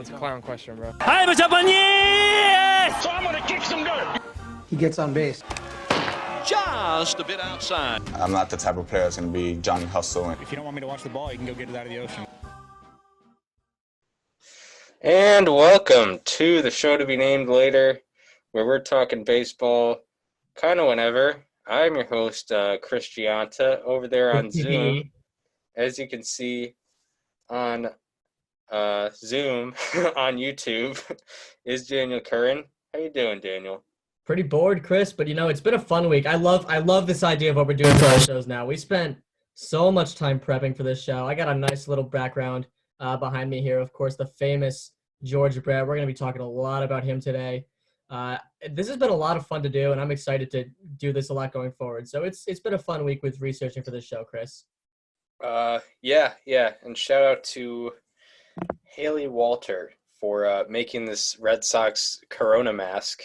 That's a clown question, bro. So I'm gonna kick some dirt. He gets on base. Just a bit outside. I'm not the type of player that's going to be Johnny Hustle. If you don't want me to watch the ball, you can go get it out of the ocean. And welcome to the show to be named later, where we're talking baseball kind of whenever. I'm your host, Chris Gianta, over there on Zoom. As you can see on Zoom on YouTube is Daniel Curran. How you doing, Daniel? Pretty bored, Chris, but it's been a fun week. I love this idea of what we're doing for our shows now. We spent so much time prepping for this show. I got a nice little background behind me here. Of course, the famous George Brett. We're going to be talking a lot about him today. This has been a lot of fun to do, and I'm excited to do this a lot going forward. So it's been a fun week with researching for this show, Chris. Yeah. And shout out to Haley Walter for making this Red Sox Corona mask.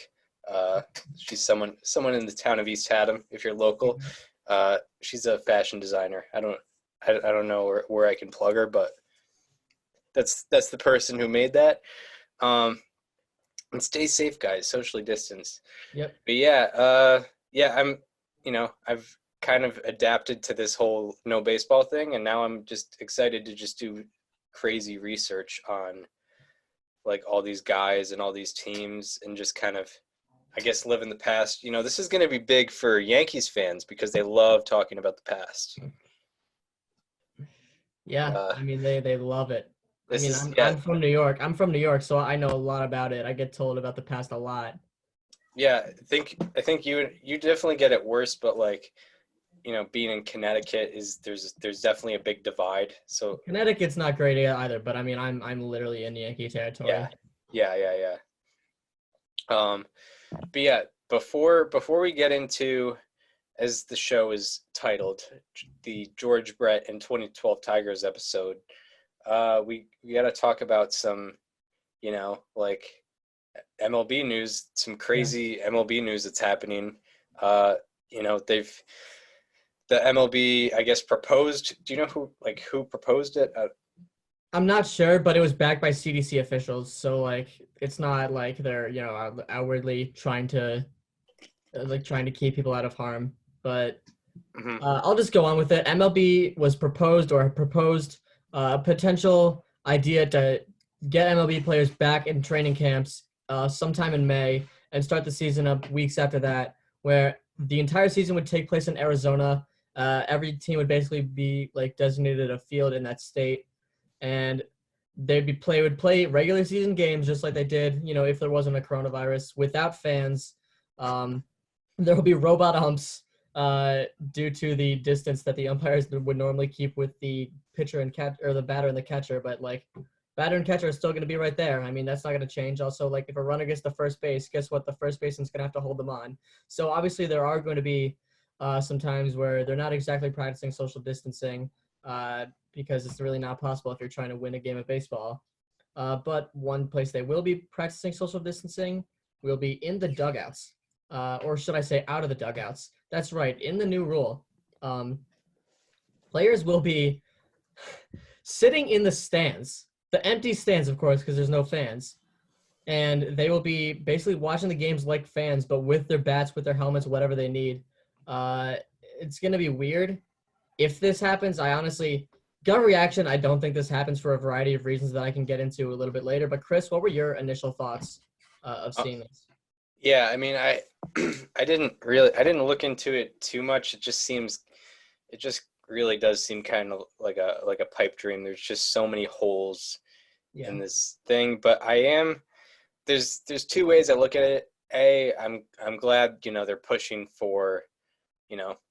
She's someone in the town of East Haddam, if you're local. She's a fashion designer. I don't know where I can plug her, but that's the person who made that. And stay safe, guys. Socially distanced. Yep. But I've kind of adapted to this whole no baseball thing, and now I'm just excited to just do crazy research on like all these guys and all these teams, and just kind of, I guess, live in the past. This is going to be big for Yankees fans because they love talking about the past. Yeah, they love it. I'm from New York. So I know a lot about it. I get told about the past a lot. Yeah, I think you definitely get it worse, but being in Connecticut there's definitely a big divide. So Connecticut's not great either, but I'm literally in Yankee territory. Yeah. But yeah, before we get into, as the show is titled, the George Brett and 2012 Tigers episode, we got to talk about some, MLB news, some crazy MLB news that's happening. The MLB, I guess, proposed. Do you know who proposed it? I'm not sure, but it was backed by CDC officials, so it's not like they're outwardly trying to keep people out of harm. But I'll just go on with it. MLB was proposed a potential idea to get MLB players back in training camps sometime in May and start the season up weeks after that, where the entire season would take place in Arizona. Every team would basically be designated a field in that state, and would play regular season games just like they did, if there wasn't a coronavirus, without fans. There will be robot umps due to the distance that the umpires would normally keep with the pitcher and the batter and the catcher, but batter and catcher are still going to be right there. That's not going to change. Also, if a runner gets to first base, guess what? The first baseman's going to have to hold them on. So obviously there are going to be some times where they're not exactly practicing social distancing because it's really not possible if you're trying to win a game of baseball. But one place they will be practicing social distancing will be in the dugouts, or should I say out of the dugouts. That's right. In the new rule, players will be sitting in the stands, the empty stands, of course, because there's no fans. And they will be basically watching the games like fans, but with their bats, with their helmets, whatever they need. It's going to be weird. If this happens, I honestly, gut reaction, I don't think this happens for a variety of reasons that I can get into a little bit later. But Chris, what were your initial thoughts of seeing this? Yeah, I didn't look into it too much. It just really does seem kind of like a pipe dream. There's just so many holes in this thing. But there's two ways I look at it. A, I'm glad, they're pushing for,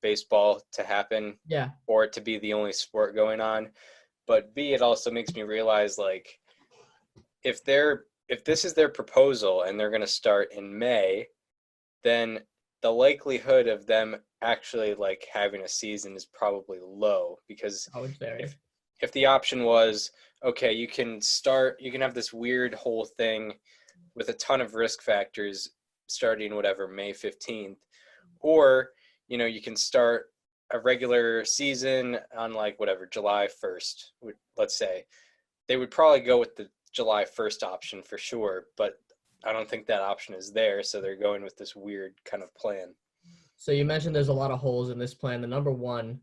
baseball to happen. Yeah. Or it to be the only sport going on. But B, it also makes me realize if this is their proposal and they're going to start in May, then the likelihood of them actually having a season is probably low, because if the option was, okay, you can have this weird whole thing with a ton of risk factors starting May 15th, or, you can start a regular season on July 1st, let's say, they would probably go with the July 1st option for sure, but I don't think that option is there, so they're going with this weird kind of plan. So you mentioned there's a lot of holes in this plan. The number one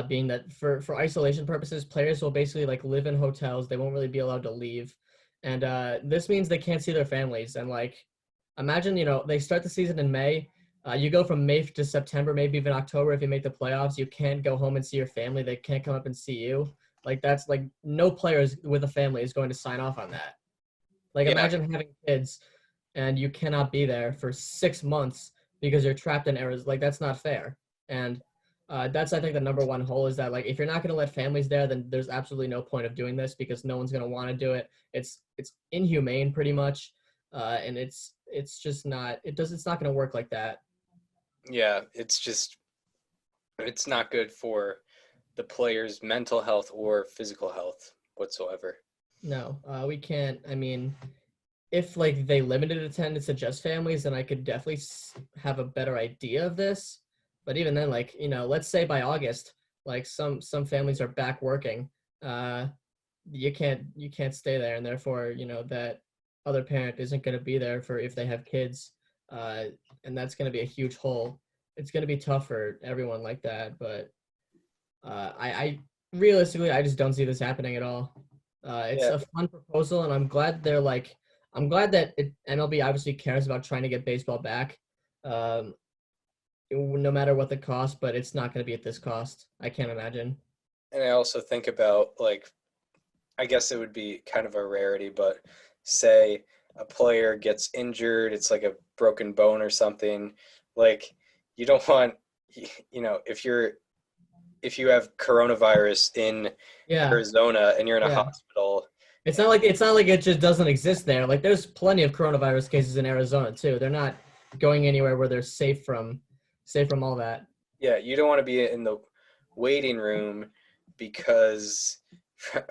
being that for isolation purposes, players will basically like live in hotels. They won't really be allowed to leave. And this means they can't see their families. And like, imagine, they start the season in May. You go from May to September, maybe even October. If you make the playoffs, you can't go home and see your family. They can't come up and see you. Like, that's like no players with a family is going to sign off on that. Like, imagine having kids and you cannot be there for 6 months because you're trapped in Arizona. Like, that's not fair. And that's, I think, the number one hole is that, like, if you're not going to let families there, then there's absolutely no point of doing this because no one's going to want to do it. It's inhumane pretty much. And it's just not, it's not going to work like that. Yeah, it's not good for the player's mental health or physical health whatsoever. No, we can't. I mean, if like they limited attendance to just families, then I could definitely have a better idea of this. But even then, like, let's say by August, like some families are back working, you can't stay there, and therefore, that other parent isn't going to be there for if they have kids, and that's going to be a huge hole. It's going to be tough for everyone like that, but I realistically, I just don't see this happening at all. It's a fun proposal, and I'm glad that MLB obviously cares about trying to get baseball back, no matter what the cost, but it's not going to be at this cost. I can't imagine. And I also think about, like, I guess it would be kind of a rarity, but say a player gets injured, it's like a broken bone or something, like, you don't want, if you have coronavirus in Arizona and you're in a hospital. It's not like it just doesn't exist there. Like, there's plenty of coronavirus cases in Arizona too. They're not going anywhere where they're safe from all that. Yeah, you don't want to be in the waiting room because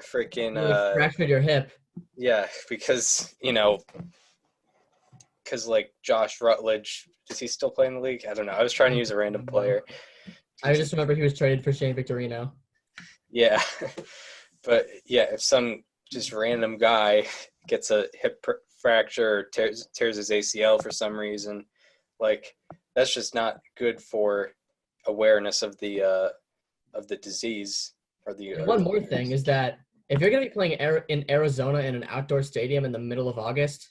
freaking you fractured your hip. Yeah, because like Josh Rutledge, is he still playing the league? I don't know. I was trying to use a random player. I just remember he was traded for Shane Victorino. Yeah, but yeah, if some just random guy gets a hip fracture or tears his ACL for some reason, like, that's just not good for awareness of the disease or the. One more thing is that if you're going to be playing in Arizona in an outdoor stadium in the middle of August,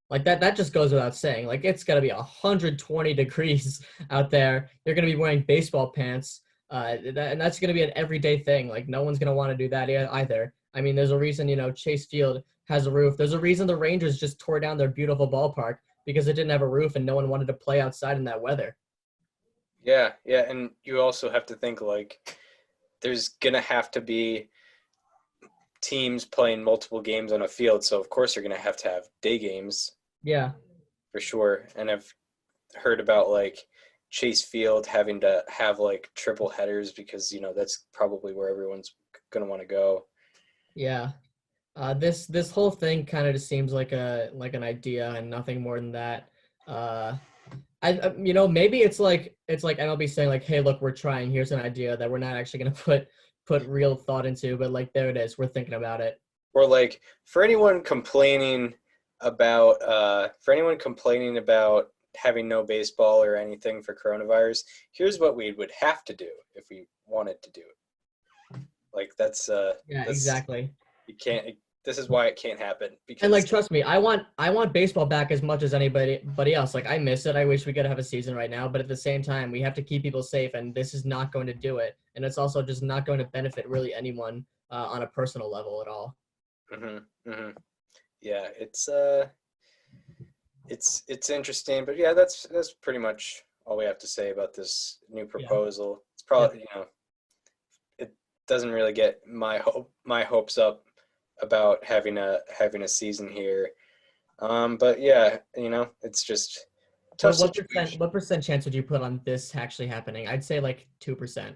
like that just goes without saying. Like, it's got to be 120 degrees out there. You're going to be wearing baseball pants, and that's going to be an everyday thing. Like, no one's going to want to do that either. I mean, there's a reason, Chase Field has a roof. There's a reason the Rangers just tore down their beautiful ballpark because it didn't have a roof and no one wanted to play outside in that weather. Yeah, and you also have to think, like, there's going to have to be teams playing multiple games on a field, so of course you're going to have day games. Yeah. For sure. And I've heard about, like, Chase Field having to have, like, triple headers because, that's probably where everyone's going to want to go. Yeah. This whole thing kind of just seems like an idea and nothing more than that. Maybe it's like MLB saying, like, hey, look, we're trying. Here's an idea that we're not actually going to put real thought into, but, like, there it is. We're thinking about it. Or, like, for anyone complaining about having no baseball or anything for coronavirus, here's what we would have to do if we wanted to do it. Like, that's exactly. You can't. This is why it can't happen. Because, and, like, trust me, I want baseball back as much as anybody else. Like, I miss it. I wish we could have a season right now, but at the same time, we have to keep people safe, and this is not going to do it. And it's also just not going to benefit really anyone on a personal level at all. Yeah, it's interesting, but yeah, that's pretty much all we have to say about this new proposal. Yeah. It's probably it doesn't really get my hopes up about having a season here, but yeah, it's just tough. What percent chance would you put on this actually happening? I'd say like 2%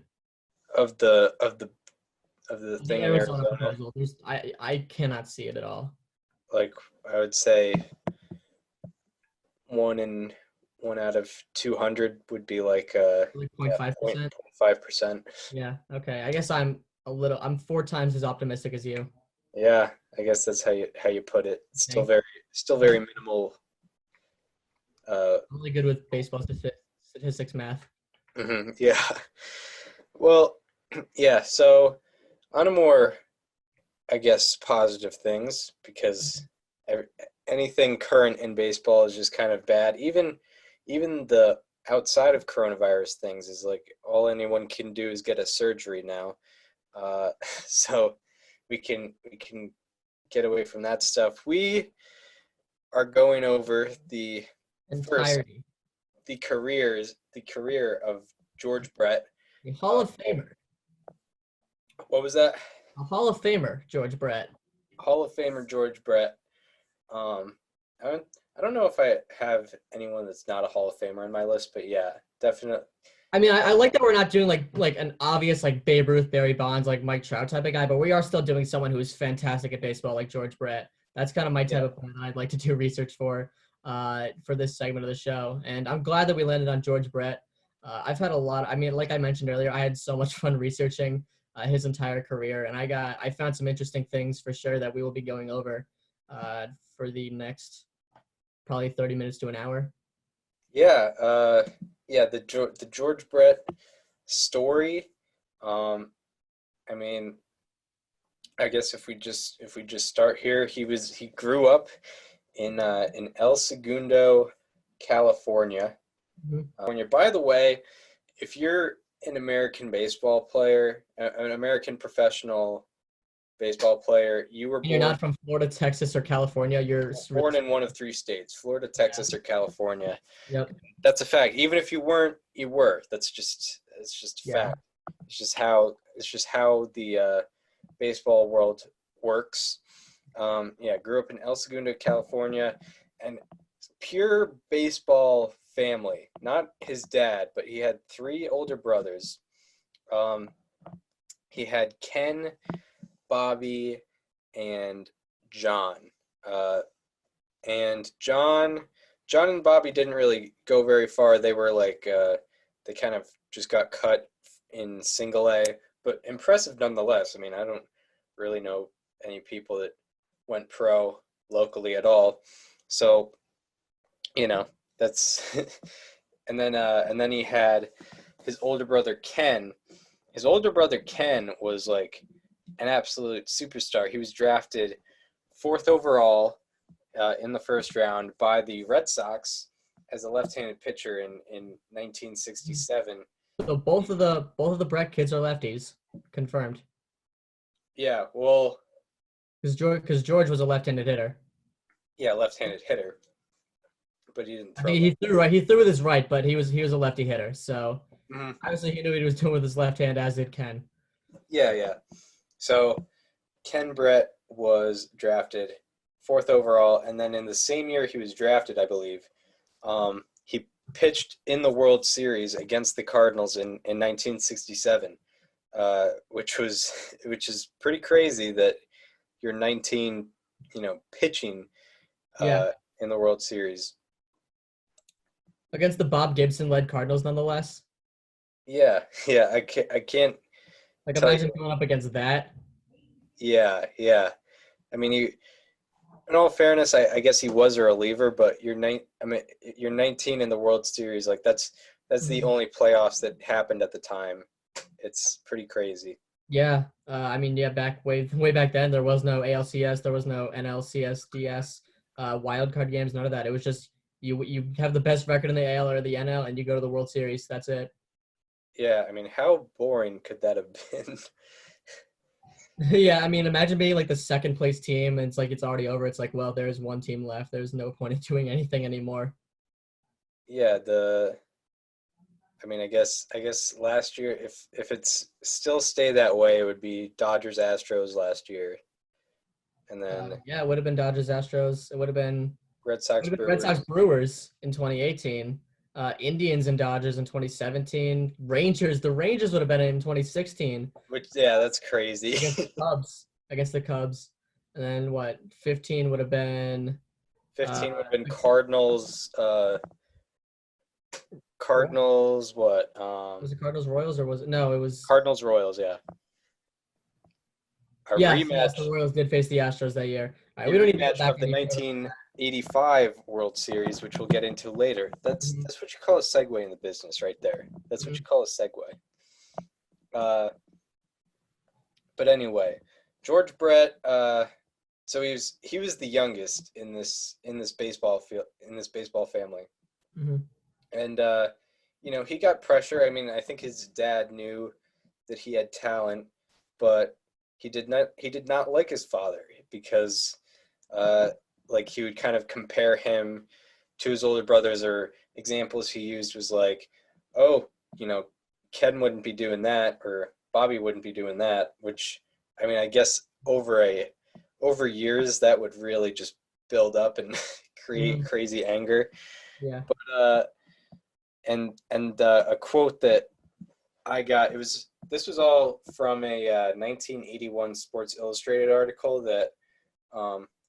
of the thing in Arizona Arizona. Proposal. I cannot see it at all. Like, I would say 1 out of 200 would be like 0.5%. Yeah. Okay. I guess I'm 4 times as optimistic as you. Yeah, I guess that's how you put it. It's Thanks. still very minimal. Really good with baseball statistics math. Yeah. Well, yeah. So on a more, I guess, positive things, because anything current in baseball is just kind of bad. Even the outside of coronavirus things is like all anyone can do is get a surgery now. So we can get away from that stuff. We are going over the Entirety. career of George Brett. A Hall of Famer. What was that? A Hall of Famer, George Brett. Hall of Famer George Brett. I don't know if I have anyone that's not a Hall of Famer on my list, but yeah, definitely. I mean, I like that we're not doing like an obvious like Babe Ruth, Barry Bonds, like Mike Trout type of guy, but we are still doing someone who is fantastic at baseball, like George Brett. That's kind of my type of player that I'd like to do research for this segment of the show. And I'm glad that we landed on George Brett. I've had a lot. I mean, like I mentioned earlier, I had so much fun researching his entire career, and I found some interesting things for sure that we will be going over for the next probably 30 minutes to an hour. Yeah, the George Brett story. I mean, I guess if we just start here, he grew up in El Segundo, California. By the way, if you're an American baseball player, an American professional baseball player, You're not from Florida, Texas, or California. You're born in one of three states: Florida, Texas, or California. Yep. That's a fact. Even if you weren't, you were. It's just a fact. It's just how the baseball world works. Grew up in El Segundo, California, and pure baseball family. Not his dad, but he had three older brothers. He had Ken, Bobby, and John. And John and Bobby didn't really go very far. They were like they kind of just got cut in single A, but impressive nonetheless. I mean, I don't really know any people that went pro locally at all. So, that's and then he had his older brother Ken. His older brother Ken was like an absolute superstar. He was drafted 4th overall in the first round by the Red Sox as a left-handed pitcher in 1967. So both of the Brett kids are lefties, confirmed. Yeah, well, because George was a left-handed hitter. Yeah, left-handed hitter, but he didn't throw. I mean, he threw right. He threw with his right, but he was a lefty hitter. So obviously he knew what he was doing with his left hand, as did Ken. Yeah. So Ken Brett was drafted 4th overall, and then in the same year he was drafted, I believe, he pitched in the World Series against the Cardinals in 1967, which is pretty crazy that you're 19, pitching in the World Series against the Bob Gibson-led Cardinals, nonetheless. Yeah, I can't. Like, imagine going up against that. Yeah. I mean, in all fairness, I guess he was a reliever, but you're 19 in the World Series. Like that's the only playoffs that happened at the time. It's pretty crazy. Yeah, way back then, there was no ALCS, there was no NLCS, wild card games, none of that. It was just you have the best record in the AL or the NL, and you go to the World Series. That's it. Yeah, I mean, how boring could that have been? Yeah, I mean, imagine being like the second place team, and it's like it's already over. It's like, well, there's one team left. There's no point in doing anything anymore. Yeah, I guess last year, if it's still stay that way, it would be Dodgers Astros last year, and then it would have been Dodgers Astros. It would have been Red Sox Brewers in 2018. Indians and Dodgers in 2017. The Rangers would have been in 2016. That's crazy. Against the Cubs. And then what? 15 would have been. 15 would have been Cardinals. Cardinals. What? Was it Cardinals Royals or was it? No, it was Cardinals Royals. Yeah. a Yes, rematch, the Royals did face the Astros that year. All right, a we don't need to go rematch back of the any further. 1985 World Series, which we'll get into later. That's Mhm. that's what you call a segue in the business, right there. That's what you call a segue. But anyway, George Brett. So he was the youngest in this baseball field, in this baseball family, Mhm. and he got pressure. I mean, I think his dad knew that he had talent, but he did not like his father because like he would kind of compare him to his older brothers, or examples he used was like, oh, Ken wouldn't be doing that, or Bobby wouldn't be doing that, which, I mean, I guess over years that would really just build up and create crazy anger. Yeah. But a quote that I got, this was all from a 1981 Sports Illustrated article that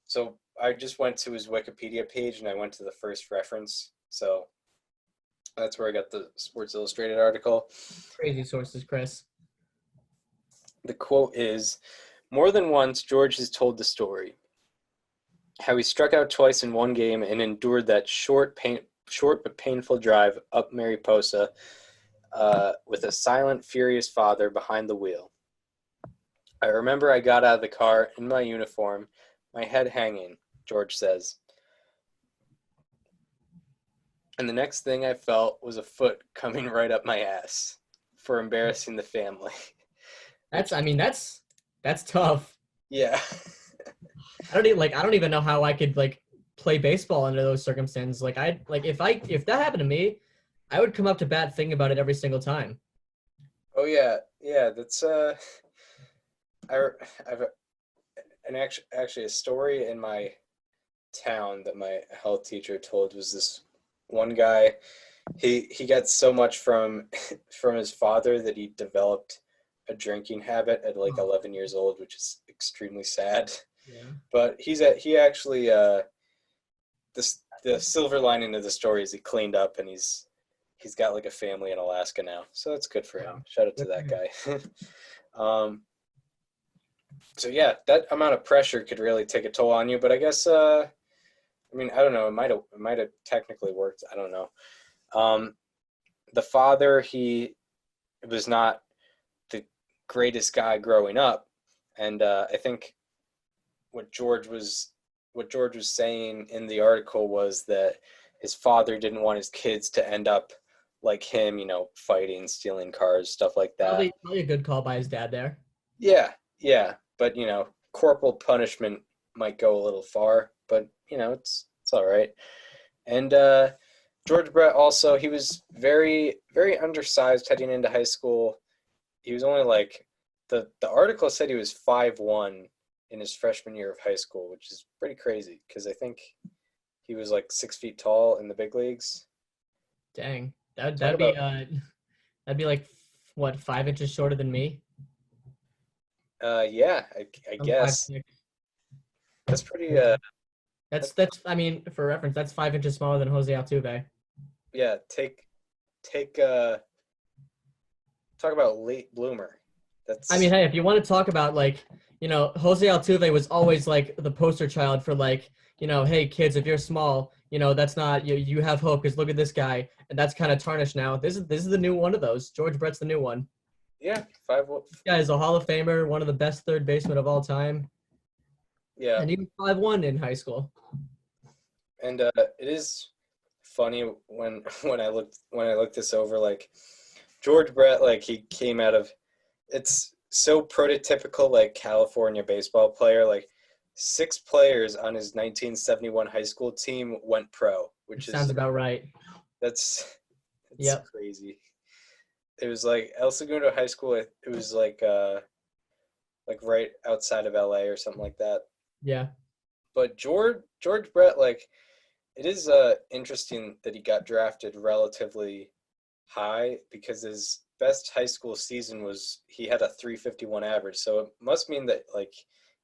so I just went to his Wikipedia page and I went to the first reference. So that's where I got the Sports Illustrated article. Crazy sources, Chris. The quote is, "More than once, George has told the story. How he struck out twice in one game and endured that short but painful drive up Mariposa with a silent, furious father behind the wheel. I remember I got out of the car in my uniform, my head hanging," George says. "And the next thing I felt was a foot coming right up my ass for embarrassing the family." That's tough. Yeah. I don't even know how I could play baseball under those circumstances. If that happened to me, I would come up to bat thinking about it every single time. Oh yeah, yeah. That's I've actually a story in my town that my health teacher told was this one guy. He got so much from his father that he developed a drinking habit at like 11 years old, which is extremely sad. Yeah. But he actually the silver lining of the story is he cleaned up and he's got like a family in Alaska now, so that's good for him. Shout out to that guy. So yeah, that amount of pressure could really take a toll on you. But I guess I mean, I don't know. It might have technically worked. I don't know. The father, he was not the greatest guy growing up, and I think what George was saying in the article was that his father didn't want his kids to end up like him, fighting, stealing cars, stuff like that. Probably a good call by his dad there. Yeah, yeah, but corporal punishment might go a little far, but it's all right. And George Brett also, he was very, very undersized heading into high school. He was only like the article said he was 5'1" in his freshman year of high school, which is pretty crazy because I think he was like 6 feet tall in the big leagues. Dang, that'd be like what, 5 inches shorter than me? Yeah, I guess 5'6". that's pretty. That's I mean, for reference, that's 5 inches smaller than Jose Altuve. Yeah, take talk about late bloomer. That's. I mean, hey, if you want to talk about Jose Altuve was always like the poster child for hey kids, if you're small, that's not you have hope because look at this guy, and that's kind of tarnished now. This is the new one of those. George Brett's the new one. Yeah, 5'1". This guy is a Hall of Famer, one of the best third basemen of all time. Yeah, and he was 5'1" in high school. And it is funny when I looked this over, like George Brett, like he came out of, it's so prototypical like California baseball player, like 6 players on his 1971 high school team went pro, which sounds about right. That's Yep. crazy. It was like El Segundo High School. It was like right outside of LA or something like that. Yeah. But George Brett, like, it is interesting that he got drafted relatively high because his best high school season he had a 351 average. So it must mean that like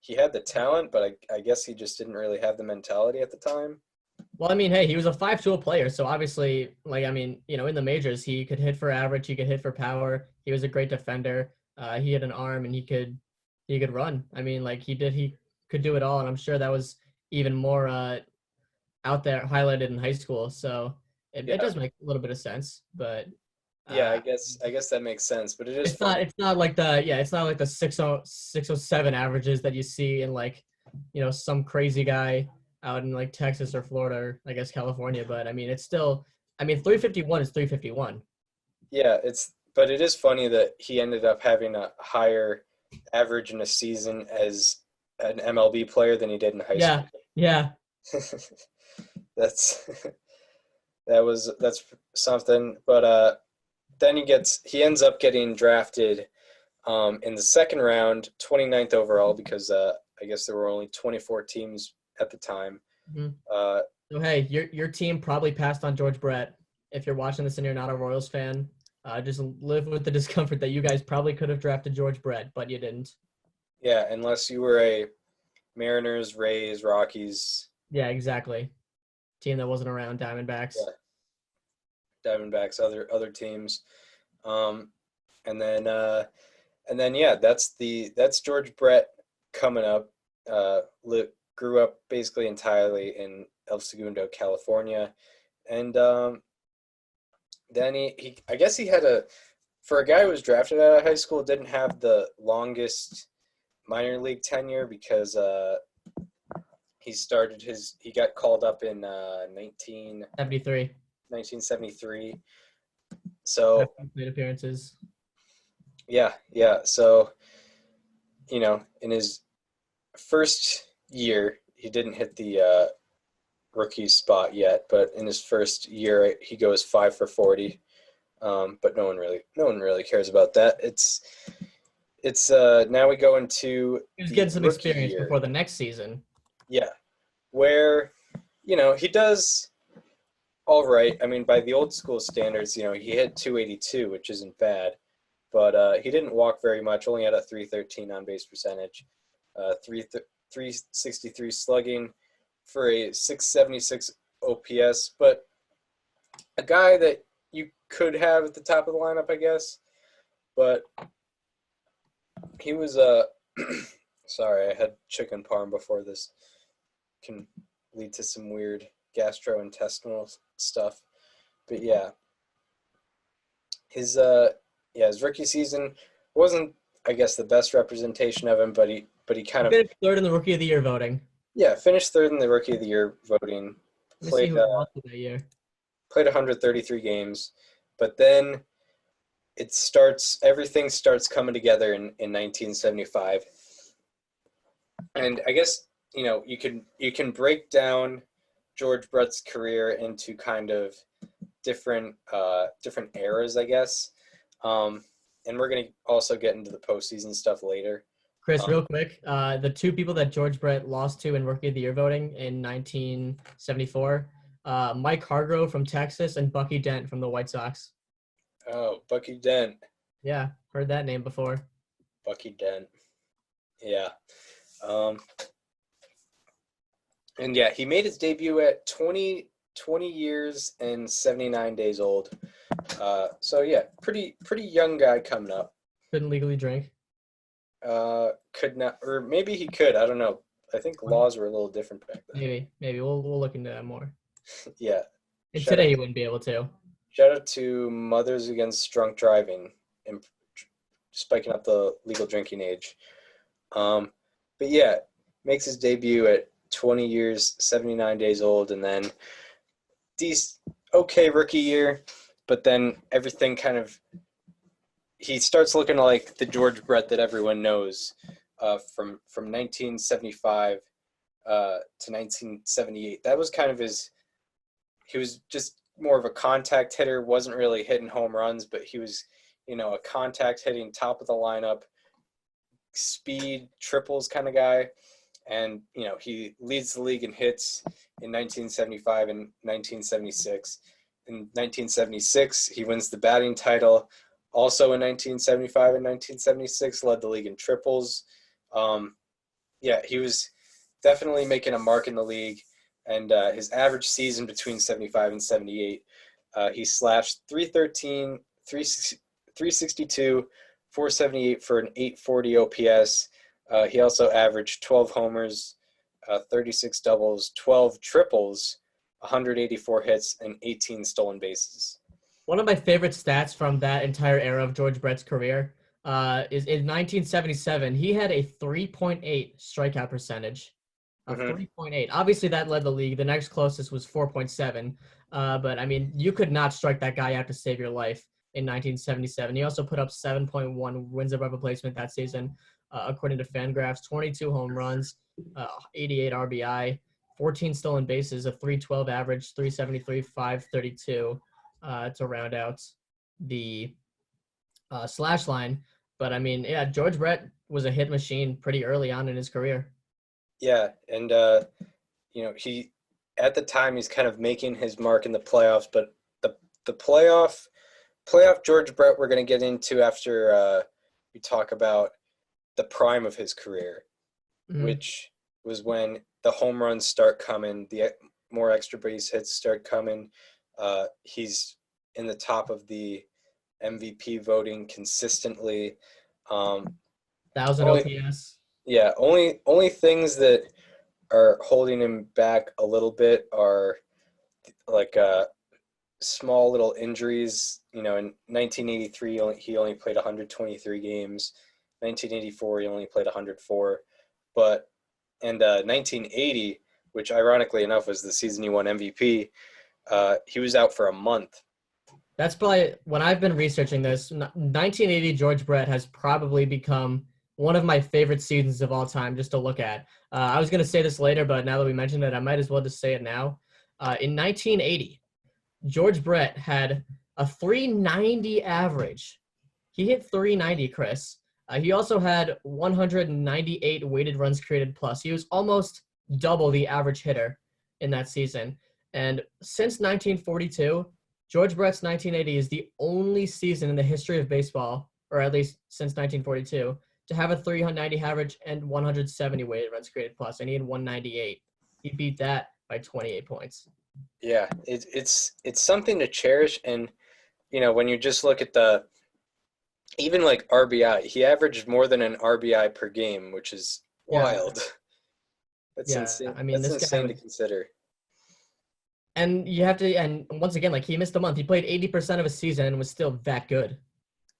he had the talent, but I guess he just didn't really have the mentality at the time. Well, I mean, hey, he was a 5-tool player, so obviously, in the majors, he could hit for average, he could hit for power. He was a great defender. He had an arm, and he could he could run. I mean, like he could do it all, and I'm sure that was even more out there highlighted in high school. So it does make a little bit of sense, but Yeah, uh, I guess that makes sense, but it is it's not like the 607 averages that you see in like, some crazy guy out in like Texas or Florida or I guess California. But I mean, it's still, 351 is 351. Yeah, but it is funny that he ended up having a higher average in a season as an MLB player than he did in high Yeah, yeah. school. That's that's something. But then he ends up getting drafted in the second round, 29th overall, because I guess there were only 24 teams at the time. Mm-hmm. So hey, your team probably passed on George Brett. If you're watching this and you're not a Royals fan, just live with the discomfort that you guys probably could have drafted George Brett, but you didn't. Yeah, unless you were a Mariners, Rays, Rockies. Yeah, exactly. Team that wasn't around, Diamondbacks. Yeah. Diamondbacks, other teams, and then yeah, that's George Brett coming up. Grew up basically entirely in El Segundo, California, and then he I guess he had for a guy who was drafted out of high school, didn't have the longest minor league tenure because he got called up in 1973. So plate appearances. Yeah. So, in his first year, he didn't hit the rookie spot yet, but in his first year, he goes 5 for 40. But no one really cares about that. It's now we go into He was getting some experience year. before the next season. Yeah, where he does all right. I mean, by the old school standards, he hit 282, which isn't bad, but he didn't walk very much. Only had a 313 on base percentage, 363 slugging for a 676 OPS. But a guy that you could have at the top of the lineup, I guess. But he was sorry, I had chicken parm before this. Can lead to some weird gastrointestinal stuff. But yeah, his rookie season wasn't, I guess, the best representation of him, but he kind of finished third in the Rookie of the Year voting. Yeah, finished third in the Rookie of the Year voting. Played lost that year. Played 133 games, but then everything starts coming together in 1975. And I guess you can break down George Brett's career into kind of different eras, I guess. And we're gonna also get into the postseason stuff later. Chris, real quick, the two people that George Brett lost to in Rookie of the Year voting in 1974, Mike Hargrove from Texas and Bucky Dent from the White Sox. Oh, Bucky Dent. Yeah, heard that name before. Bucky Dent. Yeah. And yeah, he made his debut at 20 years and 79 days old. So yeah, pretty young guy coming up. Couldn't legally drink. Could not, or maybe he could. I don't know. I think laws were a little different back then. Maybe we'll look into that more. Yeah. And today he wouldn't be able to. Shout out to Mothers Against Drunk Driving and spiking up the legal drinking age. But yeah, makes his debut at 20 years, 79 days old, and then these okay rookie year, but then everything he starts looking like the George Brett that everyone knows from 1975 to 1978. That was kind of he was just more of a contact hitter, wasn't really hitting home runs, but he was, a contact hitting top of the lineup, speed, triples kind of guy. And, he leads the league in hits in 1975 and 1976. In 1976, he wins the batting title. Also in 1975 and 1976, led the league in triples. He was definitely making a mark in the league. And his average season between 75 and 78, he slashed 313, 362, 478 for an 840 OPS, He also averaged 12 homers, 36 doubles, 12 triples, 184 hits, and 18 stolen bases. One of my favorite stats from that entire era of George Brett's career is in 1977, he had a 3.8 strikeout percentage. A 3.8. Obviously, that led the league. The next closest was 4.7. But, I mean, you could not strike that guy out to save your life in 1977. He also put up 7.1 wins above replacement that season, according to Fangraphs, 22 home runs, 88 RBI, 14 stolen bases, a 312 average, 373, 532 to round out the slash line. But, I mean, yeah, George Brett was a hit machine pretty early on in his career. Yeah, and he at the time he's kind of making his mark in the playoffs, but the playoff George Brett we're going to get into after we talk about the prime of his career, which was when the home runs start coming, the more extra base hits start coming. He's in the top of the MVP voting consistently. 1,000 OPS. Yeah, only things that are holding him back a little bit are like small little injuries. In 1983, he only played 123 games. 1984, he only played 104. But 1980, which ironically enough was the season he won MVP, he was out for a month. That's probably, when I've been researching this, 1980 George Brett has probably become one of my favorite seasons of all time just to look at. I was going to say this later, but now that we mentioned it, I might as well just say it now. In 1980, George Brett had a 390 average. He hit 390, Chris. He also had 198 weighted runs created plus. He was almost double the average hitter in that season. And since 1942, George Brett's 1980 is the only season in the history of baseball, or at least since 1942, to have a 390 average and 170 weighted runs created plus, and he had 198. He beat that by 28 points. Yeah, it's something to cherish, and when you just look at even like RBI, he averaged more than an RBI per game, which is wild. That's insane. I mean, that's insane to consider. And you have to, and once again, like, he missed a month. He played 80% of a season and was still that good.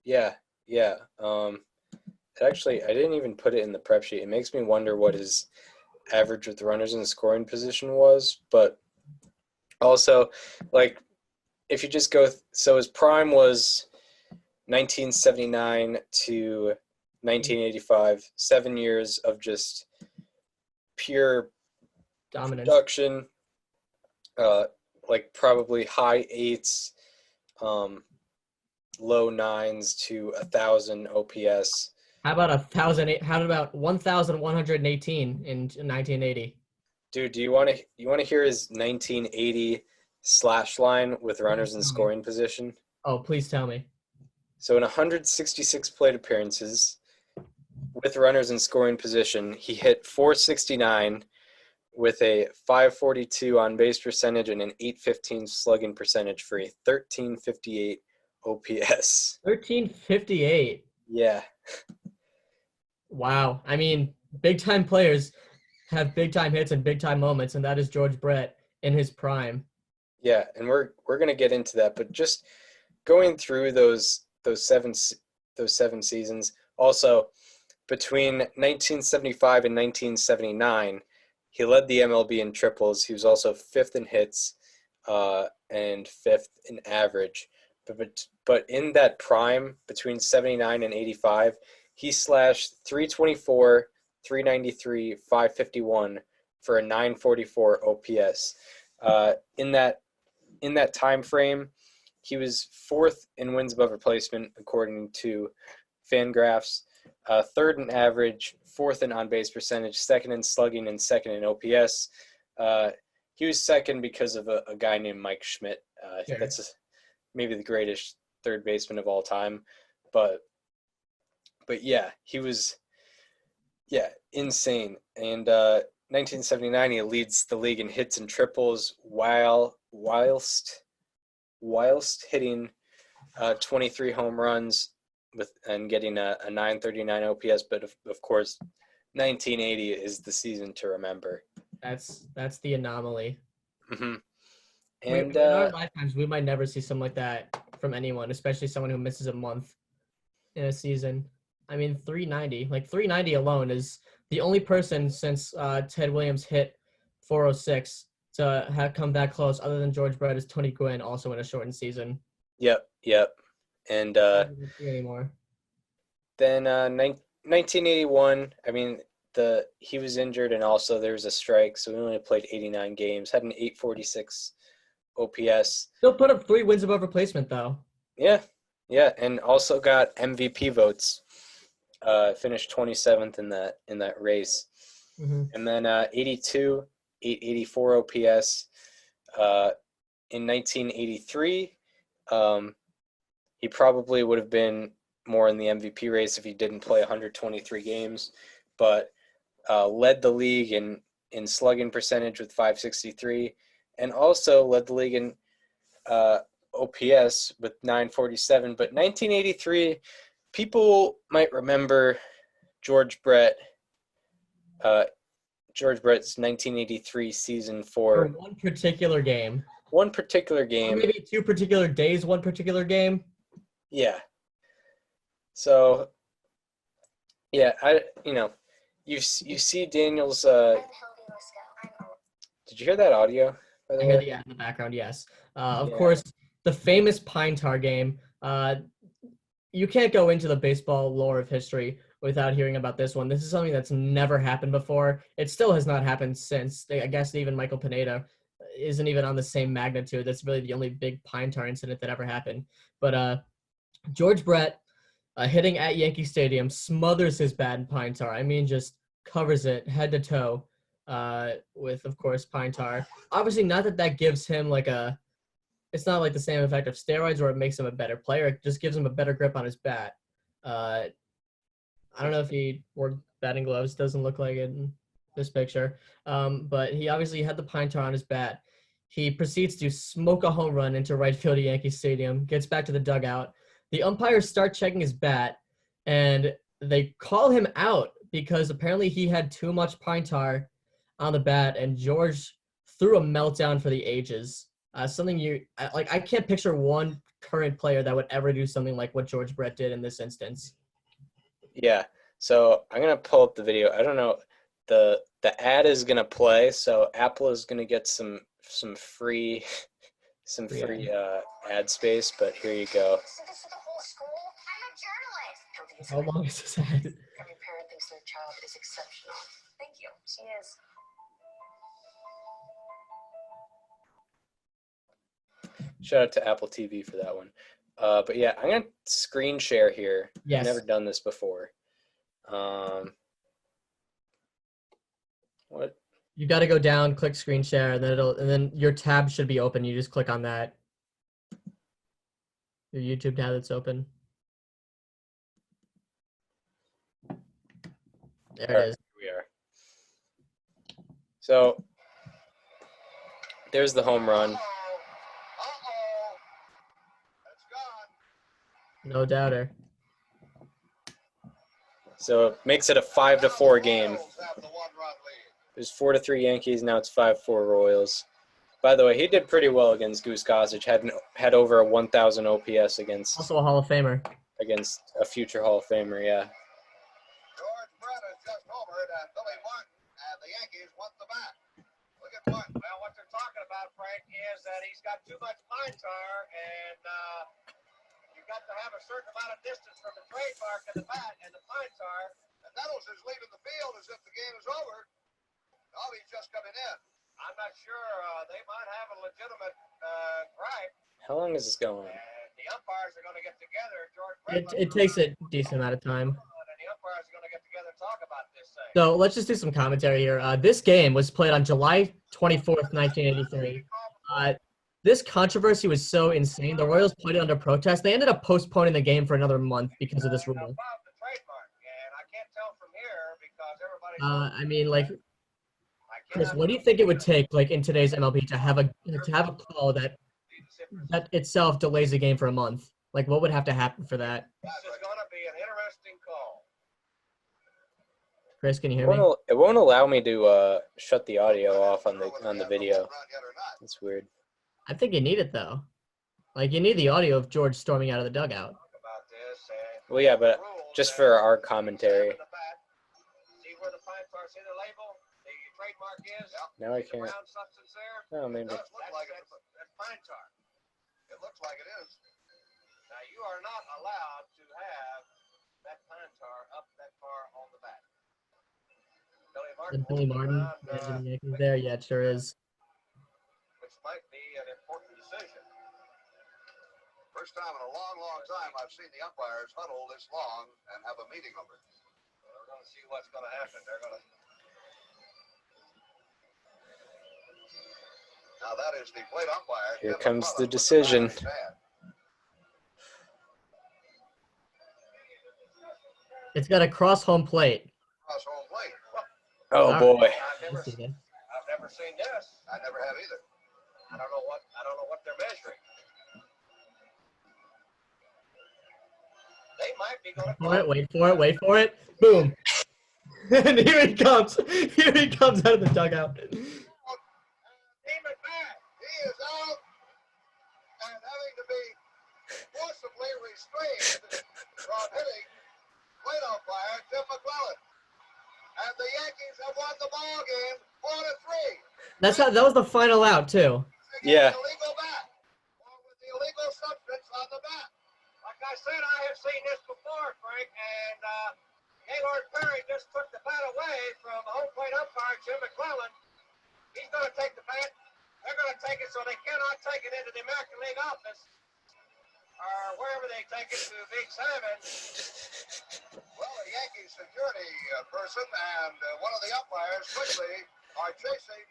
Yeah. Actually, I didn't even put it in the prep sheet. It makes me wonder what his average with runners in the scoring position was. But also, like, if you just go so his prime was 1979 to 1985, 7 years of just pure dominance. Production, like probably high 8s, low 9s to 1,000 OPS. How about 1,118 in 1980? Dude, do you want to hear his 1980 slash line with runners in scoring position? Oh, please tell me. So in 166 plate appearances with runners in scoring position, he hit .469 with a .542 on base percentage and an .815 slugging percentage for a .1358 OPS. 1358. Yeah. Wow. I mean, big time players have big time hits and big time moments, and that is George Brett in his prime. Yeah, and we're gonna get into that, but just going through those seven seasons. Also, between 1975 and 1979, he led the MLB in triples. He was also 5th in hits and 5th in average. But in that prime, between 79 and 85, he slashed 324, 393, 551 for a 944 OPS. In that time frame, he was 4th in wins above replacement, according to Fangraphs, 3rd in average, 4th in on-base percentage, 2nd in slugging, and 2nd in OPS. He was 2nd because of a guy named Mike Schmidt. Sure. That's maybe the greatest third baseman of all time. But yeah, he was insane. And 1979, he leads the league in hits and triples whilst hitting 23 home runs and getting a 939 OPS. But of course, 1980 is the season to remember. That's the anomaly. Hmm. And And in our lifetimes, we might never see something like that from anyone, especially someone who misses a month in a season. I mean, 390. Like 390 alone is the only person since Ted Williams hit 406 to have come that close, other than George Brett, is Tony Gwynn, also in a shortened season. Yep. And Don't see anymore. then 1981. I mean, he was injured, and also there was a strike, so we only played 89 games. Had an 846 OPS. Still put up 3 wins above replacement, though. Yeah, and also got MVP votes. Finished 27th in that race. Mm-hmm. And then 82, 884 OPS. In 1983, he probably would have been more in the MVP race if he didn't play 123 games, but led the league in slugging percentage with 563, and also led the league in OPS with 947. But 1983, people might remember George Brett's 1983 season For for one particular game. one particular Or game. maybe 2 particular days, one particular game. Yeah. So, yeah, you see Daniel's. Did you hear that audio? By the I hear way? the ad in the background, yes. Of Yeah. course, the famous Pine Tar game. You can't go into the baseball lore of history without hearing about this one. This is something that's never happened before. It still has not happened since. I guess even Michael Pineda isn't even on the same magnitude. That's really the only big Pine Tar incident that ever happened. But George Brett, hitting at Yankee Stadium, smothers his bat in Pine Tar. I mean, just covers it head to toe with, of course, Pine Tar. Obviously, not that gives him it's not like the same effect of steroids or it makes him a better player. It just gives him a better grip on his bat. I don't know if he wore batting gloves. Doesn't look like it in this picture. But he obviously had the Pine Tar on his bat. He proceeds to smoke a home run into right field at Yankee Stadium, gets back to the dugout. The umpires start checking his bat, and they call him out because apparently he had too much Pine Tar on the bat, and George threw a meltdown for the ages. Something I can't picture one current player that would ever do something like what George Brett did in this instance. Yeah. So I'm gonna pull up the video. I don't know. The ad is gonna play, so Apple is gonna get some free ad space. But here you go. How long is this ad? Every parent thinks their child is exceptional. Thank you. She is. Shout out to Apple TV for that one. But yeah, I'm gonna screen share here. Yes. I've never done this before. What? You got to go down, click screen share, and then your tab should be open. You just click on that. Your YouTube tab that's open. There it is. Here we are. So there's the home run. No doubter. So it makes it a 5-4 game. It was 4-3 Yankees. Now it's 5-4 Royals. By the way, he did pretty well against Goose Gossage. Had over a 1,000 OPS against Also a Hall of Famer. against a future Hall of Famer. Yeah. George Brett has just homered, and Billy Martin and the Yankees want the bat. Look at Martin. Well, what they're talking about, Frank, is that he's got too much Pine Tar, and you've got to have a certain amount of distance from the trademark of the bat and the Pine Tar. And Nettles is leaving the field as if the game is over. Oh, he's just coming in. I'm not sure. They might have a legitimate gripe, How long is this going? and the umpires are going to get together. George Brett It takes a decent amount of time. and the umpires are going to get together and talk about this thing. So let's just do some commentary here. This game was played on July 24th, 1983. This controversy was so insane. The Royals played it under protest. They ended up postponing the game for another month because of this rule. About the trademark, and I can't tell from here because everybody's. I mean, like, I Chris, cannot what do you think it would take, like, in today's MLB to have a call that itself delays the game for a month? Like, what would have to happen for that? This is going to be an interesting call. Chris, can you hear me? It won't allow me to shut the audio off on the video. It's weird. I think you need it though. Like you need the audio of George storming out of the dugout. About this, and Well, yeah, but rules just that for our commentary. See where the pine tar, see the label? The trademark is? Now I The can't. brown substance there? Oh, maybe. It does look like it. That's pine tar. It looks like it is. Now, you are not allowed to have that pine tar up that far on the back. And Billy Martin managing the Yankees there. Yeah, it sure is. Which might be an important decision. First time in a long, long time I've seen the umpires huddle this long and have a meeting over it. We're going to see what's going to happen. They're going to. Now that is the plate umpire. Here Kevin comes Mullen, the with decision. bat in his hand. It's got a cross home plate. Cross home plate. Oh All boy. I've never seen this. I never have either. I don't know what they're measuring. They might be going to. Wait for it. Boom. And here he comes. Here he comes out of the dugout. Team it back. He is out and having to be forcibly restrained from hitting plate umpire Tim McClellan. And the Yankees have won the ball game 4-3. That was the final out too. Yeah. Illegal bat. Along with the illegal substance on the bat. Like I said, I have seen this before, Frank, and Gaylord Perry just took the bat away from home plate umpire Jim McClellan. He's going to take the bat. They're going to take it so they cannot take it into the American League office or wherever they take it to Big Simon. Well, a Yankees security person and one of the umpires quickly are chasing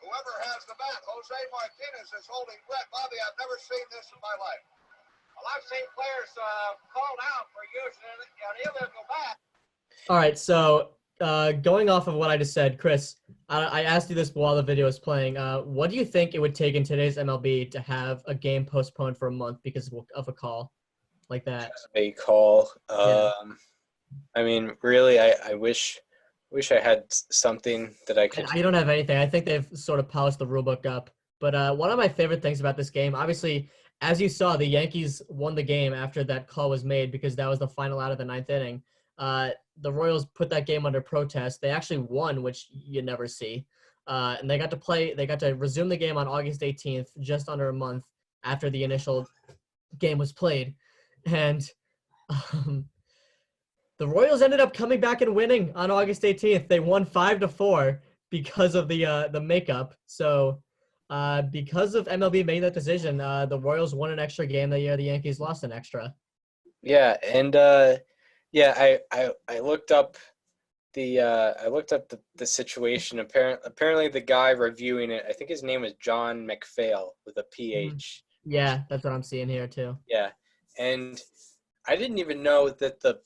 whoever has the bat. Jose Martinez is holding Brett. Bobby, I've never seen this in my life. Well, I've seen players called out for using an illegal bat. All right, so going off of what I just said, Chris, I asked you this while the video was playing. What do you think it would take in today's MLB to have a game postponed for a month because of a call like that? A call. Yeah. I mean, really, I wish I had something that I could. I don't have anything. I think they've sort of polished the rulebook up. But one of my favorite things about this game, obviously, as you saw, the Yankees won the game after that call was made because that was the final out of the ninth inning. The Royals put that game under protest. They actually won, which you never see. And they got to resume the game on August 18th, just under a month after the initial game was played. And the Royals ended up coming back and winning on August 18th. They won 5-4 because of the makeup. So because of MLB making that decision, the Royals won an extra game that year. The Yankees lost an extra. Yeah, and yeah, I looked up the situation. Apparently the guy reviewing it, I think his name is John McPhail with a PH. Yeah, that's what I'm seeing here too. Yeah, and I didn't even know that the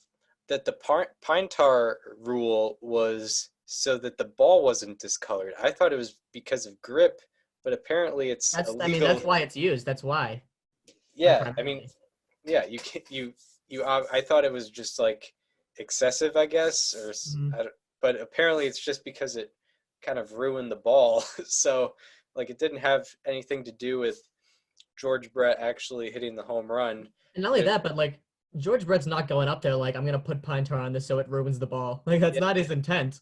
pine tar rule was so that the ball wasn't discolored. I thought it was because of grip, but apparently it's illegal. I mean, that's why it's used. That's why. Yeah, I mean, yeah, I thought it was just like excessive, I guess, or but apparently it's just because it kind of ruined the ball. So like it didn't have anything to do with George Brett actually hitting the home run. And not only that, but like George Brett's not going up there like I'm gonna put pine tar on this so it ruins the ball. Like that's not his intent.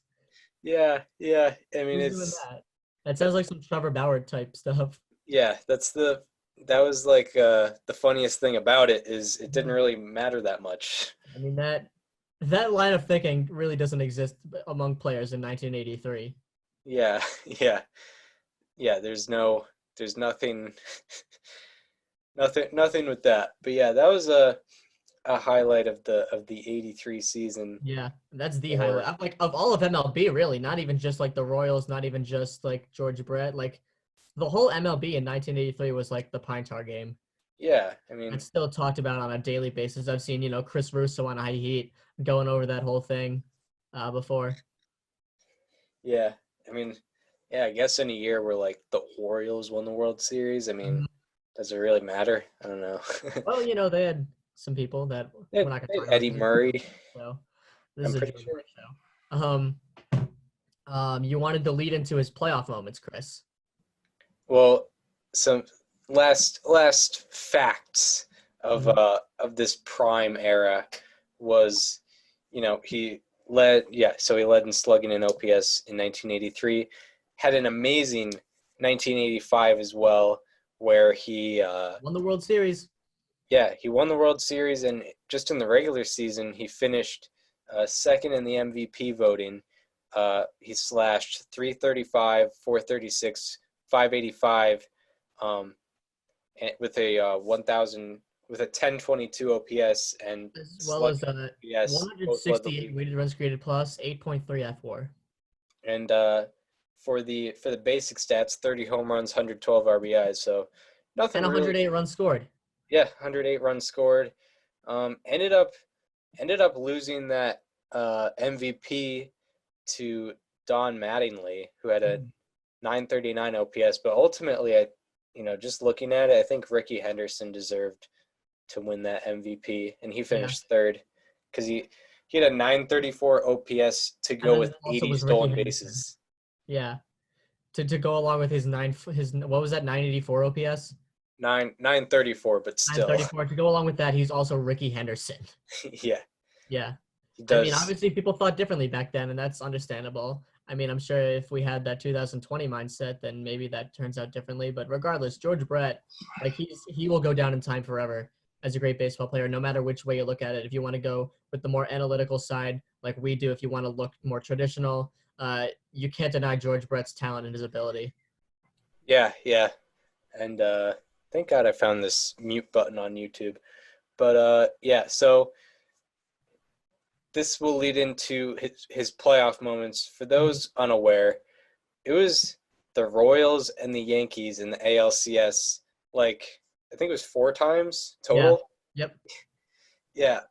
Yeah. I mean, Who's doing that? That sounds like some Trevor Bauer type stuff. Yeah, that was like the funniest thing about it is it didn't really matter that much. I mean that line of thinking really doesn't exist among players in 1983. Yeah. There's nothing with that. But yeah, that was a highlight of the 83 season. Yeah, that's the highlight. Like of all of MLB, really, not even just like the Royals, not even just like George Brett, like the whole MLB in 1983 was like the pine tar game. Yeah, I mean, it's still talked about on a daily basis. I've seen, Chris Russo on High Heat going over that whole thing before. Yeah, I mean, yeah, I guess in a year where like the Orioles won the World Series, I mean, does it really matter? I don't know. Well, they had some people that we're not going to talk Eddie about. Murray. So this is a George Brett You wanted to lead into his playoff moments, Chris. Well, some last facts of this prime era was, he led in slugging and OPS in 1983, had an amazing 1985 as well, where he won the World Series. Yeah, he won the World Series, and just in the regular season, he finished second in the MVP voting. He slashed 335, 436, 585, and with a 1022 OPS and as well as OPS, 168 weighted runs created plus 8.3 F4. And for the basic stats, 30 home runs, 112 RBIs. So nothing. And 108 really, runs scored. Yeah, 108 runs scored. Ended up losing that MVP to Don Mattingly, who had a 939 OPS. But ultimately, just looking at it, I think Ricky Henderson deserved to win that MVP, and he finished third because he had a 934 OPS to go with 80 stolen bases. Yeah, to go along with his what was that, 984 OPS? 934, but still 934. To go along with that, he's also Ricky Henderson. Yeah. He does. I mean, obviously people thought differently back then, and that's understandable. I mean, I'm sure if we had that 2020 mindset, then maybe that turns out differently. But regardless, George Brett, he will go down in time forever as a great baseball player, no matter which way you look at it. If you want to go with the more analytical side, like we do, if you want to look more traditional, you can't deny George Brett's talent and his ability. Yeah. And thank God I found this mute button on YouTube. But so this will lead into his playoff moments. For those unaware, it was the Royals and the Yankees in the ALCS, I think it was 4 times total. Yeah. Yep. Yeah.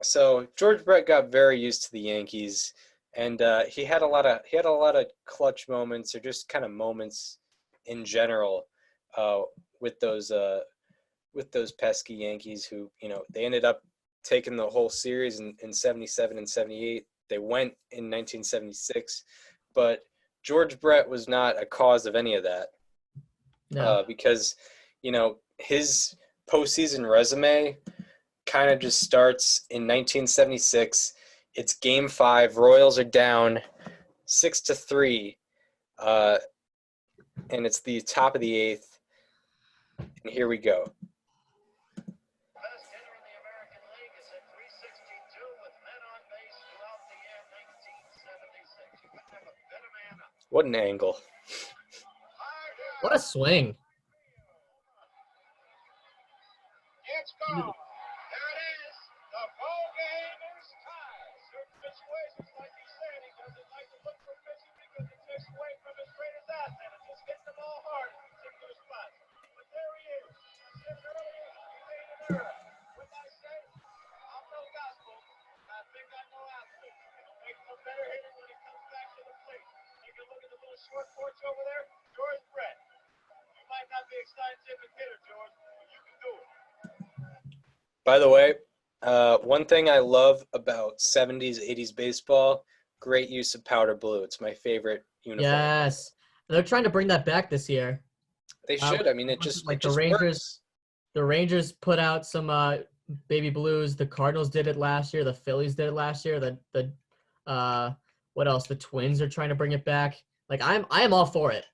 So George Brett got very used to the Yankees, and he had a lot of clutch moments, or just kind of moments in general, with those pesky Yankees who, they ended up taking the whole series in 77 and 78. They went in 1976, but George Brett was not a cause of any of that. No. Because, his postseason resume kind of just starts in 1976. It's Game 5. Royals are down 6-3, and it's the top of the 8th. And here we go. Best hitter in the American League is at 362 with men on base throughout the year 1976. You couldn't have a better man up. What an angle. What a swing. It's gone. There it is. The ball game is tied. Certain situations, like he said, he doesn't like to look for pitching because it takes away from his greatest asset. It's just hitting the ball hard in particular spots. But there he is. I said earlier, he made an error. What I say? I'm no gospel. I think I know outfit. It'll make him a better hitter when he comes back to the plate. Take a look at the little short porch over there. George Brett. You might not be a scientific hitter, George, but you can do it. By the way, one thing I love about 70s, 80s baseball, great use of powder blue. It's my favorite uniform. Yes. They're trying to bring that back this year. They should. I mean, it just Rangers. works. The Rangers put out some baby blues. The Cardinals did it last year. The Phillies did it last year. What else? The Twins are trying to bring it back. I am all for it.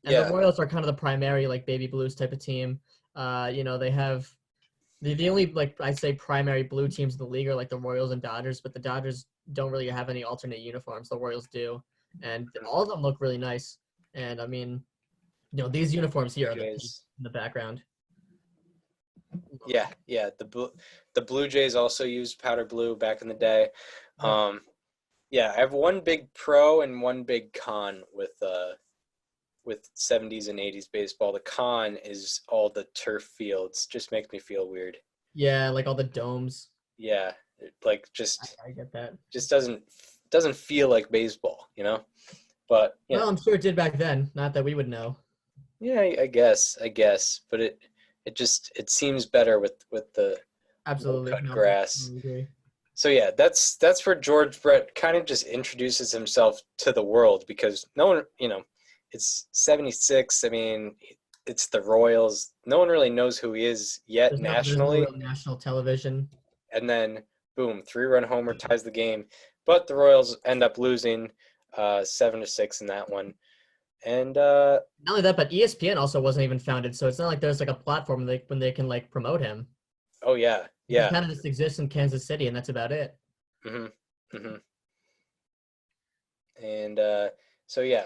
And the Royals are kind of the primary baby blues type of team. They have the only I'd say primary blue teams in the league are the Royals and Dodgers, but the Dodgers don't really have any alternate uniforms. The Royals do, and all of them look really nice. And I mean, these uniforms here are in the background. Yeah. The Blue Jays also used powder blue back in the day. I have one big pro and one big con with 70s and 80s baseball. The con is all the turf fields. Just makes me feel weird. Yeah, all the domes. Yeah, I get that. Just doesn't feel like baseball, But well, I'm sure it did back then. Not that we would know. Yeah, I guess. But it seems better with the absolutely cut grass. I agree. So yeah, that's where George Brett kind of just introduces himself to the world, because no one, it's 76. I mean, it's the Royals. No one really knows who he is yet There's no nationally. real national television. And then boom, 3-run homer ties the game. But the Royals end up losing 7-6 in that one. And Not only that, but ESPN also wasn't even founded, so it's not like there's like a platform when they can like promote him. oh yeah, He yeah. kind of just exists in Kansas City, and that's about it. hmm hmm And so yeah.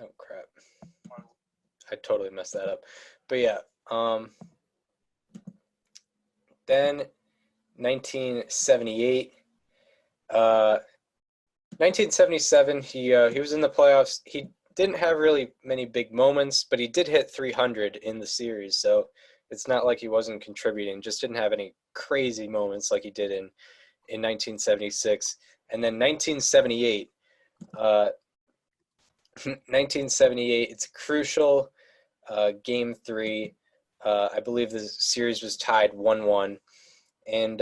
Oh crap. I totally messed that up. But yeah, then 1978, 1977, he was in the playoffs. He didn't have really many big moments, but he did hit 300 in the series, so it's not like he wasn't contributing. Just didn't have any crazy moments like he did in 1976. And then 1978, 1978, it's a crucial game 3. I believe the series was tied 1-1, and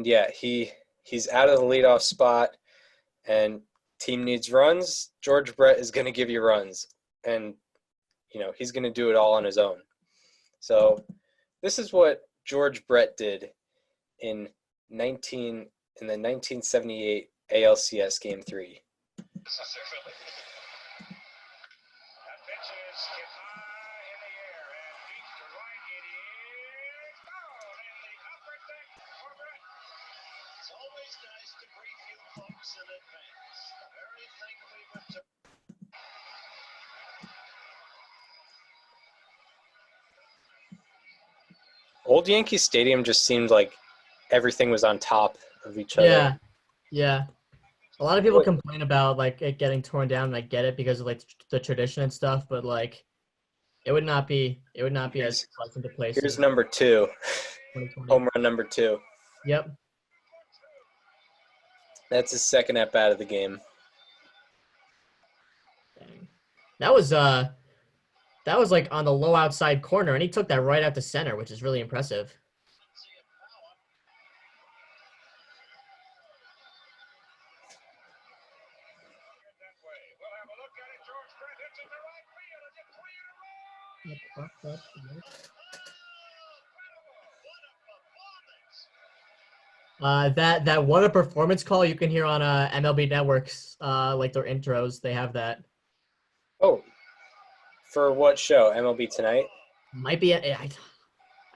yeah, he's out of the leadoff spot, and team needs runs. George Brett is going to give you runs, and he's going to do it all on his own. So this is what George Brett did in the 1978 ALCS Game 3. It's always nice to brief you folks in advance. The very thing we were to. Old Yankee Stadium just seemed like everything was on top of each other. Yeah, yeah. A lot of people complain about like it getting torn down, and I get it because of like the tradition and stuff. But like, it would not be as pleasant to play. Here's number 2, 2020. home run number 2. Yep. That's his second at bat of the game. Dang. That was like on the low outside corner, and he took that right out to center, which is really impressive. That what a performance call you can hear on MLB Network's like their intros. They have that. Oh, for what show? MLB Tonight? Might be I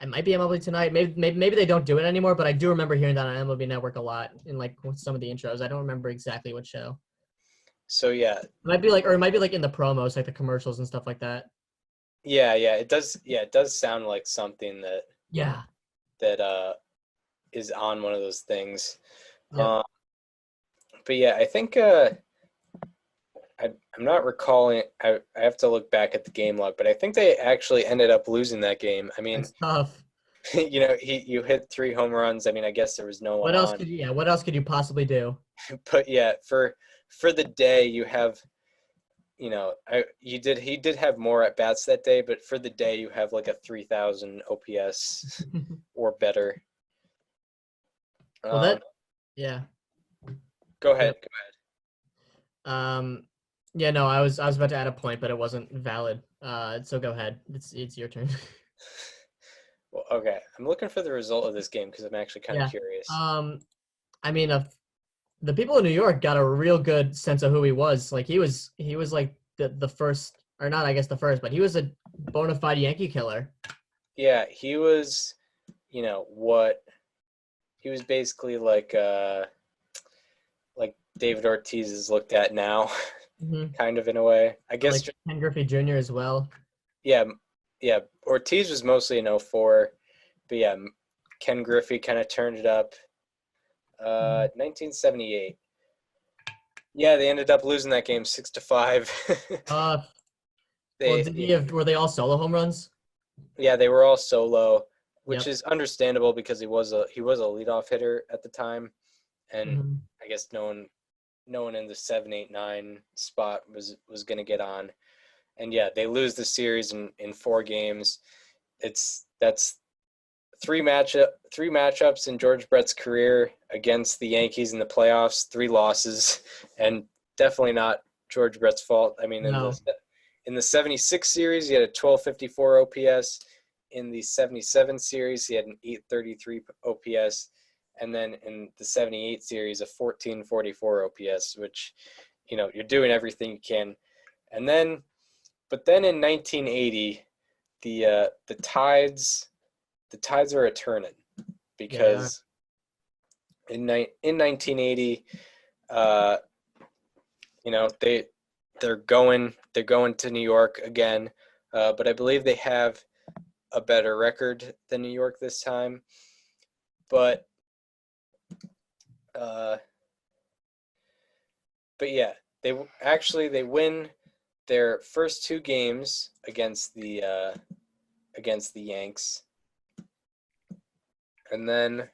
might be MLB Tonight. Maybe they don't do it anymore, but I do remember hearing that on MLB Network a lot in like some of the intros. I don't remember exactly what show. So yeah, It might be like in the promos, like the commercials and stuff like that. yeah, it does. Yeah, it does sound like something that is on one of those things. Yeah. But yeah, I think I'm not recalling. I have to look back at the game log, but I think they actually ended up losing that game. I mean, It's tough. you hit 3 home runs. I mean, I guess there was no one on. What else could you possibly do? But yeah, for the day you have, he did have more at bats that day, but for the day you have like a 3,000 OPS or better. Well, yeah. Go ahead. Yeah, no, I was about to add a point, but it wasn't valid. So go ahead. It's your turn. Well, okay. I'm looking for the result of this game because I'm actually kind of curious. I mean, the people in New York got a real good sense of who he was. Like he was like the first, or not, I guess the first, but he was a bona fide Yankee killer. Yeah, he was. He was basically like David Ortiz is looked at now, kind of in a way. I guess like Ken Griffey Jr. as well. Yeah. Ortiz was mostly in 04, but yeah, Ken Griffey kind of turned it up. 1978. Yeah, they ended up losing that game 6-5. Were they all solo home runs? Yeah, they were all solo, which is understandable because he was a leadoff hitter at the time, and I guess no one in the 7, 8, 9 spot was going to get on. And yeah, they lose the series in 4 games. That's three matchups in George Brett's career against the Yankees in the playoffs, 3 losses, and definitely not George Brett's fault. I mean, No. in the 76 series, he had a 1254 OPS. In the 77 series, he had an 833 OPS. And then in the 78 series, a 1444 OPS, which, you're doing everything you can. And then, but then in 1980, the tides are a turning, because in 1980, they're going to New York again, but I believe they have a better record than New York this time. But yeah, they win their first 2 games against the Yanks, and then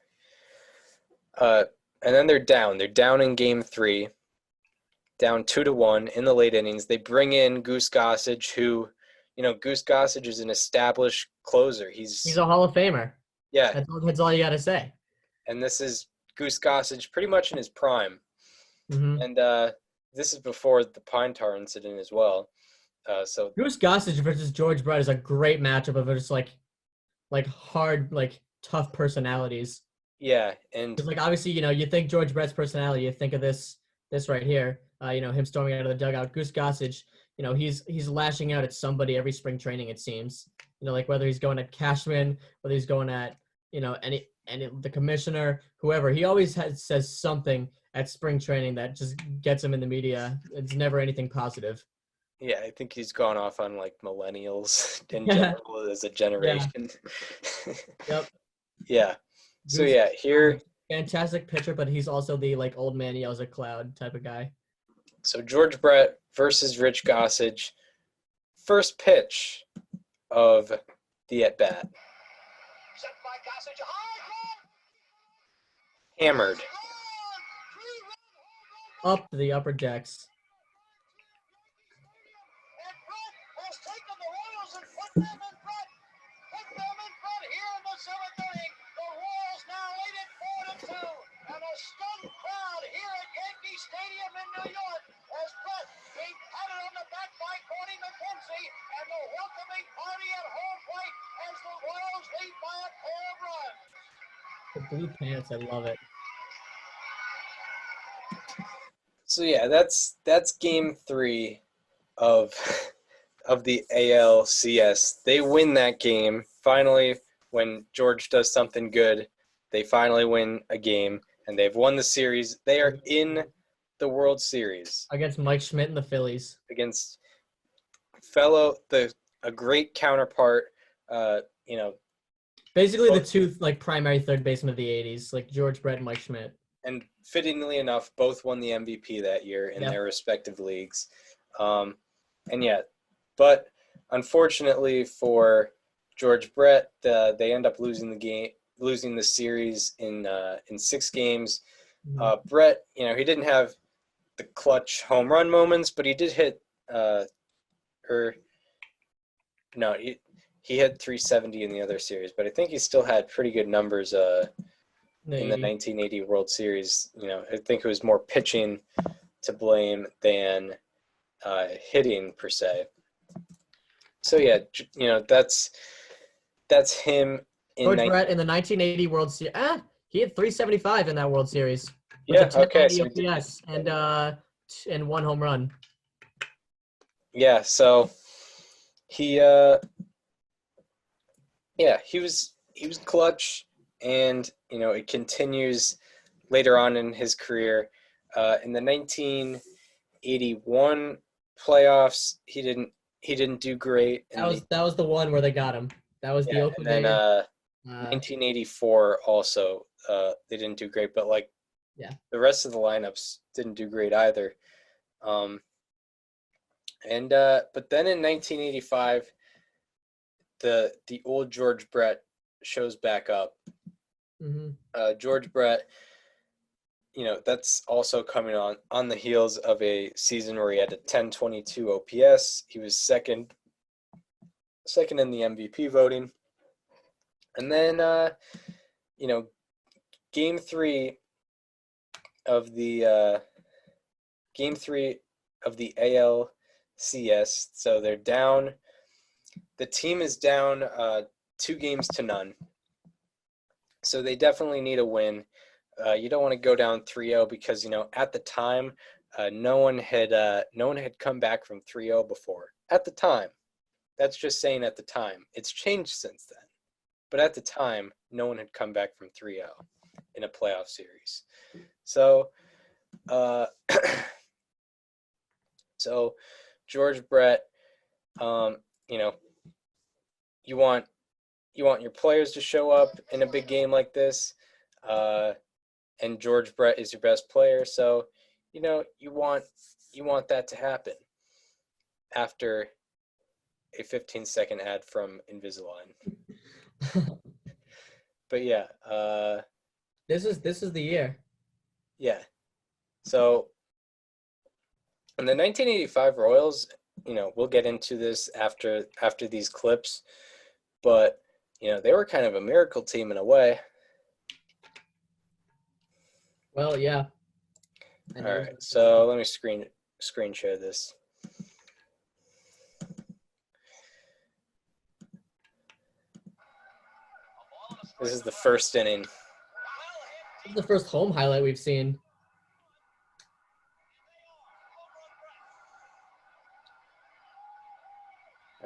they're down. They're down in Game 3, down 2-1 in the late innings. They bring in Goose Gossage, who, Goose Gossage is an established closer. He's a Hall of Famer. Yeah, That's all you got to say. And this is Goose Gossage pretty much in his prime. Mm-hmm. And this is before the Pine Tar incident as well. So Goose Gossage versus George Brett is a great matchup of just like hard, tough personalities. Yeah, and Because obviously, you think George Brett's personality, you think of this right here, him storming out of the dugout. Goose Gossage, he's lashing out at somebody every spring training, it seems. Whether he's going at Cashman, whether he's going at, the commissioner, whoever, he always says something at spring training that just gets him in the media. It's never anything positive. Yeah, I think he's gone off on millennials in general as a generation. Yep. Yeah. So yeah, here. Fantastic pitcher, but he's also the old man yells at cloud type of guy. So George Brett versus Rich Gossage. First pitch of the at bat. Set by Gossage. Hammered. Up the upper decks. And Brett has taken the Royals and put them in front. Put them in front here in the 7th inning. The Royals now lead it 4-2. And a stunned crowd here at Yankee Stadium in New York as Brett being patted on the back by Cody McKenzie and the welcoming party at home plate as the Royals lead by a pair of runs. The blue pants, I love it. So yeah, that's Game 3 of the ALCS. They win that game. Finally, when George does something good, they finally win a game, and they've won the series. They are in the World Series against Mike Schmidt and the Phillies. Against a great counterpart. Basically the two primary third basemen of the '80s, George Brett and Mike Schmidt. And fittingly enough, both won the MVP that year in their respective leagues. But unfortunately for George Brett, they end up losing the series in 6 games. Mm-hmm. Brett, he didn't have the clutch home run moments, but he did hit he had 370 in the other series, but I think he still had pretty good numbers in the 1980 World Series. I think it was more pitching to blame than hitting per se. So yeah, that's him. George Brett in the 1980 World Series. He had 375 in that World Series. Yeah. Okay. So OPS and 1 home run. Yeah. So he was clutch, and it continues later on in his career. In the 1981 playoffs, he didn't do great. That was the one where they got him. That was the Oakland. And then 1984 also, they didn't do great, but the rest of the lineups didn't do great either. But then in 1985, the old George Brett shows back up. Mm-hmm. George Brett, that's also coming on the heels of a season where he had a 1022 OPS. He was second in the MVP voting. And then, game three of the ALCS. So they're down. The team is down 2-0. So they definitely need a win. You don't want to go down 3-0 because at the time, no one had come back from 3-0 before. At the time, that's just saying at the time. It's changed since then, but at the time, no one had come back from 3-0 in a playoff series. So, George Brett, you want your players to show up in a big game like this, and George Brett is your best player. So, you want that to happen after a 15-second ad from Invisalign. But yeah, This is the year. yeah. So, in the 1985 Royals, we'll get into this after these clips, but they were kind of a miracle team in a way. Well, yeah. All right, so let me screen share this. This is the first inning. This is the first home highlight we've seen.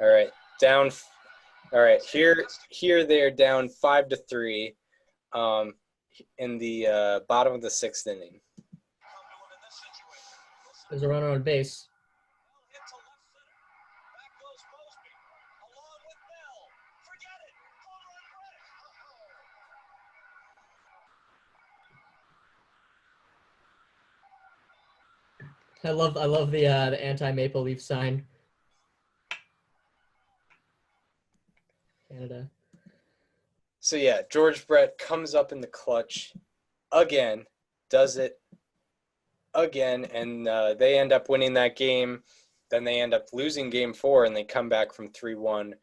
All right, down. All right, here they're down 5-3, in the bottom of the 6th inning. There's a runner on base. I love the anti-Maple Leaf sign. Canada. So yeah, George Brett comes up in the clutch again, does it again, and they end up winning that game. Then they end up losing game 4, and they come back from 3-1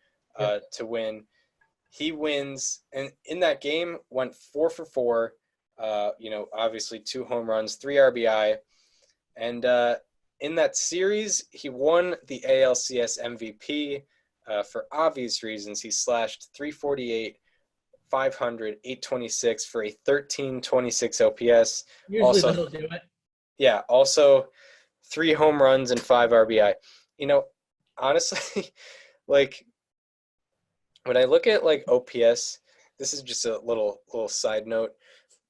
to win. He wins, and in that game went 4 for 4. Obviously 2 home runs, 3 RBI, and in that series he won the ALCS MVP. For obvious reasons, he slashed 348, 500, 826 for a 1326 OPS. Usually that'll do it. Yeah, also 3 home runs and 5 RBI. Honestly, like when I look at like OPS, this is just a little side note.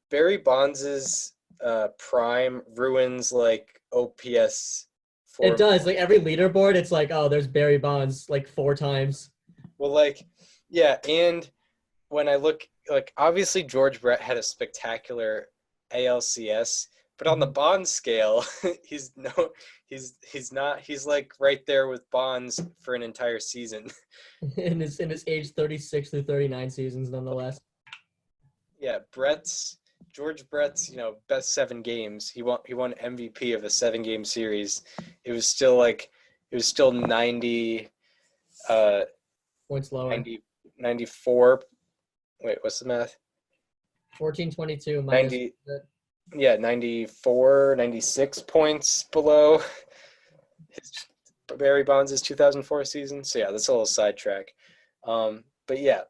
Barry Bonds' prime ruins like OPS. It does. Like every leaderboard, it's like, oh, there's Barry Bonds like 4 times. Well, yeah, and when I look, obviously George Brett had a spectacular ALCS, but on the Bonds scale, he's like right there with Bonds for an entire season. in his age 36 through 39 seasons, nonetheless. Yeah, George Brett's, best 7 games. He won MVP of a 7-game series. It was still 90 points lower. 94. Wait, what's the math? 1422 minus 90. Yeah, 94, 96 points below Barry Bonds' 2004 season. So yeah, that's a little sidetrack. But yeah,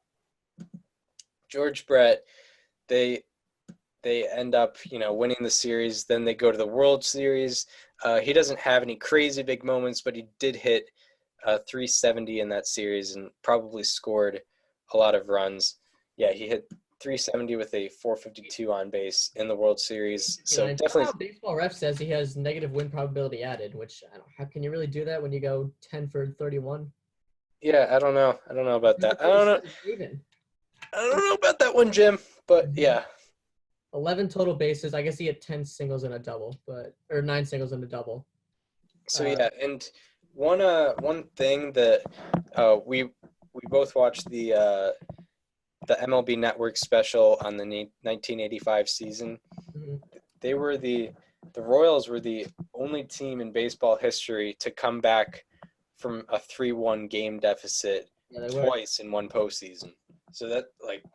George Brett, they end up, winning the series. Then they go to the World Series. He doesn't have any crazy big moments, but he did hit 370 in that series and probably scored a lot of runs. Yeah, he hit 370 with a 452 on base in the World Series. So definitely. Baseball ref says he has negative win probability added, which how can you really do that when you go 10 for 31? Yeah, I don't know about that. I don't know about that one, Jim. But yeah. 11 total bases. I guess he had 10 singles and a double, or 9 singles and a double. So yeah, and one thing that we both watched the MLB Network special on the 1985 season. Mm-hmm. The Royals were the only team in baseball history to come back from a 3-1 game deficit twice in one postseason. So that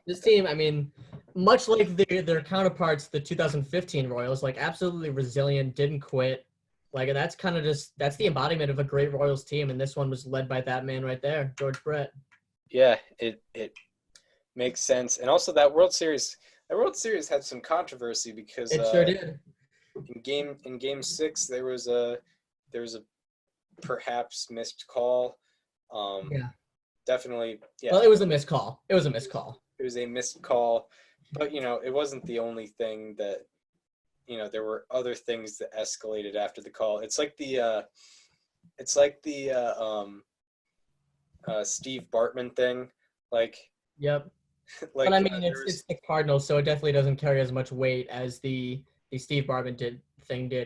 This team, I mean, much like their counterparts, the 2015 Royals, like absolutely resilient, didn't quit. Like that's kind of that's the embodiment of a great Royals team, and this one was led by that man right there, George Brett. yeah, it makes sense. And also that World Series had some controversy because It sure did. in game 6 there was a perhaps missed call. Yeah. Definitely, yeah. Well, it was a missed call. It was a missed call. It was a missed call, but it wasn't the only thing that there were other things that escalated after the call. It's like the Steve Bartman thing, like. Yep. Like, but I mean, it's the Cardinals, so it definitely doesn't carry as much weight as the Steve Bartman did,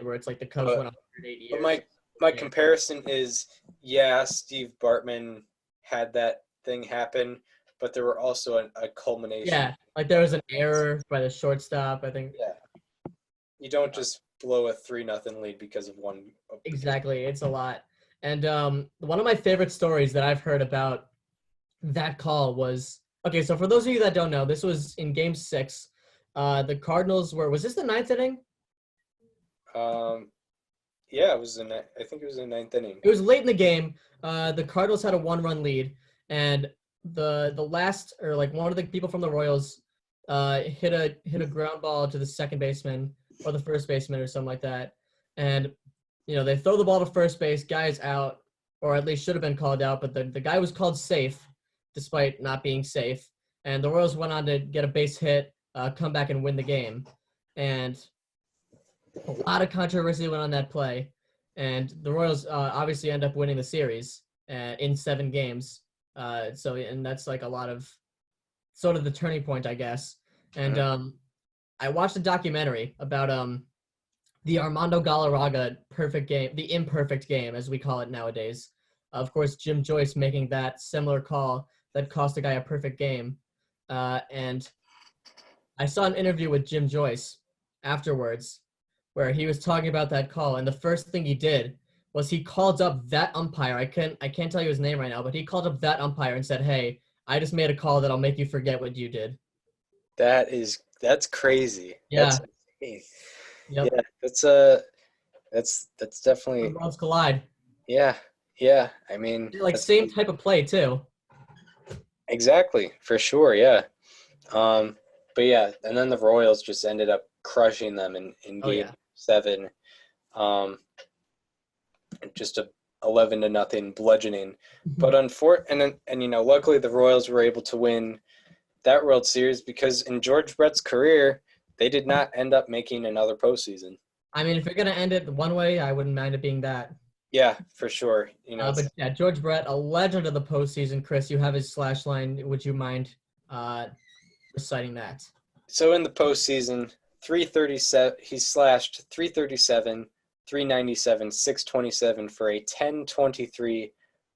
where it's like the Cubs went on 180 years. But my comparison is, yeah, Steve Bartman had that thing happen, but there were also a culmination. Yeah, like there was an error by the shortstop, I think. Yeah. You don't just blow a 3-0 lead because of one. Exactly, it's a lot. And one of my favorite stories that I've heard about that call was, okay, so for those of you that don't know, this was in Game 6. The Cardinals was this the 9th inning? Yeah, I think it was the 9th inning. It was late in the game. The Cardinals had a 1-run lead, and the last, or like one of the people from the Royals hit a ground ball to the second baseman or the first baseman or something like that. And, they throw the ball to first base, guy is out, or at least should have been called out, but the guy was called safe despite not being safe. And the Royals went on to get a base hit, come back and win the game. And a lot of controversy went on that play. And the Royals obviously end up winning the series in 7 games. And that's like a lot of sort of the turning point, I guess. And I watched a documentary about the Armando Galarraga perfect game, the imperfect game, as we call it nowadays. Of course, Jim Joyce making that similar call that cost a guy a perfect game. And I saw an interview with Jim Joyce afterwards where he was talking about that call, and the first thing he did was he called up that umpire. I can't tell you his name right now, but he called up that umpire and said, "Hey, I just made a call that'll make you forget what you did." That's crazy. Yeah. That's insane. Yep. Yeah, that's definitely. Worlds collide. Yeah. I mean, Like same type of play too. Exactly, for sure. Yeah. But yeah, and then the Royals just ended up crushing them in game 7. Just a 11-0 bludgeoning. But luckily the Royals were able to win that World Series because in George Brett's career, they did not end up making another postseason. I mean, if you're gonna end it one way, I wouldn't mind it being that. Yeah, for sure. But yeah, George Brett, a legend of the postseason. Chris, you have his slash line. Would you mind reciting that? So in the postseason, 337, he slashed 337, 397, 627 for a 1023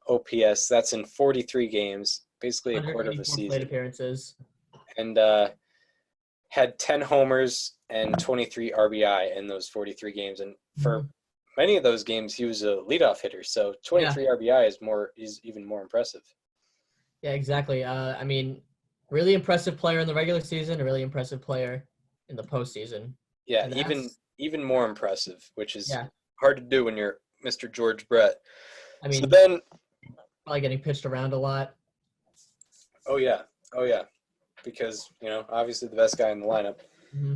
OPS. That's in 43 games, basically a quarter of a season. Plate appearances. And had 10 homers and 23 RBI in those 43 games. And for many of those games, he was a leadoff hitter. So 23 RBI is even more impressive. Yeah, exactly. I mean, really impressive player in the regular season, a really impressive player in the postseason. Yeah, even more impressive, which is hard to do when you're Mr. George Brett. I mean, so then probably getting pitched around a lot. Oh yeah, because obviously the best guy in the lineup. Mm-hmm.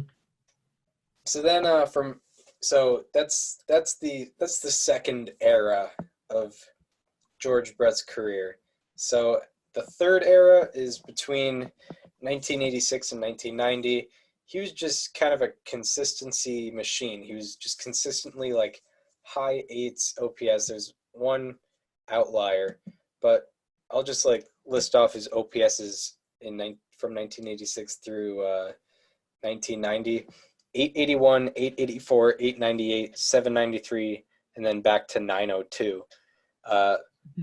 So then that's the second era of George Brett's career. So the third era is between 1986 and 1990. He was just kind of a consistency machine. He was just consistently like high 8s OPS. There's one outlier, but I'll just like list off his OPSs from 1986 through 1990. 881, 884, 898, 793, and then back to 902.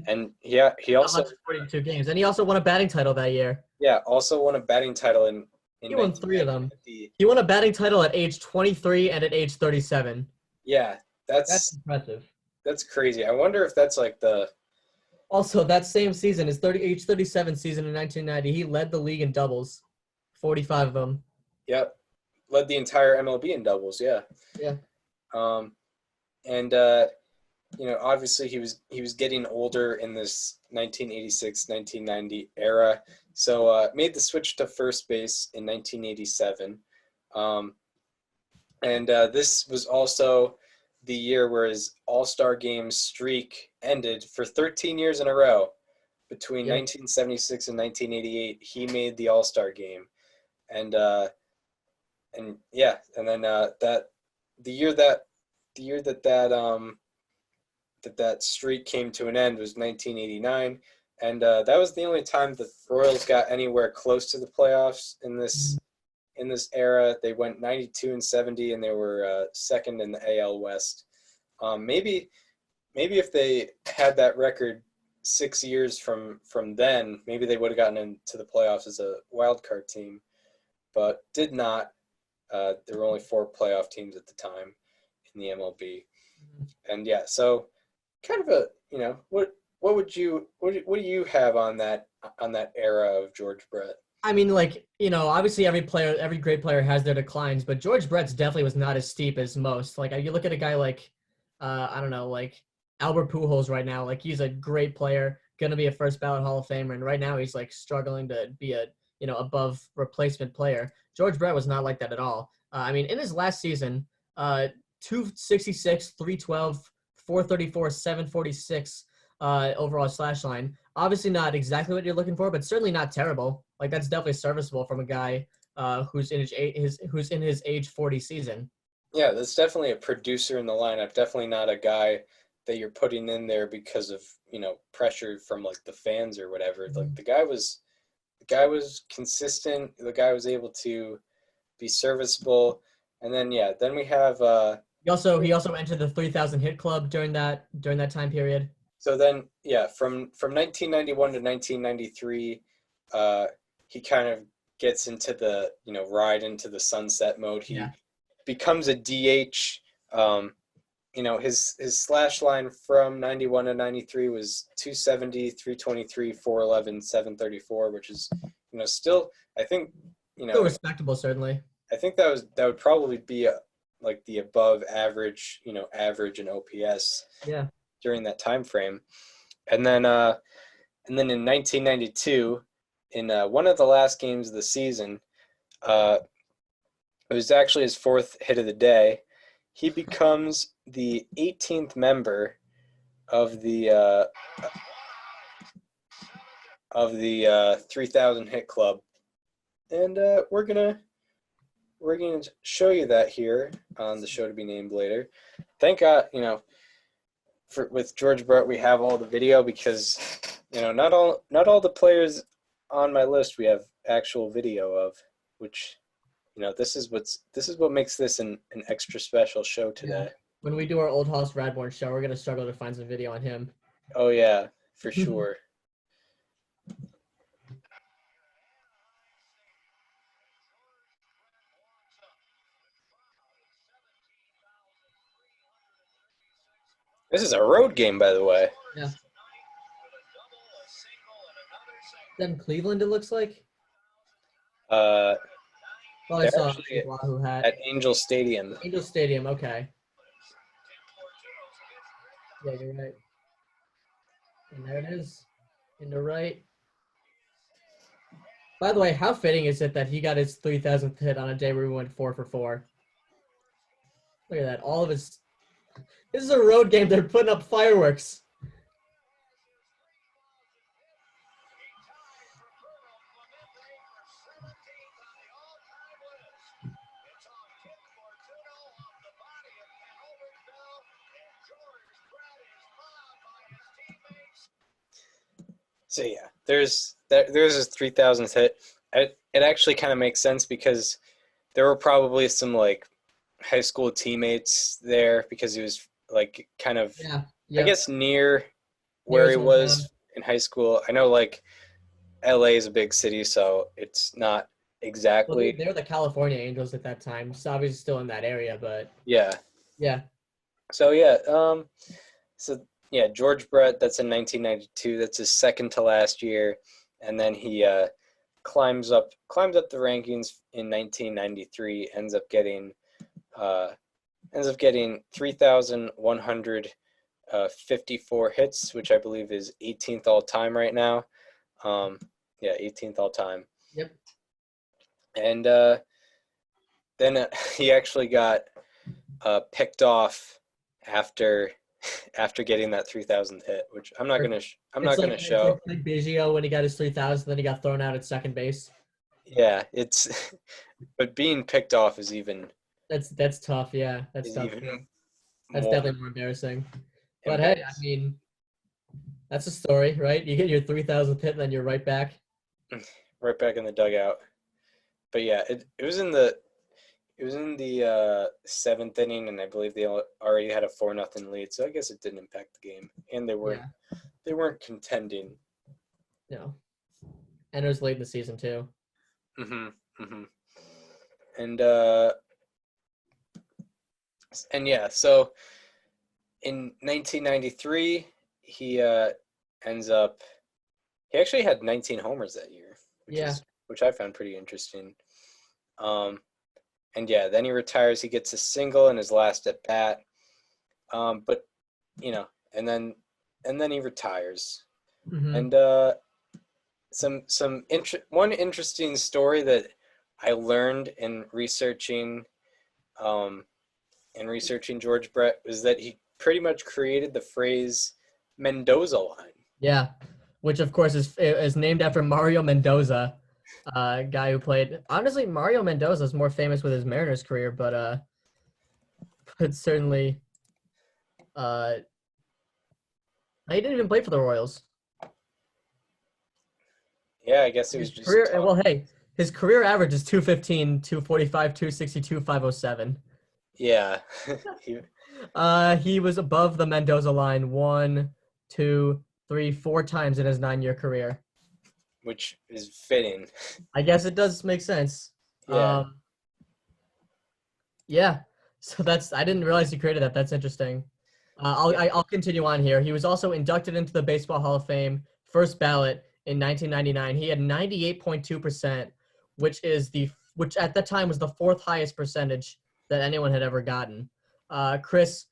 And yeah, he also 42 games, and he also won a batting title that year. Yeah, also won a batting title in he won 3 of them. He won a batting title at age 23 and at age 37. Yeah, that's impressive. That's crazy. I wonder if that's like the Also, that same season, his age 37 season in 1990, he led the league in doubles, 45 of them. Yep. Led the entire MLB in doubles, yeah. Yeah. And obviously he was getting older in this 1986-1990 era, so made the switch to first base in 1987. This was also the year where his All-Star Game streak ended for 13 years in a row. Between 1976 and 1988, he made the All-Star Game, and then the year that streak came to an end was 1989, and that was the only time the Royals got anywhere close to the playoffs in this era. They went 92-70, and they were second in the AL West. Maybe if they had that record 6 years from then, maybe they would have gotten into the playoffs as a wild card team, but did not. There were only 4 playoff teams at the time in the MLB, and so kind of a what do you have on that era of George Brett? I mean, obviously every great player has their declines, but George Brett's definitely was not as steep as most. Like, you look at a guy like, I don't know, like Albert Pujols right now. Like, he's a great player, going to be a first ballot Hall of Famer, and right now he's like struggling to be a above replacement player. George Brett was not like that at all. I mean, in his last season, 266, 312, 434, 746 overall slash line. Obviously not exactly what you're looking for, but certainly not terrible. Like, that's definitely serviceable from a guy who's in his age 40 season. Yeah, that's definitely a producer in the lineup. Definitely not a guy that you're putting in there because of pressure from like the fans or whatever. Mm-hmm. Like, the guy was consistent. The guy was able to be serviceable, and then we have. He also entered the 3,000 hit club during that time period. So then, from 1991 to 1993, he kind of gets into the ride into the sunset mode. He becomes a DH. His slash line from 91 to 93 was 270, 323, 411, 734, which is still, I think, still respectable, certainly. I think that would probably be like the above average, average in OPS. Yeah. During that time frame. And then in 1992, in one of the last games of the season, it was actually his 4th hit of the day. He becomes the 18th member of the 3,000 hit club, and we're gonna show you that here on the show to be named later. Thank God, with George Brett we have all the video, because not all the players on my list we have actual video of, which this is what makes this an extra special show today. Yeah. When we do our Old Hoss Radborn show, we're gonna struggle to find some video on him. Oh yeah, for sure. This is a road game, by the way. Yeah. Then Cleveland, it looks like. I saw a Wahoo hat. At Angel Stadium. Angel Stadium, okay. Yeah, you're right. And there it is. In the right. By the way, how fitting is it that he got his 3,000th hit on a day where we went 4 for 4? Look at that. All of his... This is a road game. They're putting up fireworks. So yeah, there's his 3,000th hit. It actually kind of makes sense because there were probably some like high school teammates there, because he was like kind of I guess near where he was in high school. I know like LA is a big city, so it's not exactly. Well, they were the California Angels at that time, so obviously still in that area, but yeah. Yeah. So yeah, so Yeah, George Brett, that's in 1992. That's his second to last year. And then he climbs up the rankings in 1993, ends up getting 3,154 hits, which I believe is 18th all time right now. 18th all time. Yep. And then he actually got picked off after getting that 3,000th hit, which I'm not gonna show. It's like Biggio when he got his 3,000, then he got thrown out at second base. Yeah, it's but being picked off is even. That's tough. Yeah, that's tough. That's more definitely more embarrassing. But hey, I mean, that's a story, right? You get your 3,000th hit, and then you're right back. Right back in the dugout. But yeah, it was in the seventh inning, and I believe they already had a 4-0 lead, so I guess it didn't impact the game. And they weren't contending. No, and it was late in the season too. And yeah, so in 1993, he actually had 19 homers that year, which I found pretty interesting. And yeah, then he retires. He gets a single in his last at bat. But and then he retires. And one interesting story that I learned in researching George Brett was that he pretty much created the phrase Mendoza line. Yeah, which of course is named after Mario Mendoza, guy who played. Honestly, Mario Mendoza is more famous with his Mariners career, but certainly, he didn't even play for the Royals. Yeah, I guess it was just career. Well, hey, his career average is 215, 245, 262, 507. Yeah. He was above the Mendoza line 1, 2, 3, 4 times in his 9-year career. Which is fitting. I guess it does make sense. Yeah. Yeah. So I didn't realize he created that. That's interesting. I'll continue on here. He was also inducted into the Baseball Hall of Fame, first ballot in 1999. He had 98.2%, which at that time was the 4th highest percentage that anyone had ever gotten. Chris,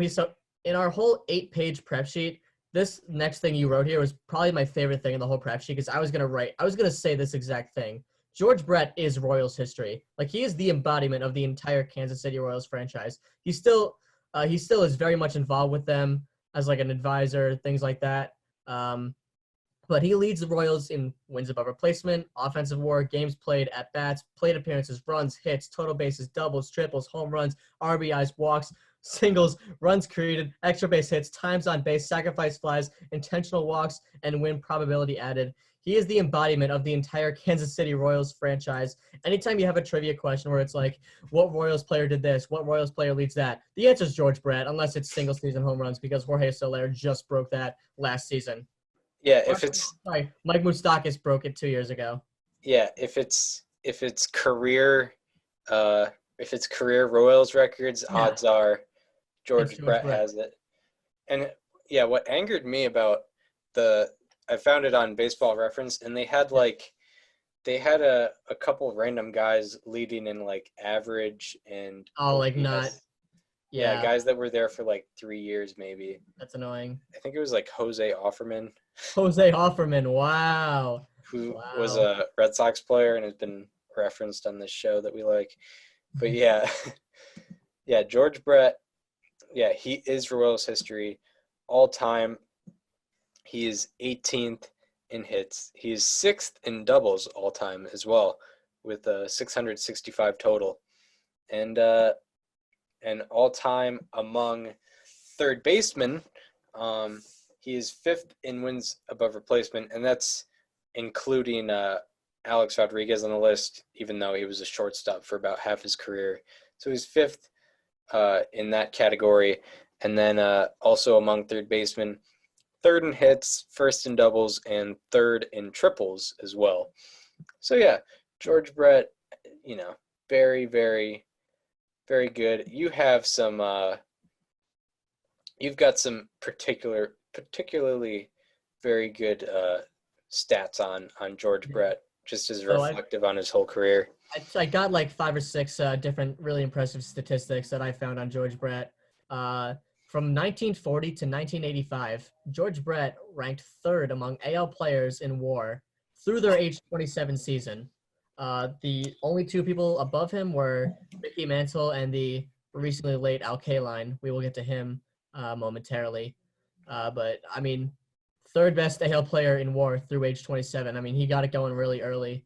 so in our whole 8-page prep sheet, this next thing you wrote here was probably my favorite thing in the whole prep sheet because I was gonna say this exact thing. George Brett is Royals history. Like, he is the embodiment of the entire Kansas City Royals franchise. He still is very much involved with them as like an advisor, things like that. But he leads the Royals in wins above replacement, offensive WAR, games played, at-bats, plate appearances, runs, hits, total bases, doubles, triples, home runs, RBIs, walks, singles, runs created, extra base hits, times on base, sacrifice flies, intentional walks, and win probability added. He is the embodiment of the entire Kansas City Royals franchise. Anytime you have a trivia question where it's like, what Royals player did this? What Royals player leads that? The answer is George Brett, unless it's single-season home runs because Jorge Soler just broke that last season. Yeah, Mike Moustakas broke it 2 years ago. Yeah, if it's career Royals records, odds are George Brett has it. And yeah, what angered me about I found it on Baseball Reference, and they had a couple random guys leading in like average and guys that were there for like 3 years maybe. That's annoying. I think it was like Jose Offerman. Wow. Who was a Red Sox player and has been referenced on this show that we like. But yeah, yeah, George Brett, yeah, he is Royals history all time. He is 18th in hits. He is 6th in doubles all time as well, with 665 total. And all time among third basemen, he is 5th in wins above replacement, and that's including Alex Rodriguez on the list, even though he was a shortstop for about half his career. So he's 5th in that category. And then also among third basemen, 3rd in hits, 1st in doubles, and 3rd in triples as well. So yeah, George Brett, very, very, very good. You have some you've got some particularly very good stats on George Brett, just as So reflective on his whole career. I got like 5 or 6 different really impressive statistics that I found on George Brett. From 1940 to 1985, George Brett ranked 3rd among AL players in WAR through their age 27 season. The only 2 people above him were Mickey Mantle and the recently late Al Kaline. We will get to him momentarily. But I mean, 3rd best AL player in WAR through age 27. I mean, he got it going really early.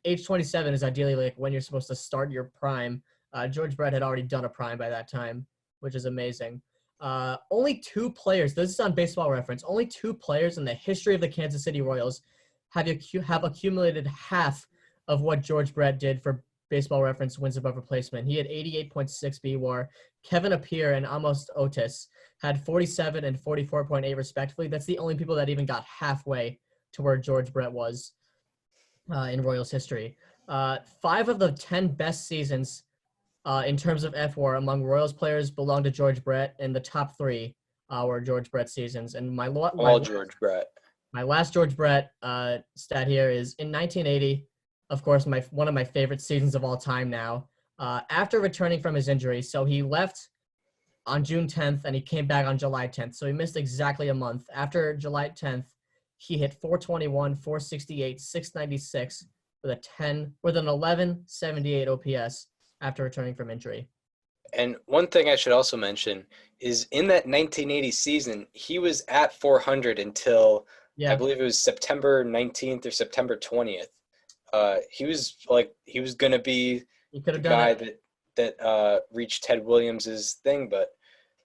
Age 27 is ideally like when you're supposed to start your prime. George Brett had already done a prime by that time, which is amazing. Only 2 players, this is on Baseball Reference, only 2 players in the history of the Kansas City Royals have accumulated half of what George Brett did for Baseball Reference wins above replacement. He had 88.6 BWAR. Kevin Appier and Amos Otis had 47 and 44.8 respectively. That's the only people that even got halfway to where George Brett was in Royals history. 5 of the 10 best seasons in terms of FWAR among Royals players belong to George Brett, and the top 3 were George Brett seasons. And George Brett. My last George Brett stat here is in 1980, of course, one of my favorite seasons of all time now. After returning from his injury, so he left on June 10th and he came back on July 10th. So he missed exactly a month. After July 10th, he hit 421, 468, 696 with an 1178 OPS after returning from injury. And one thing I should also mention is in that 1980 season, he was at 400 until I believe it was September 19th or September 20th. He was going to be the guy that reached Ted Williams's thing, but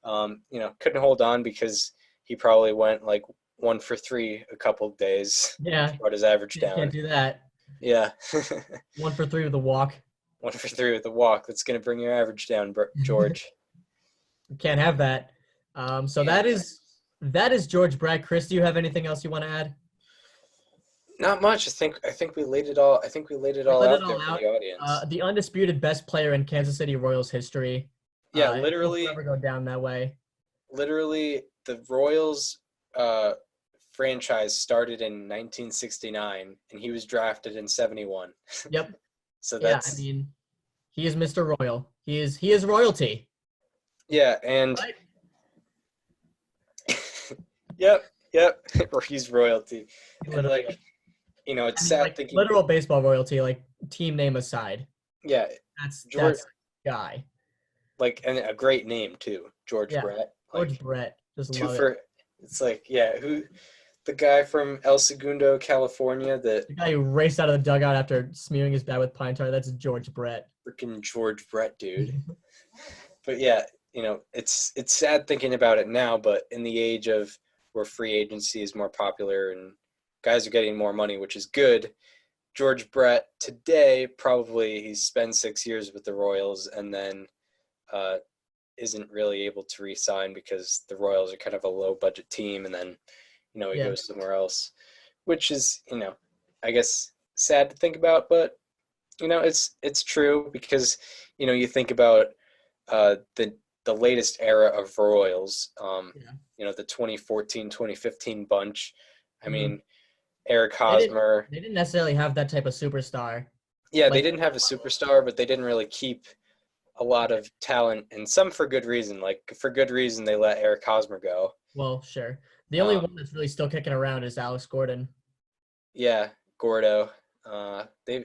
couldn't hold on because he probably went like 1 for 3 a couple of days. Yeah, brought his average down. Can't do that. Yeah. 1 for 3 with a walk. 1 for 3 with a walk. That's going to bring your average down, George. You can't have that. So that is George Brett. Chris, do you have anything else you want to add? Not much. I think we laid it all. I think we laid it all out there for the audience. The undisputed best player in Kansas City Royals history. Yeah, literally. It'll never go down that way. Literally, the Royals franchise started in 1969, and he was drafted in 71. Yep. So that's. Yeah, I mean, he is Mr. Royal. He is royalty. Yeah, and. Right? Yep. He's royalty. Literally. And it's sad like thinking. Literal baseball royalty, like team name aside. Yeah. That's George, the guy. Like, and a great name too, George Brett. George Brett. Just two love for, it. It's like, who, the guy from El Segundo, California, The guy who raced out of the dugout after smearing his bat with pine tar, that's George Brett. Freaking George Brett, dude. But yeah, it's sad thinking about it now, but in the age of where free agency is more popular and guys are getting more money, which is good, George Brett today, probably he spends 6 years with the Royals and then isn't really able to re-sign because the Royals are kind of a low-budget team, and then, he goes somewhere else, which is, I guess sad to think about, but, it's true because, you think about the latest era of Royals, the 2014, 2015 bunch. I mean, Eric Hosmer. They didn't necessarily have that type of superstar. Yeah, they didn't have a superstar, but they didn't really keep a lot of talent, and some for good reason. Like, for good reason, they let Eric Hosmer go. Well, sure. The only one that's really still kicking around is Alex Gordon. Yeah, Gordo. They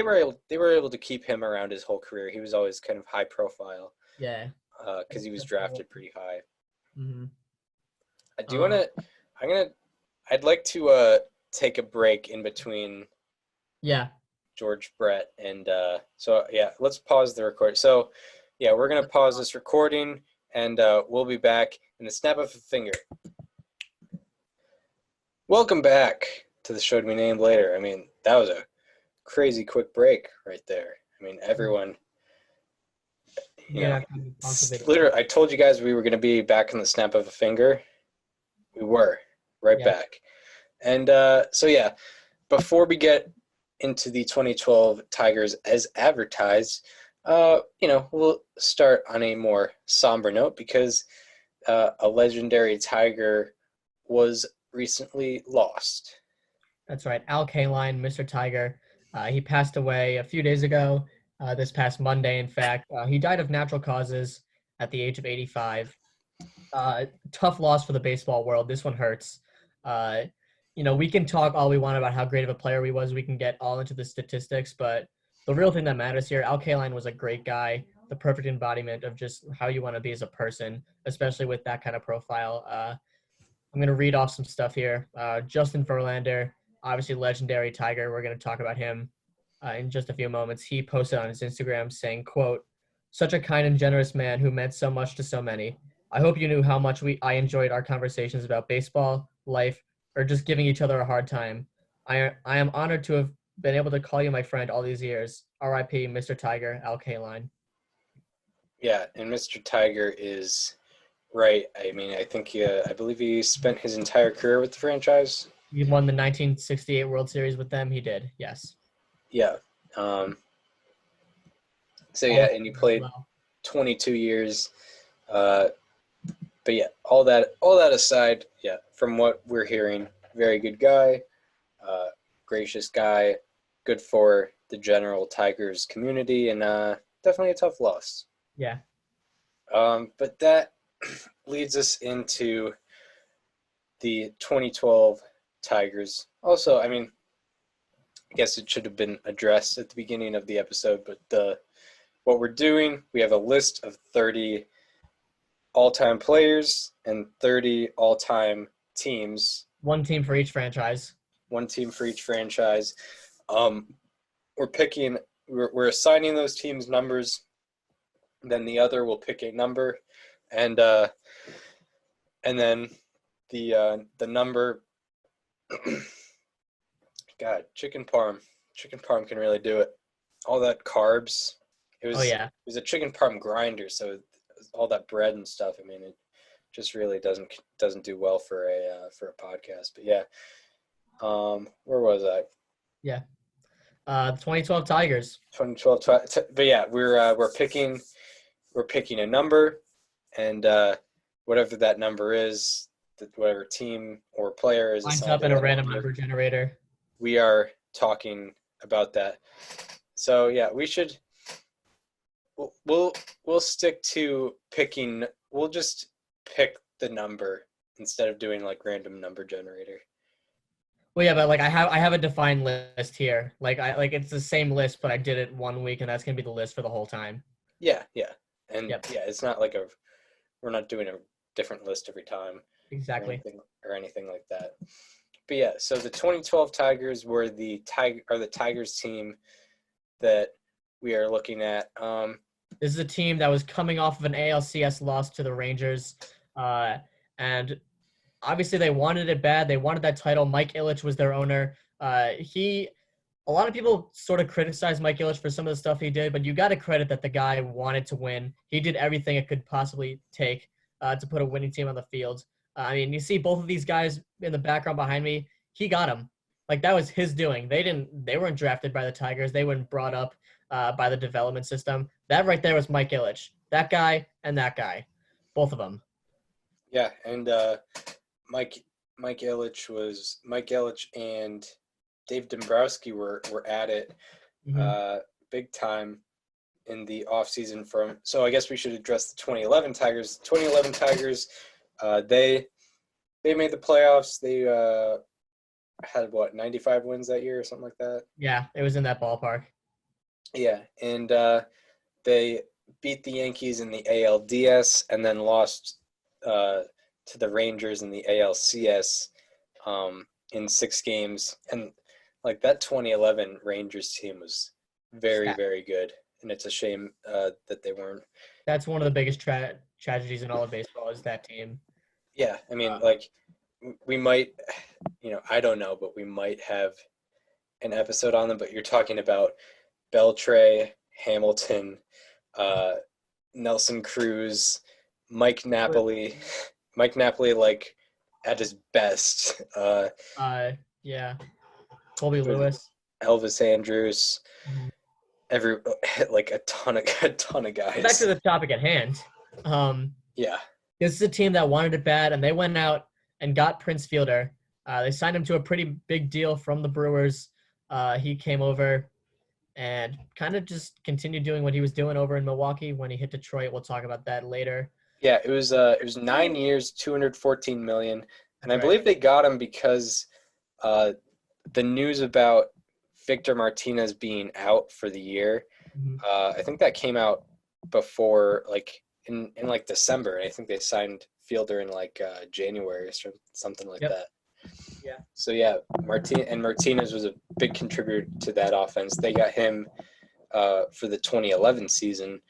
were able to keep him around his whole career. He was always kind of high profile. Yeah. Because he was drafted pretty high. Mm-hmm. I'd like to take a break in between. Yeah. George Brett and let's pause the record. So we're gonna pause this recording and we'll be back in the snap of a finger. Welcome back to the Show to Be Named Later. I mean, that was a crazy quick break right there. I mean, everyone literally, I told you guys we were gonna be back in the snap of a finger. We were back. And before we get into the 2012 Tigers as advertised, we'll start on a more somber note because a legendary Tiger was recently lost. That's right. Al Kaline, Mr. Tiger. He passed away a few days ago, this past Monday, in fact. He died of natural causes at the age of 85. Tough loss for the baseball world. This one hurts. We can talk all we want about how great of a player he was. We can get all into the statistics, but the real thing that matters here, Al Kaline was a great guy, the perfect embodiment of just how you want to be as a person, especially with that kind of profile. I'm going to read off some stuff here. Justin Verlander, obviously legendary Tiger. We're going to talk about him in just a few moments. He posted on his Instagram saying, quote, "Such a kind and generous man who meant so much to so many. I hope you knew how much I enjoyed our conversations about baseball, life, or just giving each other a hard time. I am honored to have been able to call you my friend all these years. R.I.P. Mr. Tiger, Al Kaline." Yeah, and Mr. Tiger is right. I mean, I believe he spent his entire career with the franchise. He won the 1968 World Series with them. He did, yes. Yeah. And he played 22 years. But yeah, all that aside, yeah, from what we're hearing, very good guy, gracious guy, good for the general Tigers community, and definitely a tough loss. Yeah. But that leads us into the 2012 Tigers. Also, I mean, I guess it should have been addressed at the beginning of the episode, but what we're doing, we have a list of 30 all-time players and 30 all-time teams. One team for each franchise. One team for each franchise. We're assigning those teams numbers. Then the other will pick a number, and then the number. God, chicken parm can really do it. All that carbs. It was a chicken parm grinder, so all that bread and stuff. I mean, it just really doesn't do well for a podcast. But yeah, where was I? Yeah, the 2012 Tigers. 2012. But yeah, we're picking a number, and whatever that number is, whatever team or player is lines assigned up to in a that random number generator. We are talking about that. So yeah, we should. We'll stick to picking. We'll just pick the number instead of doing like random number generator. Well, yeah, but like I have a defined list here. Like it's the same list, but I did it 1 week, and that's gonna be the list for the whole time. Yeah, and Yep. yeah, it's not like we're not doing a different list every time. Exactly. Or anything like that. But yeah, so the 2012 Tigers were the Tigers team that we are looking at. This is a team that was coming off of an ALCS loss to the Rangers, and obviously they wanted it bad. They wanted that title. Mike Ilitch was their owner. A lot of people sort of criticize Mike Ilitch for some of the stuff he did, but you got to credit that the guy wanted to win. He did everything it could possibly take to put a winning team on the field. I mean, you see both of these guys in the background behind me. He got them. Like, that was his doing. They weren't drafted by the Tigers. They weren't brought up by the development system. That right there was Mike Ilitch. That guy and that guy. Both of them. Yeah, and Mike Ilitch and Dave Dombrowski were at it big time in the offseason so I guess we should address the 2011 Tigers. 2011 Tigers, they made the playoffs. They had 95 wins that year or something like that. Yeah, it was in that ballpark. Yeah, and they beat the Yankees in the ALDS and then lost to the Rangers in the ALCS in 6 games. And like that 2011 Rangers team was very, very good. And it's a shame that they weren't. That's one of the biggest tragedies in all of baseball is that team. Yeah, I mean, like we might, I don't know, but we might have an episode on them. But you're talking about Beltre, Hamilton, Nelson Cruz, Mike Napoli, like at his best. Yeah, Colby Lewis, Elvis Andrus, like a ton of guys. Back to the topic at hand. Yeah. This is a team that wanted it bad, and they went out and got Prince Fielder. They signed him to a pretty big deal from the Brewers. He came over and kind of just continued doing what he was doing over in Milwaukee when he hit Detroit. We'll talk about that later. Yeah, it was 9 years, $214 million, and I believe they got him because the news about Victor Martinez being out for the year. I think that came out before, like in like December. I think they signed Fielder in like January or something like that. Yeah. So yeah, Martinez was a big contributor to that offense. They got him for the 2011 season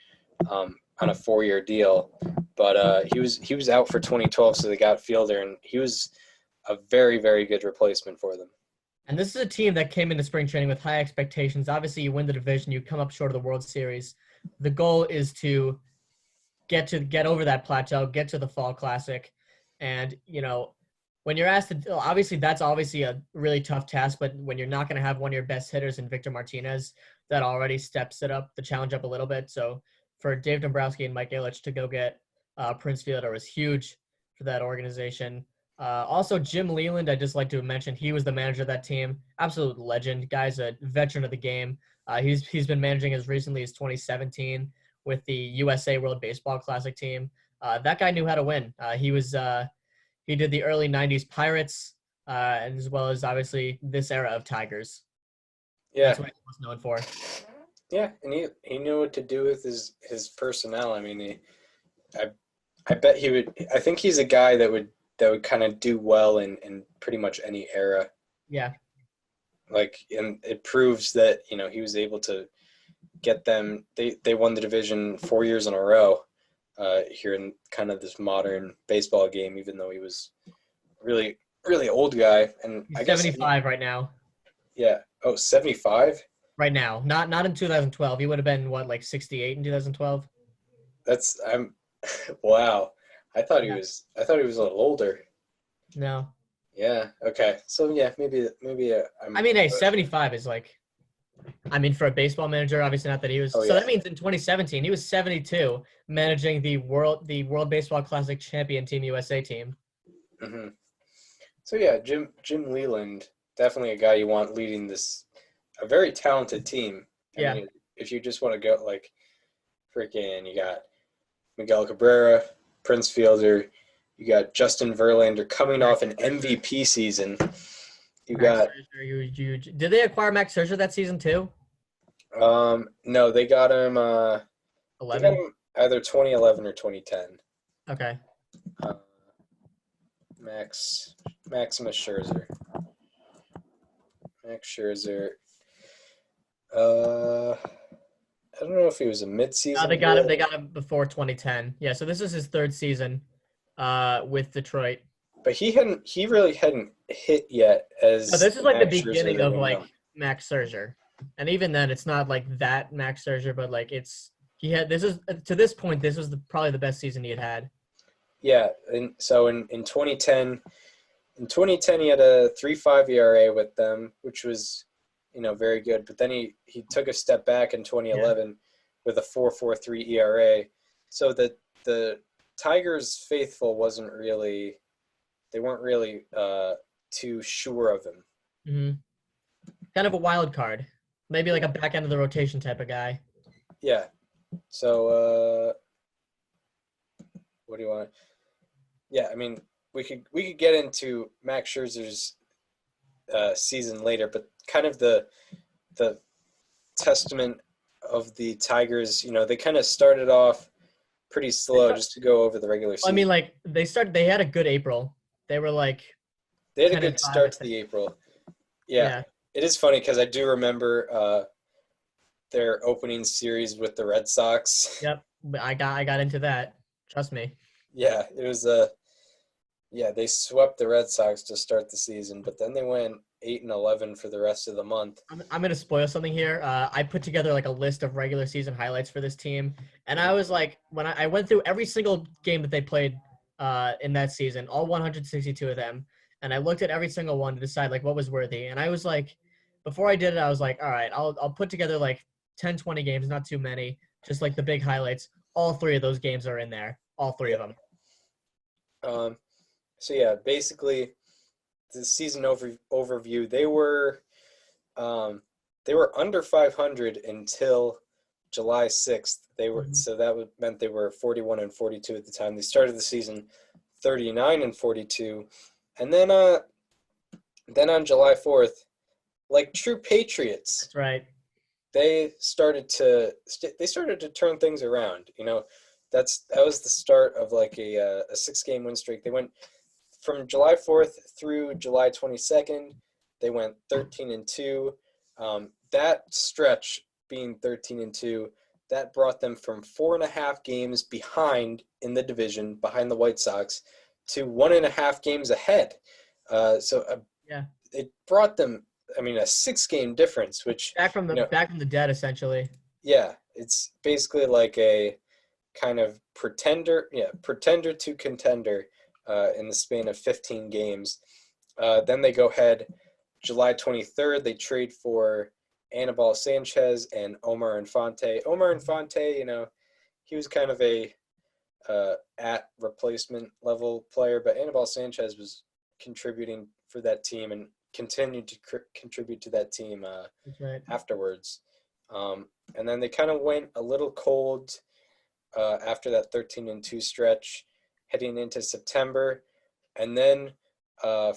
on a 4-year deal, but he was out for 2012, so they got Fielder, and he was a very, very good replacement for them. And this is a team that came into spring training with high expectations. Obviously, you win the division, you come up short of the World Series. The goal is to get over that plateau, get to the Fall Classic, and when you're asked to, obviously that's obviously a really tough task. But when you're not going to have one of your best hitters in Victor Martinez, that already steps the challenge up a little bit. So for Dave Dombrowski and Mike Ilitch to go get Prince Fielder was huge for that organization. Also, Jim Leland, I'd just like to mention, he was the manager of that team. Absolute legend. Guy's a veteran of the game. He's been managing as recently as 2017 with the USA World Baseball Classic team. That guy knew how to win. He did the early 90s Pirates, and as well as, obviously, this era of Tigers. Yeah. That's what he was known for. Yeah, and he knew what to do with his personnel. I mean, I bet he would – I think he's a guy that would kind of do well in pretty much any era. Yeah. Like, and it proves that, he was able to get them – they won the division 4 years in a row here in kind of this modern baseball game, even though he was really, really old guy. And He's I guess 75 right now. Yeah. Oh, 75? Right now. Not in 2012. He would have been, what, like 68 in 2012? Wow. I thought he was a little older. No. Yeah. Okay. So yeah, maybe. Hey, 75 is like, for a baseball manager, obviously not that he was. Oh, so yeah. that means in 2017 he was 72, managing the World Baseball Classic champion Team USA team. Mm-hmm. So yeah, Jim Leland, definitely a guy you want leading a very talented team. I mean, if you just want to go like, freaking, you got Miguel Cabrera, Prince Fielder, you got Justin Verlander coming off an MVP season. You got Scherzer, huge. Did they acquire Max Scherzer that season too? No, they got him 11. They got him either 2011 or 2010. Okay. Maximus Scherzer. Max Scherzer. I don't know if he was a mid-season. No, they got him before 2010. Yeah, so this is his third season with Detroit. But he really hadn't hit yet as this is like Max the beginning of like known. Max Scherzer. And even then it's not like that Max Scherzer, but like to this point this was probably the best season he had. Yeah, and so in 2010 he had a 3.5 ERA with them, which was very good. But then he took a step back in 2011 with a 4.43 ERA. So the Tigers faithful weren't really too sure of him. Mm-hmm. Kind of a wild card, maybe like a back end of the rotation type of guy. Yeah. So what do you want? Yeah, I mean we could get into Max Scherzer's season later, but kind of the testament of the Tigers, they kind of started off pretty slow just to go over the regular season. I mean, like they had a good April. They were like they had a good start to the April. Yeah. It is funny because I do remember their opening series with the Red Sox. Yep, I got into that. Trust me. Yeah, it was they swept the Red Sox to start the season, but then they went 8-11 for the rest of the month. I'm going to spoil something here. I put together like a list of regular season highlights for this team, and I was like, when I went through every single game that they played in that season, all 162 of them, and I looked at every single one to decide like what was worthy. And I was like, before I did it, I was like, all right, I'll put together like 10, 20 games, not too many, just like the big highlights. All three of those games are in there, all three of them. So yeah, basically the season overview, they were under 500 until July 6th. So that meant they were 41-42 at the time. They started the season 39-42, and then on July 4th, like true Patriots, That's right. they started to turn things around. That was the start of like a 6-game win streak. They went from July 4th through July 22nd. They went 13-2. That stretch being 13-2, that brought them from 4.5 games behind in the division, behind the White Sox, to 1.5 games ahead. It brought them, a 6-game difference, which Back from the dead, essentially. Yeah, it's basically like a kind of pretender to contender in the span of 15 games. Then they go ahead July 23rd. They trade for Anibal Sanchez and Omar Infante. Omar Infante, he was kind of a at replacement level player, but Anibal Sanchez was contributing for that team and continued to contribute to that team afterwards. And then they kind of went a little cold after that 13-2 stretch heading into September. And then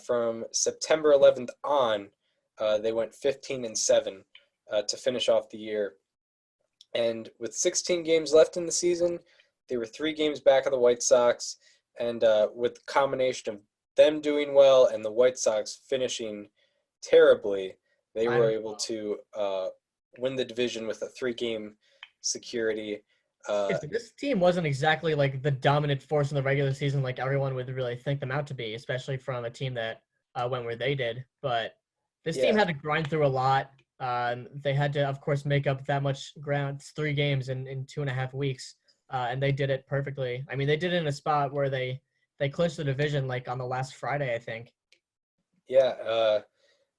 from September 11th on, they went 15-7 to finish off the year. And with 16 games left in the season, they were 3 games back of the White Sox. And with the combination of them doing well and the White Sox finishing terribly, they were able to win the division with a 3-game security. This team wasn't exactly like the dominant force in the regular season like everyone would really think them out to be, especially from a team that went where they did. But this team had to grind through a lot. They had to, of course, make up that much ground. It's 3 games in 2.5 weeks, and they did it perfectly. They did it in a spot where they clinched the division like on the last Friday, I think. Yeah,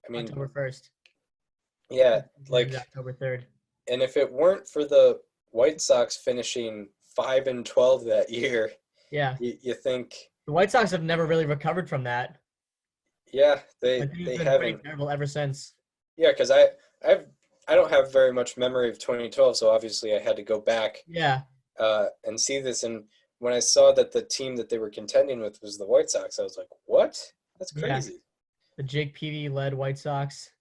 October 1st. Yeah, like October 3rd. And if it weren't for the White Sox finishing 5-12 that year, you think the White Sox have never really recovered from that. Yeah, they been haven't. Terrible ever since. Yeah, because I don't have very much memory of 2012, so obviously I had to go back. Yeah. And see this, and when I saw that the team that they were contending with was the White Sox, I was like, "What? That's crazy." Yeah. The Jake Peavy led White Sox.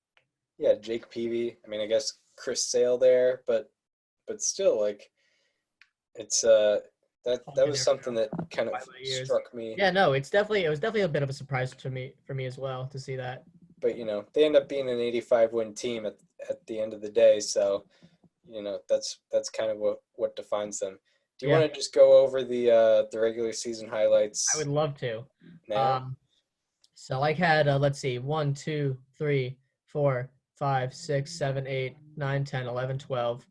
Yeah, Jake Peavy. I guess Chris Sale there, but still, like, it's that was something that kind of struck me. Yeah, no, it was definitely a bit of a surprise for me as well to see that. But they end up being an 85-win team at the end of the day, so that's kind of what defines them. Do you want to just go over the regular season highlights? I would love to. Now? So I had let's see, 1, 2, 3, 4, 5, 6, 7, 8, 9, 10, 11, 12,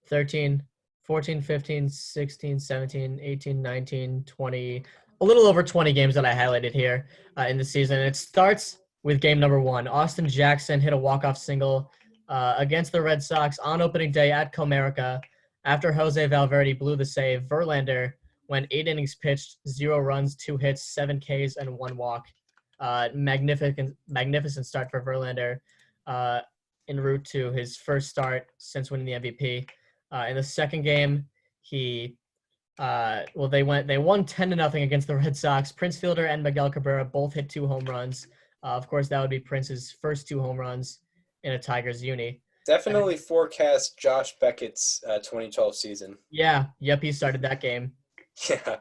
13, 14, 15, 16, 17, 18, 19, 20, a little over 20 games that I highlighted here in the season. It starts with game number 1. Austin Jackson hit a walk-off single against the Red Sox on opening day at Comerica. After Jose Valverde blew the save, Verlander went 8 innings pitched, 0 runs, 2 hits, 7 Ks, and 1 walk. Magnificent start for Verlander en route to his first start since winning the MVP. In the second game, they won 10-0 against the Red Sox. Prince Fielder and Miguel Cabrera both hit 2 home runs. Of course, that would be Prince's first 2 home runs in a Tigers uni. Definitely forecast Josh Beckett's 2012 season. Yeah, yep, he started that game. Yeah.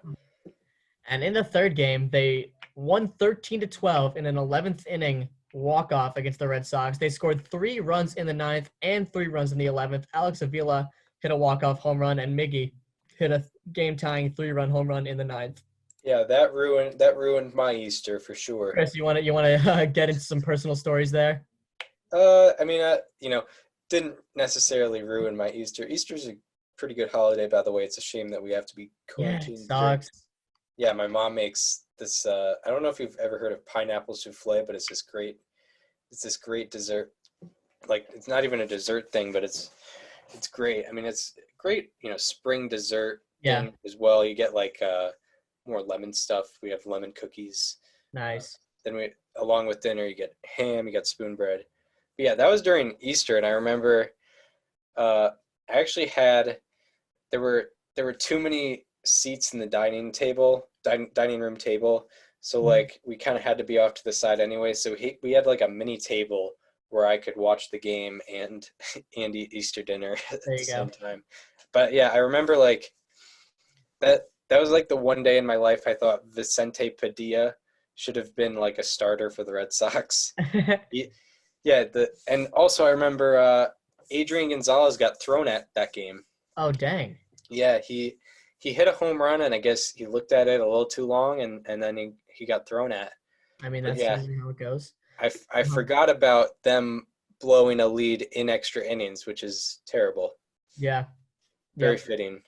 And in the third game, they won 13-12 in an 11th inning walk-off against the Red Sox. They scored 3 runs in the 9th and 3 runs in the 11th. Alex Avila hit a walk-off home run, and Miggy hit a game-tying 3-run home run in the 9th. Yeah, that ruined my Easter for sure. Chris, you want to get into some personal stories there? Didn't necessarily ruin my Easter. Easter's a pretty good holiday, by the way. It's a shame that we have to be quarantined. Yeah, it sucks. Yeah, my mom makes this. I don't know if you've ever heard of pineapple souffle, but it's this great dessert. Like, it's not even a dessert thing, but it's great. It's great, spring dessert thing as well. You get like more lemon stuff. We have lemon cookies. Nice. Then along with dinner, you get ham, you got spoon bread. But yeah, that was during Easter, and I remember I actually there were too many seats in the dining room table, so like we kind of had to be off to the side anyway. So we had like a mini table where I could watch the game and eat Easter dinner at the same time. But yeah, I remember like that was like the one day in my life I thought Vicente Padilla should have been like a starter for the Red Sox. Yeah, and also I remember Adrian Gonzalez got thrown at that game. Oh dang. Yeah, he hit a home run, and I guess he looked at it a little too long, and then he got thrown at. I mean, that's usually how it goes. I forgot about them blowing a lead in extra innings, which is terrible. Yeah. Very fitting.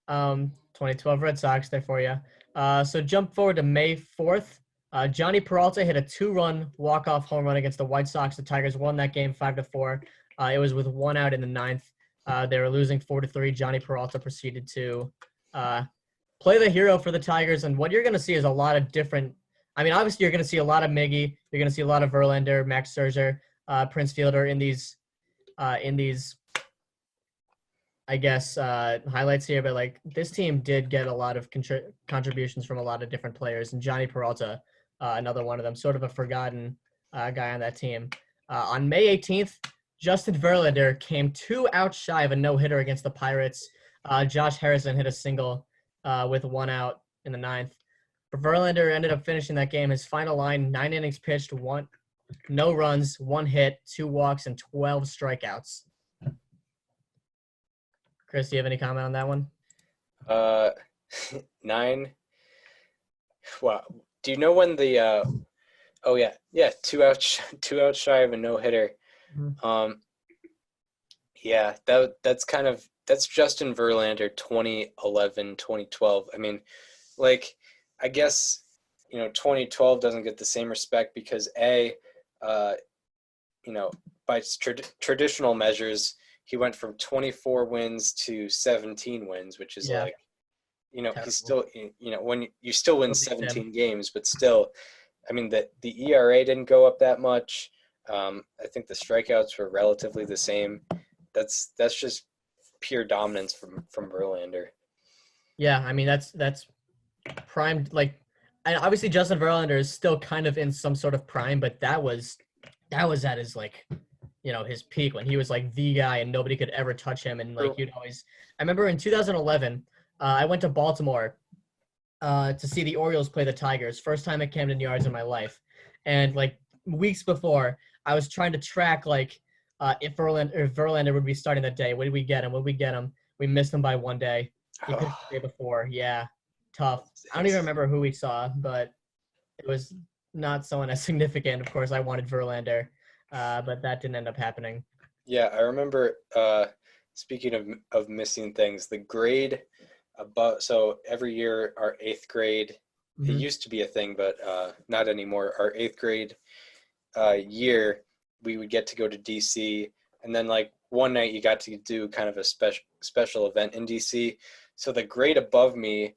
2012 Red Sox there for you. So jump forward to May 4th. Johnny Peralta hit a 2-run walk-off home run against the White Sox. The Tigers won that game 5-4. It was with 1 out in the 9th. They were losing 4-3. Johnny Peralta proceeded to play the hero for the Tigers. And what you're going to see is a lot of different – I mean, obviously you're going to see a lot of Miggy. You're going to see a lot of Verlander, Max Scherzer, Prince Fielder in these I guess, highlights here. But, like, this team did get a lot of contributions from a lot of different players. And Johnny Peralta, another one of them, sort of a forgotten guy on that team. On May 18th, Justin Verlander came 2 outs shy of a no-hitter against the Pirates. Josh Harrison hit a single with 1 out in the 9th. Verlander ended up finishing that game. His final line, 9 innings pitched, no runs, 1 hit, 2 walks, and 12 strikeouts. Chris, do you have any comment on that one? 9. Wow. Do you know when the 2 outs shy of a no-hitter. Mm-hmm. Yeah, that's Justin Verlander 2011, 2012. I mean, like, I guess, 2012 doesn't get the same respect because by traditional measures, he went from 24 wins to 17 wins, which is like, Terrible. he's still, when you still win 17 games, but still, I mean, the ERA didn't go up that much. I think the strikeouts were relatively the same. That's just pure dominance from Verlander. Yeah, I mean, that's primed, like, and obviously Justin Verlander is still kind of in some sort of prime, but that was at his, like, his peak when he was like the guy and nobody could ever touch him. And like, I remember in 2011, I went to Baltimore to see the Orioles play the Tigers. First time at Camden Yards in my life. And like weeks before, I was trying to track like if Verlander would be starting that day. Would we get him? We missed him by 1 day. He could have the day before. Yeah, tough. I don't even remember who we saw, but it was not someone as significant. Of course, I wanted Verlander. But that didn't end up happening. Yeah, I remember, speaking of missing things, the grade above, so every year our 8th grade, it used to be a thing, but not anymore. Our 8th grade year, we would get to go to DC, and then like one night you got to do kind of a special event in DC. So the grade above me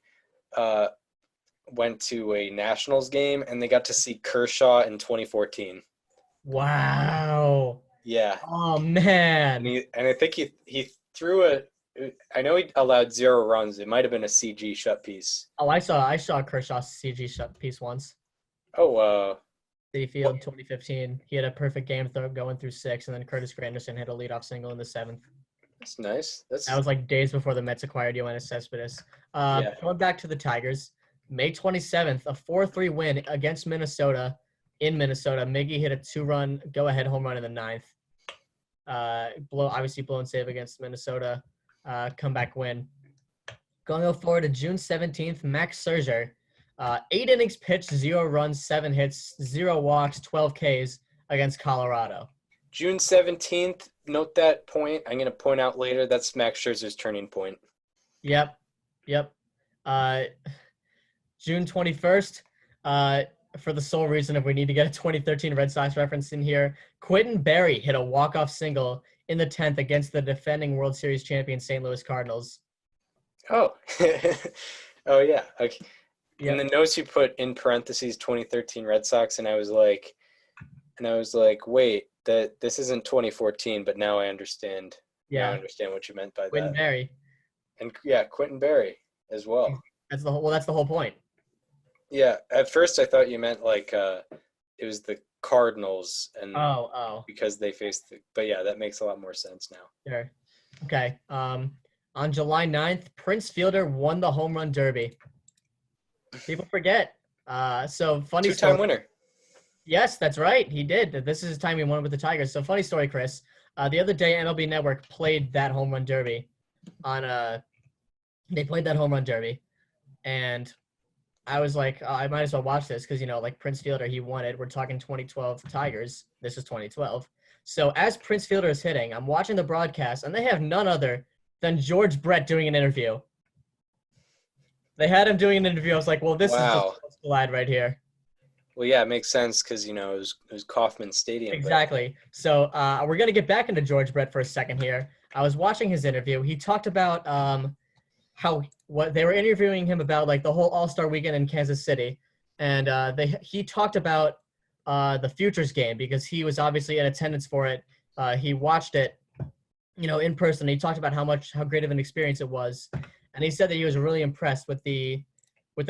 went to a Nationals game, and they got to see Kershaw in 2014. Wow. Yeah. Oh man. And I think he threw I know he allowed 0 runs. It might have been a CG shut piece. Oh, I saw Kershaw's CG shut piece once. Oh, Citi Field 2015. He had a perfect game going through 6, and then Curtis Granderson hit a leadoff single in the 7th. That's nice. That was like days before the Mets acquired Yoenis Cespedes. Going back to the Tigers, May 27th, a 4-3 win against Minnesota. In Minnesota, Miggy hit a 2-run go-ahead home run in the 9th. Obviously blown save against Minnesota. Comeback win. Going forward to June 17th, Max Scherzer. 8 innings pitched, 0 runs, 7 hits, 0 walks, 12 Ks against Colorado. June 17th, note that point. I'm going to point out later that's Max Scherzer's turning point. Yep. June 21st, for the sole reason if we need to get a 2013 Red Sox reference in here, Quentin Berry hit a walk-off single in the 10th against the defending World Series champion St. Louis Cardinals. Oh. Oh, yeah. Okay. in the notes you put in parentheses 2013 Red Sox, and I was like, wait, that this isn't 2014, but now I understand. Yeah. Now I understand what you meant by Quentin that. Berry. And yeah, Quentin Berry as well. That's the whole point. Yeah, at first I thought you meant like it was the Cardinals and because they faced but yeah, that makes a lot more sense now. Sure. Okay. On July 9th, Prince Fielder won the home run derby. People forget. So funny Two-time story. winner. Yes, that's right. He did. This is his time he won with the Tigers. So funny story, Chris. The other day, MLB Network played that home run derby they played that home run derby, and I was like, I might as well watch this because, like Prince Fielder, he won it. We're talking 2012 Tigers. This is 2012. So as Prince Fielder is hitting, I'm watching the broadcast, and they have none other than George Brett doing an interview. They had him doing an interview. I was like, well, this is just glad right here. Well, yeah, it makes sense because, it was Kauffman Stadium. Exactly. So we're going to get back into George Brett for a second here. I was watching his interview. He talked about what they were interviewing him about, like the whole All-Star weekend in Kansas City. And he talked about the Futures game because he was obviously in attendance for it. He watched it, in person. He talked about how great of an experience it was. And he said that he was really impressed with the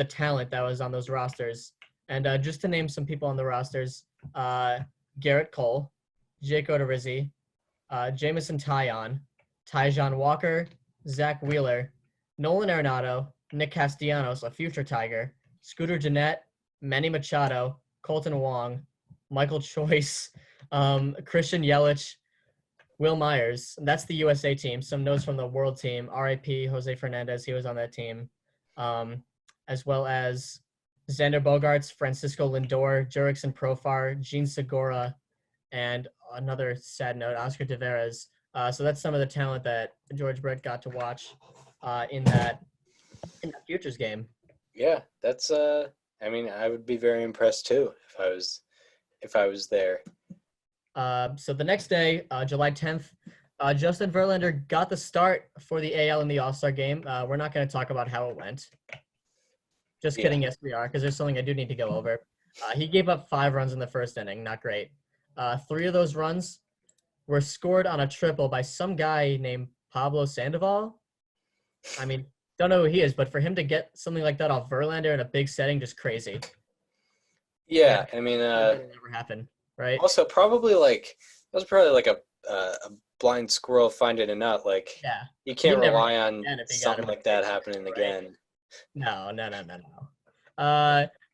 talent that was on those rosters. And just to name some people on the rosters, Garrett Cole, Jake Odorizzi, Jamison Taillon, Tyjon Walker, Zach Wheeler, Nolan Arenado, Nick Castellanos, a future Tiger, Scooter Gennett, Manny Machado, Colton Wong, Michael Choice, Christian Yelich, Will Myers. That's the USA team. Some notes from the World team. RIP Jose Fernandez, he was on that team. As well as Xander Bogaerts, Francisco Lindor, Jurickson Profar, Gene Segura, and another sad note, Oscar Taveras. So that's some of the talent that George Brett got to watch in that Futures game. Yeah, that's I would be very impressed too if I was there. So the next day, July 10th, Justin Verlander got the start for the AL in the All-Star game. We're not going to talk about how it went. Just kidding. Yes, we are, because there's something I do need to go over. He gave up 5 runs in the first inning. Not great. 3 of those runs were scored on a triple by some guy named Pablo Sandoval. I mean, don't know who he is, but for him to get something like that off Verlander in a big setting, just crazy. Yeah, I mean, it'll never happen, right? Also, probably like a blind squirrel finding a nut. Like, you can't rely on something like that happening again. No.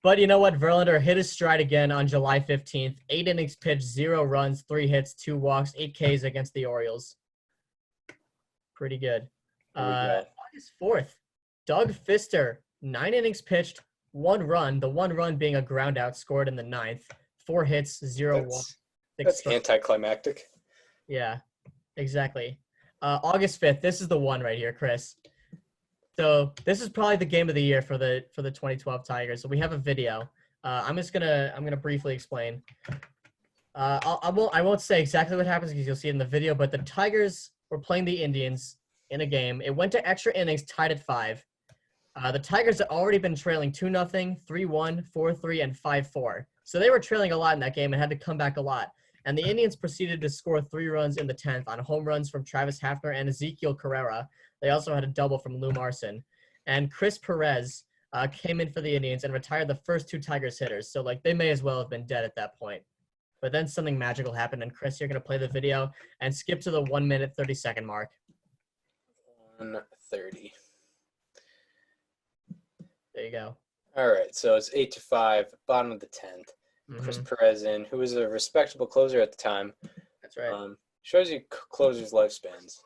But you know what? Verlander hit his stride again on July 15th. 8 innings pitched, 0 runs, 3 hits, 2 walks, 8 Ks against the Orioles. Pretty good. August 4th, Doug Fister, 9 innings pitched, 1 run. The 1 run being a ground out scored in the 9th. 4 hits, 0 walks. That's anticlimactic. Yeah, exactly. August 5th. This is the one right here, Chris. So this is probably the game of the year for the 2012 Tigers. So we have a video. I'm gonna briefly explain. I won't say exactly what happens because you'll see it in the video. But the Tigers were playing the Indians in a game. It went to extra innings, tied at 5. The Tigers had already been trailing 2-0, 3-1, 4-3, and 5-4. So they were trailing a lot in that game and had to come back a lot. And the Indians proceeded to score 3 runs in the 10th on home runs from Travis Hafner and Ezekiel Carrera. They also had a double from Lou Marson. And Chris Perez came in for the Indians and retired the first 2 Tigers hitters. So, they may as well have been dead at that point. But then something magical happened, and Chris, you're going to play the video and skip to the 1-minute, 30-second mark. 1:30. There you go. All right, so it's 8-5, bottom of the 10th. Mm-hmm. Chris Perez in, who was a respectable closer at the time. That's right. Shows you closers' lifespans.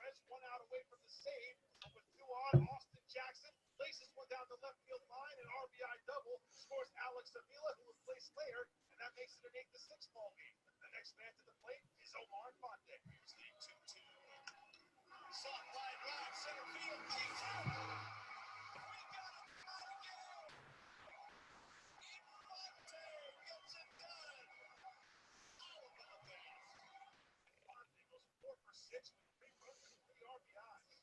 Later, and that makes it an 8-6 ball game. The next man to the plate is Omar Infante. Here's the 2-2. Soft line drive, center field, leads out. We got him out again. Infante gets it done. All of the base. Infante goes 4 for 6 with 3 runs and 3 RBIs.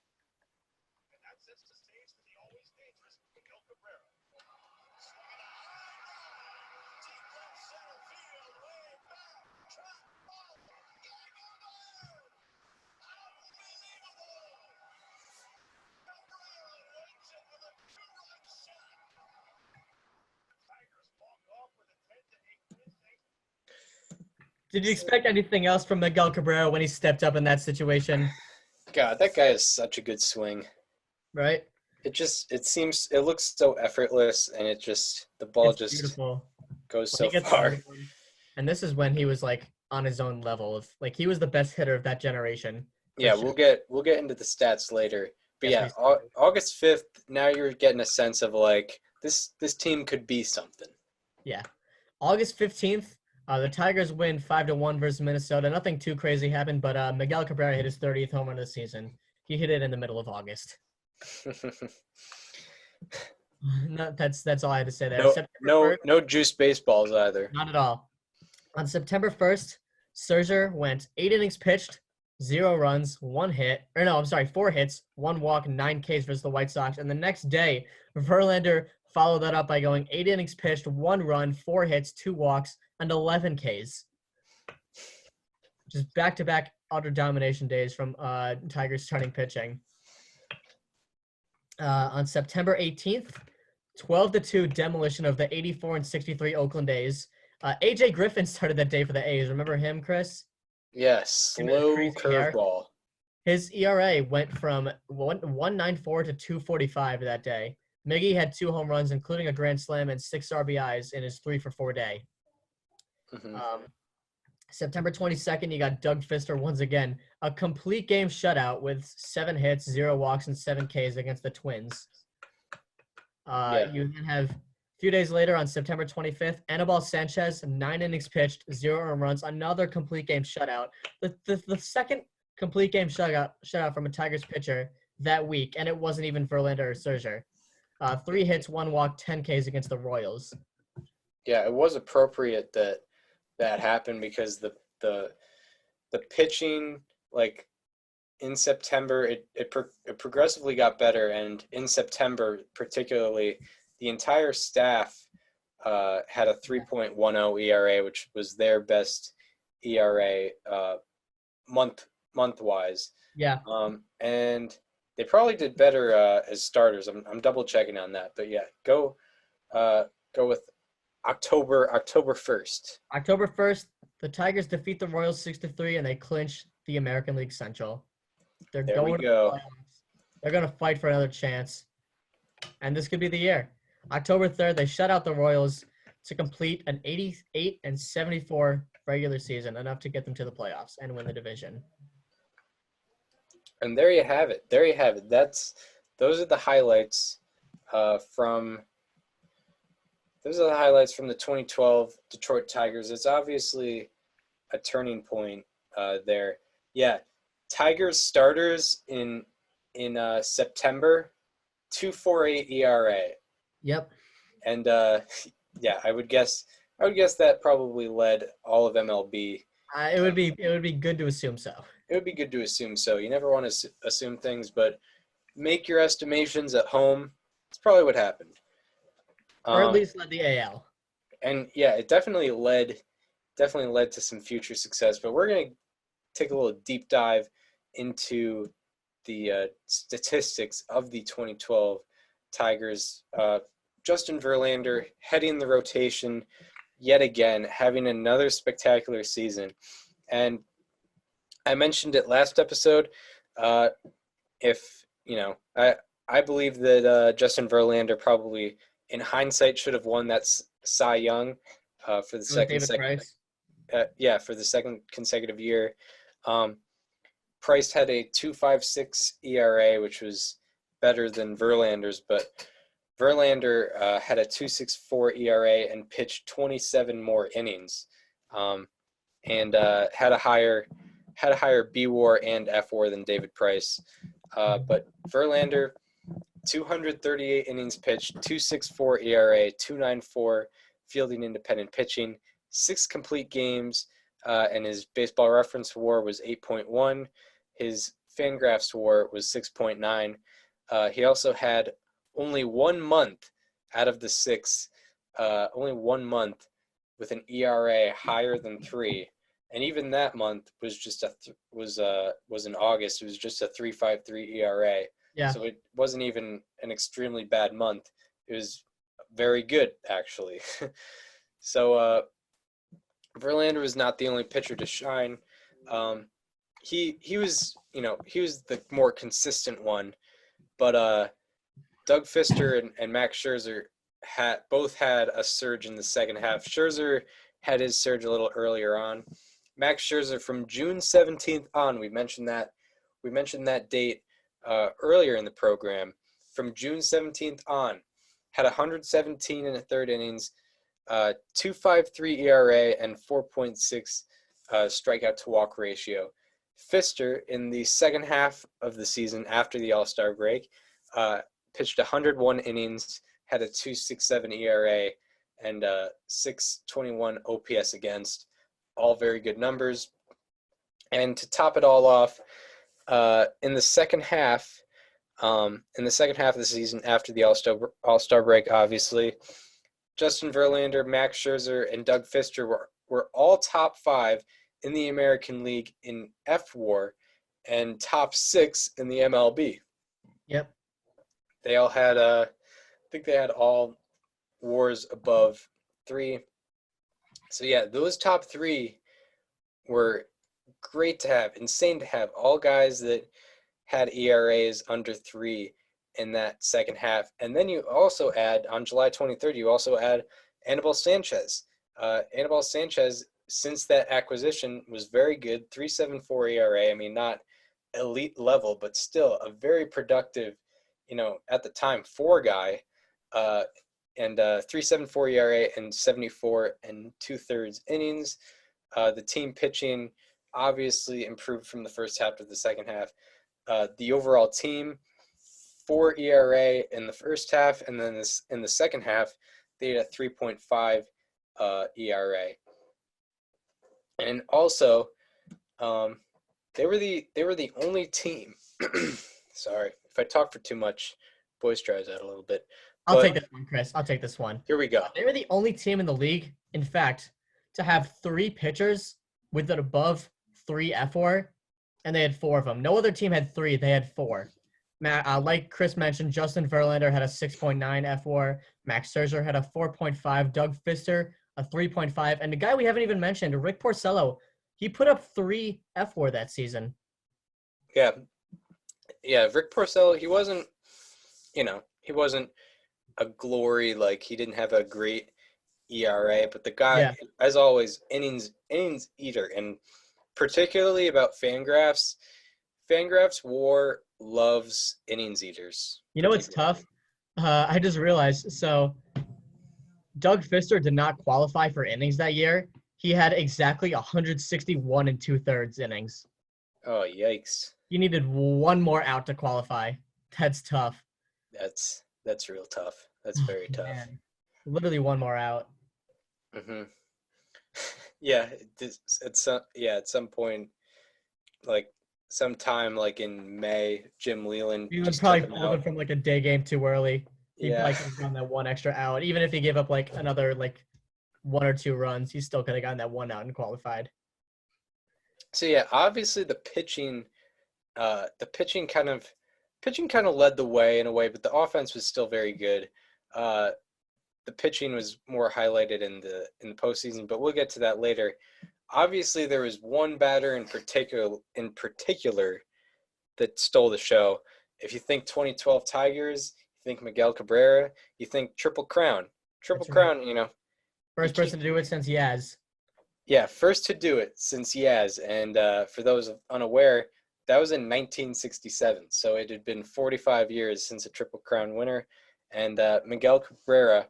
And that sets the stage for the always dangerous Miguel Cabrera. Did you expect anything else from Miguel Cabrera when he stepped up in that situation? God, that guy has such a good swing. Right? It looks so effortless, and the ball It's just beautiful. goes When so he gets far. going. And this is when he was like on his own level of like he was the best hitter of that generation. Yeah, sure. we'll get into the stats later. But Yes, yeah, August 5th, now you're getting a sense of like this team could be something. Yeah. August 15th, the Tigers win 5-1 versus Minnesota. Nothing too crazy happened, but Miguel Cabrera hit his 30th home run of the season. He hit it in the middle of August. No, that's all I had to say there. No juice baseballs either. Not at all. On September 1st, Scherzer went 8 innings pitched, 0 runs, 1 hit. 4 hits, 1 walk, 9 Ks versus the White Sox. And the next day, Verlander followed that up by going 8 innings pitched, 1 run, 4 hits, 2 walks, and 11 Ks. Just back-to-back utter domination days from Tigers starting pitching. On September 18th, 12-2 demolition of the 84 and 63 Oakland A's. AJ Griffin started that day for the A's. Remember him, Chris? Yes, slow curveball. His ERA went from 1.94 to 2.45 that day. Miggy had 2 home runs, including a grand slam and 6 RBIs in his 3-for-4 day. Mm-hmm. September 22nd, you got Doug Fister once again. A complete game shutout with 7 hits, 0 walks, and 7 Ks against the Twins. You then have a few days later on September 25th, Anibal Sanchez, 9 innings pitched, 0 earned runs, another complete game shutout. The second complete game shutout from a Tigers pitcher that week, and it wasn't even Verlander or Scherzer. 3 hits, 1 walk, 10 Ks against the Royals. Yeah, it was appropriate that happened because the pitching, like in September, it progressively got better, and in September particularly, the entire staff had a 3.10 ERA, which was their best ERA month-wise. Yeah. And they probably did better as starters. I'm double checking on that, but yeah, go with October 1st. October 1st, the Tigers defeat the Royals 6-3, and they clinch the American League Central. There we go. They're going to fight for another chance, and this could be the year. October 3rd, they shut out the Royals to complete an 88 and 74 regular season, enough to get them to the playoffs and win the division. And there you have it. Those are the highlights from the 2012 Detroit Tigers. It's obviously a turning point there. Yeah, Tigers starters in September, 2.48 ERA. Yep. And yeah, I would guess that probably led all of MLB. It would be good to assume so. It would be good to assume so. You never want to assume things, but make your estimations at home. It's probably what happened. Or at least led the AL. And yeah, it definitely led to some future success. But we're going to take a little deep dive into the statistics of the 2012 Tigers. Justin Verlander heading the rotation yet again, having another spectacular season. And I mentioned it last episode. I believe that Justin Verlander probably, in hindsight, should have won that Cy Young for the second consecutive year. Price had a 2.56 ERA, which was better than Verlander's, but Verlander had a 2.64 ERA and pitched 27 more innings, and had a higher B-WAR and F-WAR than David Price. But Verlander, 238 innings pitched, 2.64 ERA, 2.94 fielding independent pitching, 6 complete games, and his Baseball Reference WAR was 8.1. His Fangraphs WAR was 6.9. He also had only 1 month out of the 6, only 1 month with an ERA higher than 3, and even that month was just was in August. It was just a 3.53 ERA. Yeah. So it wasn't even an extremely bad month. It was very good, actually. So Verlander was not the only pitcher to shine. He was, he was the more consistent one, but Doug Fister and Max Scherzer both had a surge in the second half. Scherzer had his surge a little earlier on. Max Scherzer from June 17th on, we mentioned that date earlier in the program. From June 17th on, had 117 in the third innings, 2.53 ERA, and 4.6 strikeout to walk ratio. Fister, in the second half of the season after the All-Star break, pitched 101 innings, had a 2.67 ERA, and 6.21 OPS against. All very good numbers. And to top it all off, in the second half of the season after the All-Star break, obviously, Justin Verlander, Max Scherzer, and Doug Fister were all top 5 in the American League in F-WAR and top 6 in the MLB. Yep. They all had, I think they had all WARs above 3. So yeah, those top 3 were great to have, insane to have. All guys that had ERAs under 3 in that second half. And then you also add, on July 23rd, you also add Anibal Sanchez. Anibal Sanchez, since that acquisition, was very good, 3.74 ERA. I mean, not elite level, but still a very productive, at the time, 4 guy, and 3.74 ERA and 74 2/3 innings. The team pitching obviously improved from the first half to the second half. The overall team, 4 ERA in the first half, and then in the second half, they had a 3.5 ERA. And also, they were the only team. Sorry if I talk for too much, voice dries out a little bit. I'll take this one, Chris. I'll take this one. Here we go. They were the only team in the league, in fact, to have 3 pitchers with an above 3 F-WAR, and they had 4 of them. No other team had 3. They had 4. Like Chris mentioned, Justin Verlander had a 6.9 F-WAR. Max Scherzer had a 4.5. Doug Fister, a 3.5. And the guy we haven't even mentioned, Rick Porcello, he put up 3 F-WAR that season. Yeah. Yeah, Rick Porcello, he wasn't a glory, like he didn't have a great ERA, but the guy, as always, innings eater. And particularly about Fangraphs WAR loves innings eaters. You know what's tough? I just realized, so Doug Fister did not qualify for innings that year. He had exactly 161 2/3 innings. Oh, yikes. He needed 1 more out to qualify. That's tough. That's real tough. That's very tough. Man. Literally 1 more out. Mm-hmm. Yeah, at some point, like sometime like in May, Jim Leland He was just probably took him pulled him out. from like a day game too early. He Yeah. probably could have gotten that 1 extra out. Even if he gave up like another like 1 or 2 runs, he still could have gotten that 1 out and qualified. So yeah, obviously the pitching kind of led the way in a way, but the offense was still very good. The pitching was more highlighted in the postseason, but we'll get to that later. Obviously, there was one batter in particular that stole the show. If you think 2012 Tigers, you think Miguel Cabrera, you think Triple Crown. Triple That's Crown, right. First person to do it since Yaz. Yeah, first to do it since Yaz. And for those unaware, that was in 1967. So it had been 45 years since a Triple Crown winner. And Miguel Cabrera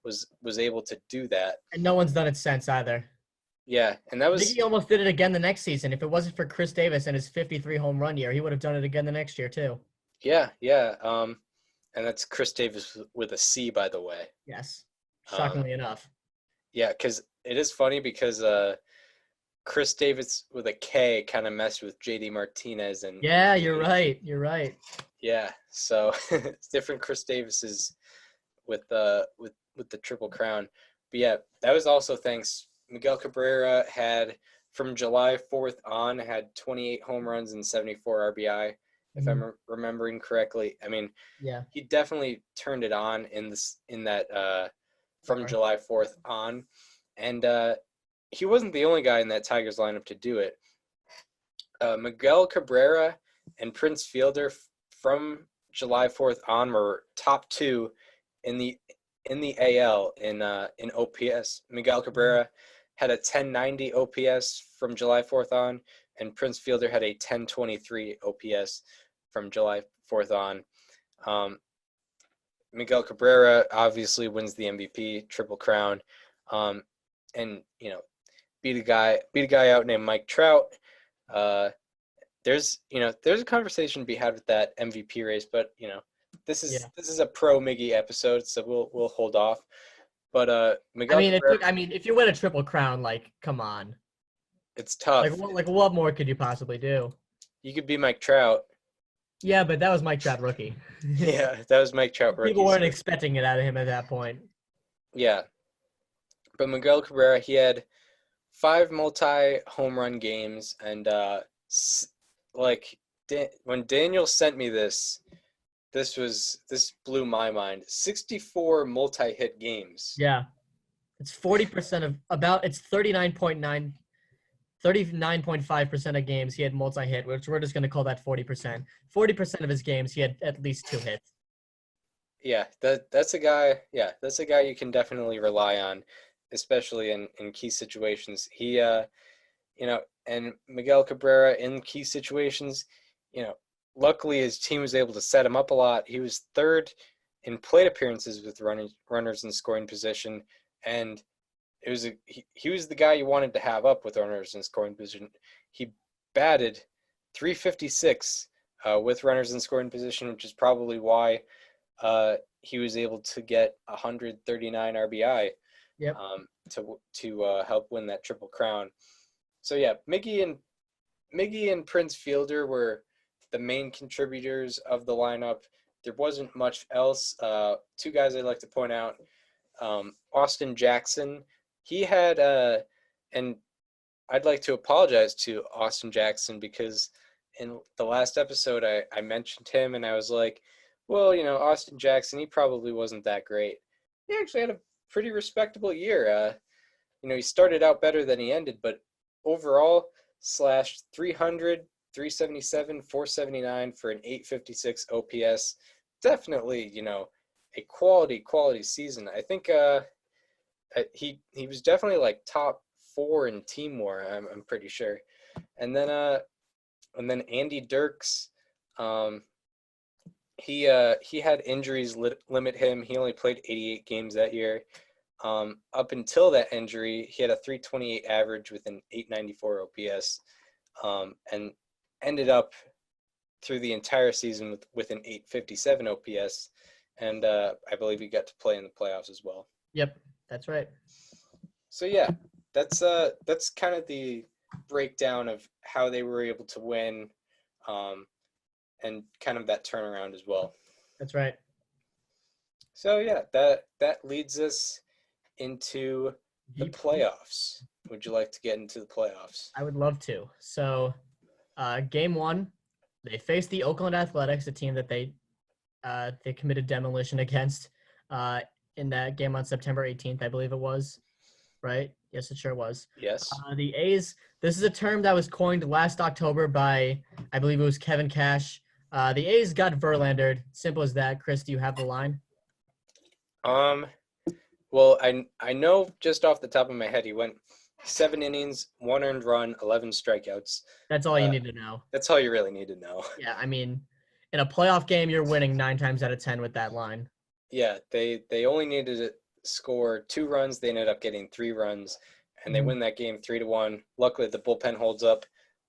was able to do that. And no one's done it since either. Yeah, and that was... Mickey almost did it again the next season. If it wasn't for Chris Davis and his 53 home run year, he would have done it again the next year too. Yeah. And that's Chris Davis with a C, by the way. Yes. Shockingly enough. Yeah, because it is funny because Chris Davis with a K kind of messed with JD Martinez. And yeah, you're right. You're right. Yeah, so it's different Chris Davises with the Triple Crown. But yeah, that was also thanks. Miguel Cabrera had from July 4th on had 28 home runs and 74 RBI, if I'm remembering correctly. I mean, Yeah. he definitely turned it on in that from July 4th on, and he wasn't the only guy in that Tigers lineup to do it. Miguel Cabrera and Prince Fielder from July 4th on were top two in the AL in OPS. Miguel Cabrera had a 1090 OPS from July 4th on, and Prince Fielder had a 1023 OPS from July 4th on. Miguel Cabrera obviously wins the MVP, Triple Crown, and beat a guy out named Mike Trout. There's a conversation to be had with that MVP race, but this is a pro Miggy episode, so we'll hold off. But Miguel Cabrera, if you win a Triple Crown, like, come on, it's tough. What more could you possibly do? You could be Mike Trout. Yeah, but that was Mike Trout rookie. Yeah, that was Mike Trout rookie. People weren't expecting it out of him at that point. Yeah, but Miguel Cabrera, he had 5 multi-home run games, and when Daniel sent me this blew my mind. 64 multi-hit games. Yeah, it's 40% of it's 39.5% of games he had multi-hit, which we're just going to call that 40%. 40% of his games he had at least 2 hits. Yeah, that's a guy. Yeah, that's a guy you can definitely rely on, especially in key situations. He, and Miguel Cabrera in key situations, luckily his team was able to set him up a lot. He was 3rd in plate appearances with runners in scoring position, and he was the guy you wanted to have up with runners in scoring position. He batted .356 with runners in scoring position, which is probably why he was able to get 139 RBI. Yep. To help win that Triple Crown. So yeah, Miggy and Prince Fielder were the main contributors of the lineup. There wasn't much else. 2 guys I'd like to point out. Austin Jackson. He had and I'd like to apologize to Austin Jackson because in the last episode I mentioned him and I was like, well, Austin Jackson, he probably wasn't that great. He actually had a pretty respectable year. He started out better than he ended, but overall slashed 300, 377, 479 for an 856 OPS. Definitely, a quality season. I think he was definitely like top 4 in team WAR. I'm pretty sure. And then Andy Dirks, he had injuries limit him. He only played 88 games that year. Up until that injury, he had a 328 average with an 894 OPS, and ended up through the entire season with an 857 OPS, and I believe he got to play in the playoffs as well. Yep, that's right. So yeah, that's kind of the breakdown of how they were able to win, and kind of that turnaround as well. That's right. So yeah, that leads us into the playoffs. Would you like to get into the playoffs? I would love to. So, game 1, they faced the Oakland Athletics, a team that they committed demolition against in that game on September 18th, I believe it was. Right? Yes, it sure was. Yes. The A's, this is a term that was coined last October by, I believe it was Kevin Cash. The A's got Verlandered. Simple as that. Chris, do you have the line? Well, I know just off the top of my head, he went 7 innings, 1 earned run, 11 strikeouts. That's all you need to know. That's all you really need to know. Yeah, I mean, in a playoff game, you're winning 9 times out of 10 with that line. Yeah, they only needed to score 2 runs. They ended up getting 3 runs, and they win that game 3-1. Luckily, the bullpen holds up.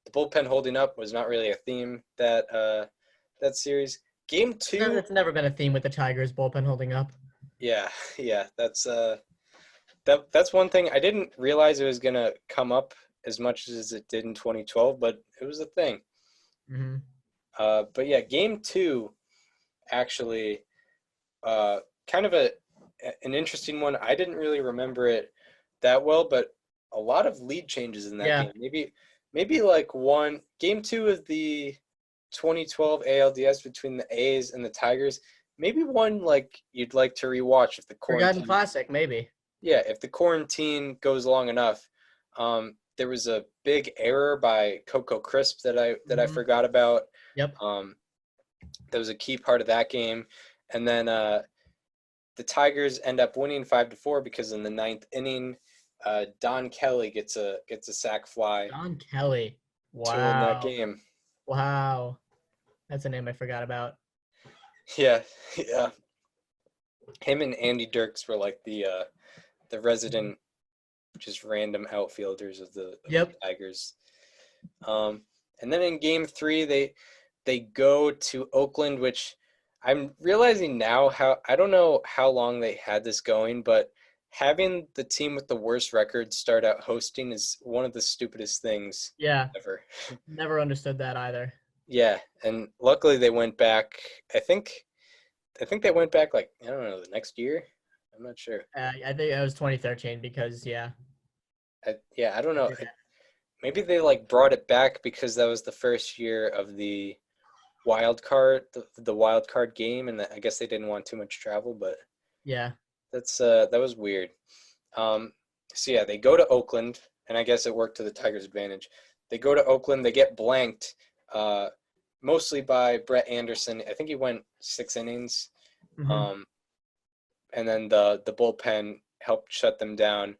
The bullpen holding up was not really a theme that series. Game 2. It's never been a theme with the Tigers bullpen holding up. Yeah, that's one thing. I didn't realize it was gonna come up as much as it did in 2012, but it was a thing. Mm-hmm. But yeah, game 2, actually, kind of an interesting one. I didn't really remember it that well, but a lot of lead changes in that Yeah. game. Maybe like game 2 of the 2012 ALDS between the A's and the Tigers. Maybe one like you'd like to rewatch if the Forgotten quarantine. classic, maybe. Yeah, if the quarantine goes long enough. There was a big error by Coco Crisp that I forgot about. Yep. That was a key part of that game. And then the Tigers end up winning 5-4 because in the 9th inning, Don Kelly gets a sac fly Don Kelly. to win that Wow. game. Wow. That's a name I forgot about. Yeah. Him and Andy Dirks were like the resident, just random outfielders of the Tigers. And then in game 3, they go to Oakland, which I'm realizing now I don't know how long they had this going, but having the team with the worst record start out hosting is one of the stupidest things ever. Never understood that either. Yeah, and luckily they went back. I think they went back like, I don't know, the next year. I'm not sure. I think it was 2013 because I don't know. Maybe they like brought it back because that was the first year of the wild card, the wild card game, and I guess they didn't want too much travel. But that was weird. So yeah, they go to Oakland, and I guess it worked to the Tigers' advantage. They go to Oakland, they get blanked, mostly by Brett Anderson. I think he went 6 innings. And then the bullpen helped shut them down.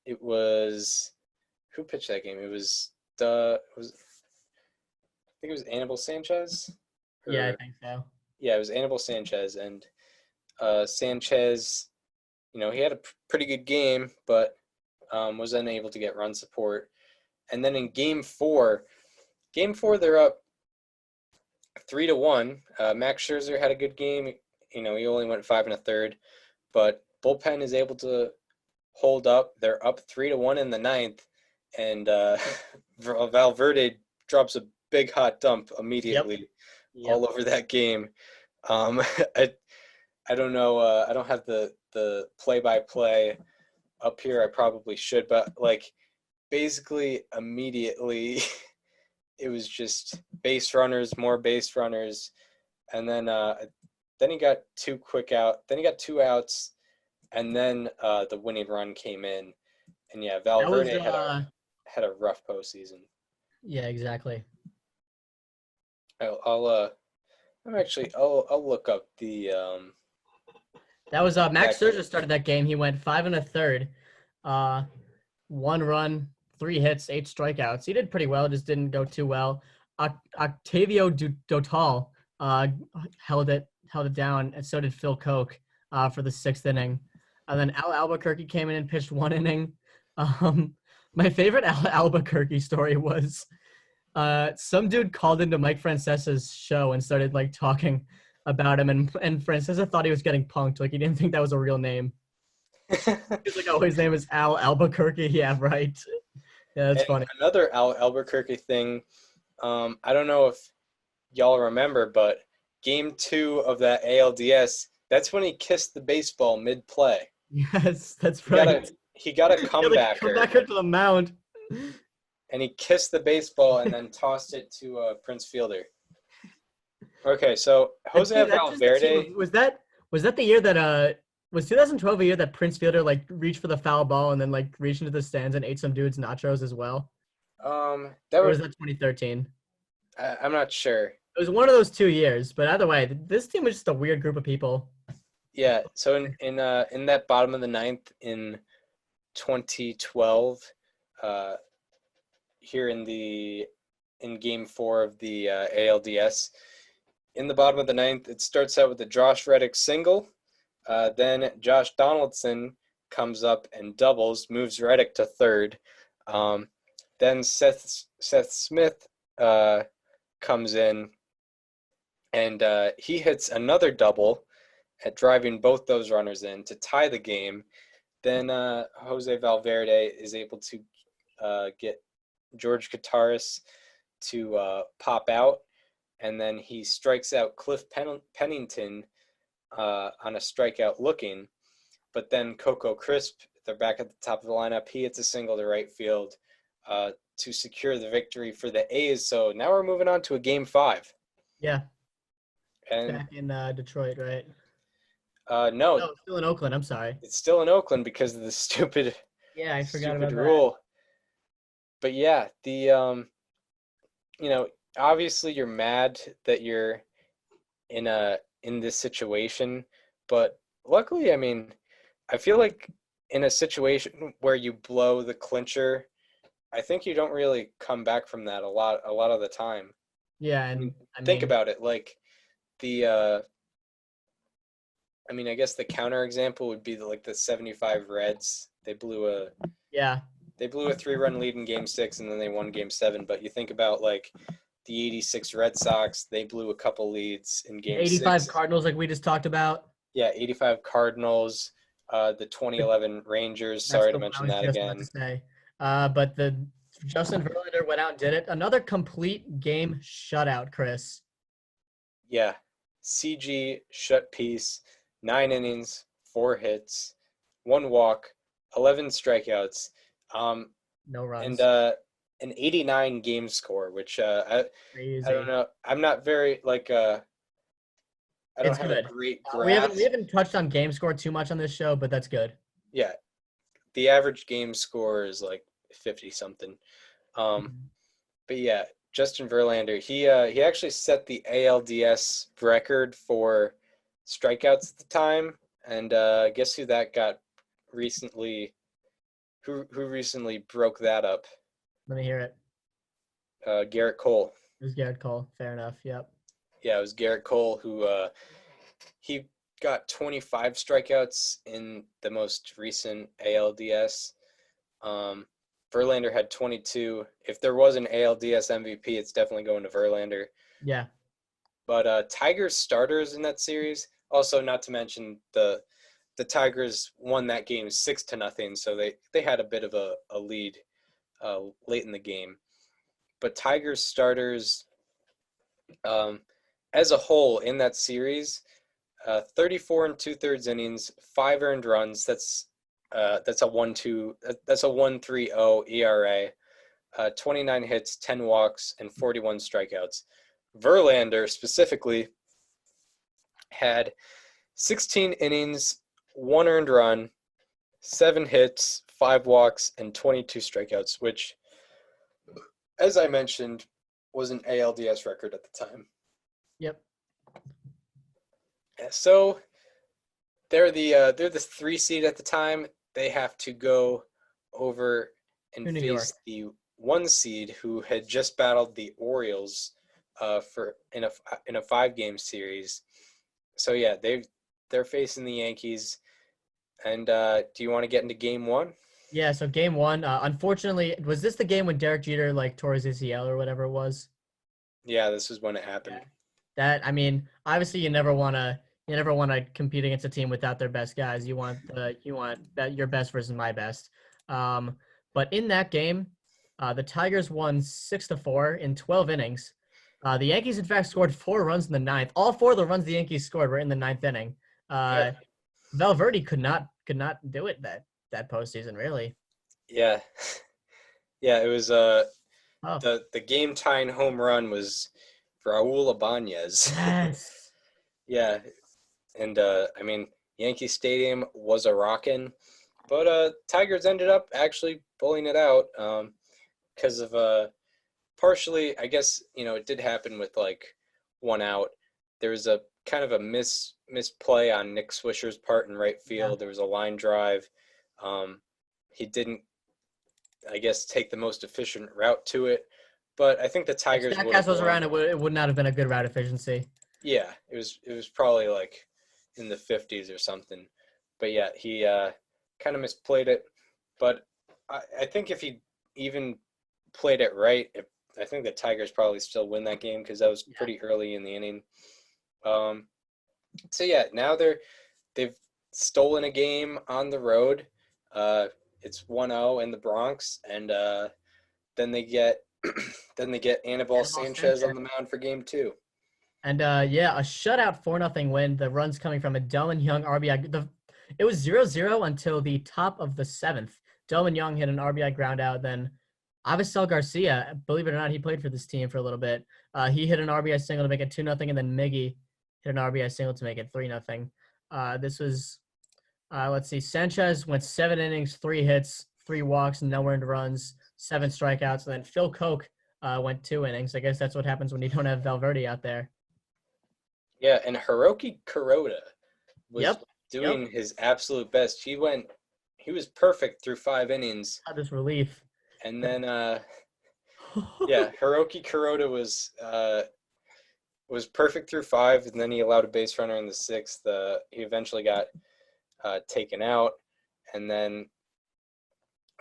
It was who pitched that game? I think it was Anibal Sanchez. Yeah, I think so. Yeah, it was Anibal Sanchez, and Sanchez, he had a pretty good game, but was unable to get run support. And then in game 4, they're up 3-1. Max Scherzer had a good game. He only went 5 1/3, but bullpen is able to hold up. They're up 3-1 in the 9th, and Valverde drops a big hot dump immediately all over that game. I don't know. I don't have the play-by-play up here. I probably should, but like basically immediately it was just more base runners, and then he got 2 Then he got 2 outs, and then the winning run came in, and yeah, Valverde had a rough postseason. Yeah, exactly. I'll look up the. That was Max Scherzer started that game. He went 5 1/3, 1 run, 3 hits, 8 strikeouts. He did pretty well. Just didn't go too well. Octavio Dotal held it down, and so did Phil Koch for the 6th inning. And then Al Albuquerque came in and pitched 1 inning. My favorite Al Albuquerque story was some dude called into Mike Francesa's show and started like talking about him, and Francesa thought he was getting punked. Like he didn't think that was a real name. He's like, oh, his name is Al Albuquerque. Yeah, right. Yeah, that's funny. Another Al Albuquerque thing. I don't know if y'all remember, but game 2 of that ALDS, that's when he kissed the baseball mid-play. Yes, that's right. He got a comebacker. Comebacker to the mound. And he kissed the baseball and then tossed it to Prince Fielder. Okay, so Jose Valverde. Was that the year that was 2012 a year that Prince Fielder like reached for the foul ball and then like reached into the stands and ate some dude's nachos as well? Or was that 2013? I'm not sure. It was one of those 2 years, but either way, this team was just a weird group of people. Yeah, so in that bottom of the 9th in 2012, here in game 4 of the ALDS, in the bottom of the 9th, it starts out with a Josh Reddick single. Then Josh Donaldson comes up and doubles, moves Reddick to 3rd. Then Seth Smith comes in, and he hits another double at driving both those runners in to tie the game. Then Jose Valverde is able to get George Kataris to pop out, and then he strikes out Cliff Pennington on a strikeout looking, but then Coco Crisp, they're back at the top of the lineup. He hits a single to right field to secure the victory for the A's. So now we're moving on to a Game 5. Yeah, And back in Detroit, right? no, No, it's still in Oakland. I'm sorry. it's still in Oakland because of the stupid Yeah, I forgot stupid about rule. But yeah, the obviously you're mad that you're in this situation, but luckily, I mean, I feel like in a situation where you blow the clincher, I think you don't really come back from that a lot of the time. that. Yeah, and Think about it, like the I guess the counter example would be the 75 Reds. They blew a yeah, 3-run lead in Game 6 and then they won Game 7, but you think about like the 86 Red Sox, they blew a couple leads in Game 85 6. Cardinals, like we just talked about. Yeah, 85 Cardinals, the 2011 Rangers. That's Sorry the to one mention I was that just again. about to say. But the Justin Verlander went out and did it. Another complete game shutout, Chris. Yeah, CG shut piece, 9 innings, 4 hits, 1 walk, 11 strikeouts, No runs. and an 89 game score, which I Crazy. don't know. I'm not very I don't It's have good. a great We grasp. haven't touched on game score too much on this show, but that's good. Yeah, the average game score is like 50 something. But yeah, Justin Verlander, he actually set the ALDS record for strikeouts at the time, and guess who that got recently? Who recently broke that up? Let me hear it. Garrett Cole. It was Garrett Cole. Fair enough. Yep. Yeah, it was Garrett Cole who he got 25 strikeouts in the most recent ALDS. Verlander had 22. If there was an ALDS MVP, it's definitely going to Verlander. Yeah. But Tigers starters in that series, also not to mention the Tigers won that game 6-0, so they had a bit of a lead late in the game. But Tigers starters as a whole in that series, 34 2/3 innings, 5 earned runs. That's a 1.30 ERA, 29 hits, 10 walks, and 41 strikeouts. Verlander specifically had 16 innings, 1 earned run, 7 hits, 5 walks, and 22 strikeouts, which, as I mentioned, was an ALDS record at the time. Yep. So they're the 3 seed at the time. They have to go over and To New face the 1 seed who had just battled the Orioles in a 5-game series. So yeah, they're facing the Yankees. And do you want to get into Game 1? Yeah. So game 1, unfortunately, was this the game when Derek Jeter tore his ACL or whatever it was? Yeah, this is when it happened. Yeah. That, I mean, obviously you never want to compete against a team without their best guys. You want your best versus my best. But in that game, the Tigers won 6-4 in 12 innings. The Yankees, in fact, scored 4 runs in the 9th. All 4 of the runs the Yankees scored were in the 9th inning. Valverde could not do it that postseason, really. Yeah. Yeah, it was the game tying home run was Raul Ibanez. Yes. Yeah. And I mean, Yankee Stadium was a rockin', but Tigers ended up actually pulling it out because of partially, I guess, it did happen with like 1 out. There was a kind of a misplay on Nick Swisher's part in right field. Yeah. There was a line drive. He didn't, I guess, take the most efficient route to it. But I think the Tigers If would Statcast was around, it would not have been a good route efficiency. Yeah, it was probably like in the 50s or something. But yeah, he kind of misplayed it. But I think if he even played it right, I think the Tigers probably still win that game because that was pretty early in the inning. So yeah, now they've stolen a game on the road. It's 1-0 in the Bronx, and then they get Anibal Sanchez on the mound for Game 2. And yeah, a shutout 4-0 win. The runs coming from a Delman Young RBI. It was 0-0 until the top of the 7th. Delman Young hit an RBI ground out. Then Avisel Garcia, believe it or not, he played for this team for a little bit. He hit an RBI single to make it 2-0, and then Miggy hit an RBI single to make it 3-0. This was, let's see, Sanchez went 7 innings, 3 hits, 3 walks, no earned runs, 7 strikeouts. And then Phil Koch went 2 innings. I guess that's what happens when you don't have Valverde out there. Yeah, and Hiroki Kuroda was doing his absolute best. He was perfect through 5 innings. Had this relief. And then Hiroki Kuroda was perfect through 5, and then he allowed a base runner in the 6th. He eventually got taken out, and then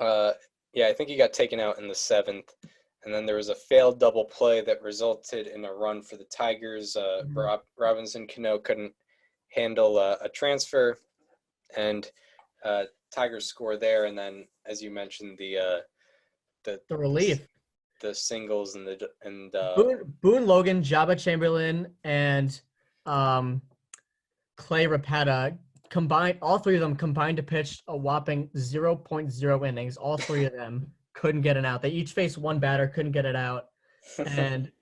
I think he got taken out in the 7th. And then there was a failed double play that resulted in a run for the Tigers. Robinson Cano couldn't handle a transfer, and Tigers score there. And then, as you mentioned, the relief, the singles and Boone Logan, Jabba Chamberlain, and Clay Rapata combined. All 3 of them combined to pitch a whopping 0.0 innings. All 3 of them couldn't get it out. They each faced 1 batter, couldn't get it out. And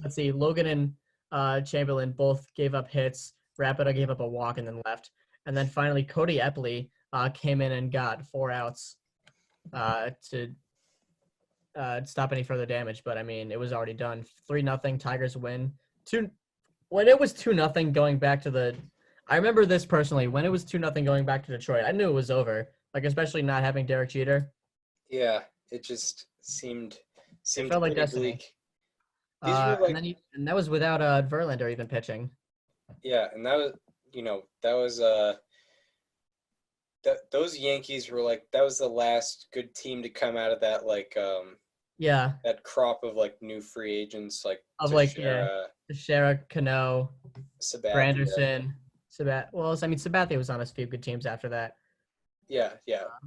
let's see, Logan and Chamberlain both gave up hits. Rapida gave up a walk and then left. And then finally, Cody Epley came in and got 4 outs to stop any further damage. But I mean, it was already done. 3-0 Tigers win. When it was 2-0 going back to I remember this personally. When it was 2-0 going back to Detroit, I knew it was over. Like, especially not having Derek Jeter. Yeah, it just seemed felt like destiny. Bleak. These were like, and that was without Verlander even pitching. Yeah, and that was those Yankees were like, that was the last good team to come out of that that crop of like new free agents Teixeira, Cano, Sabathia. Granderson, Sabathia was on a few good teams after that. Yeah.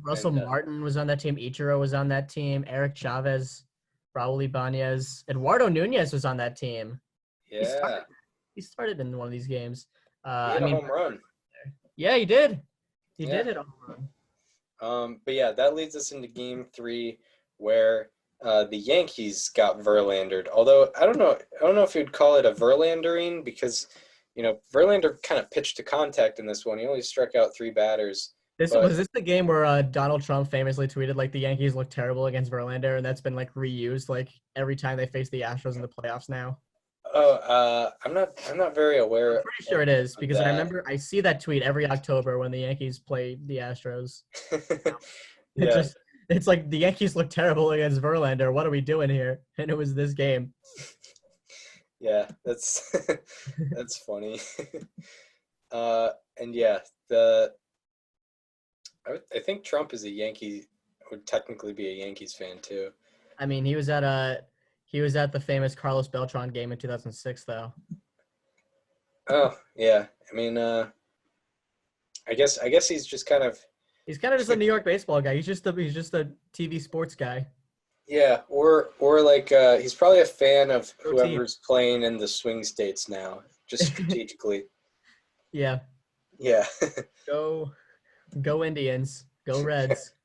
Russell Martin was on that team. Ichiro was on that team. Eric Chavez, Raul Ibanez, Eduardo Nunez was on that team. Yeah. He started in one of these games. He hit a home run. Yeah, he did. He did hit a home run. But yeah, that leads us into Game 3, where the Yankees got Verlandered. Although I don't know if you'd call it a Verlandering, because Verlander kind of pitched to contact in this one. He only struck out 3 batters. Was this the game where Donald Trump famously tweeted like the Yankees look terrible against Verlander, and that's been like reused like every time they face the Astros in the playoffs now? Oh, I'm not very aware. I'm pretty sure it is, because I remember I see that tweet every October when the Yankees play the Astros. It's like the Yankees look terrible against Verlander. What are we doing here? And it was this game. Yeah, that's funny. And yeah, I think Trump is a Yankee, would technically be a Yankees fan too. I mean, he was at the famous Carlos Beltran game in 2006, though. Oh yeah, I mean, I guess he's just kind of. He's kind of just a New York baseball guy. He's just a TV sports guy. Yeah, or like he's probably a fan of whoever's playing in the swing states now, just strategically. Yeah. Yeah. Go Indians. Go Reds.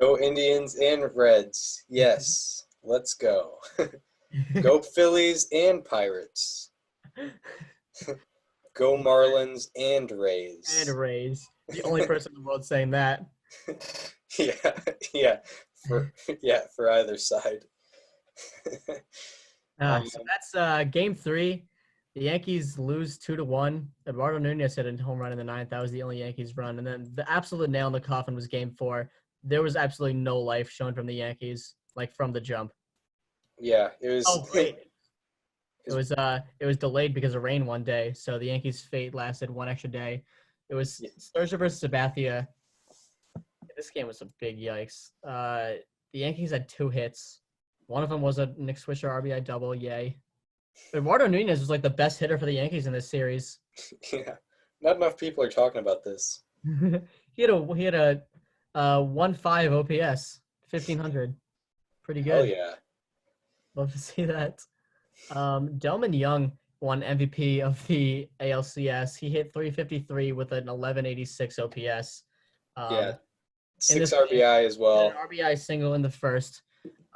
Go Indians and Reds. Yes. Let's go. Go Phillies and Pirates. Go Marlins and Rays. And Rays. The only person in the world saying that. Yeah. For either side. So that's Game 3. The Yankees lose 2-1. Eduardo Nunez hit a home run in the 9th. That was the only Yankees run. And then the absolute nail in the coffin was Game 4. There was absolutely no life shown from the Yankees, like from the jump. Yeah, it was. Oh, great. It was delayed because of rain one day, so the Yankees' fate lasted one extra day. It was Scherzer versus Sabathia. This game was a big yikes. The Yankees had 2 hits. One of them was a Nick Swisher RBI double. Yay. Eduardo Nunez was like the best hitter for the Yankees in this series. Yeah, not enough people are talking about this. he had a 1.5 OPS, 1,500. Pretty good. Oh yeah. Love to see that. Delman Young won MVP of the ALCS. He hit 353 with an 1186 OPS. Yeah, in this 6 RBI as hit well. an RBI single in the first.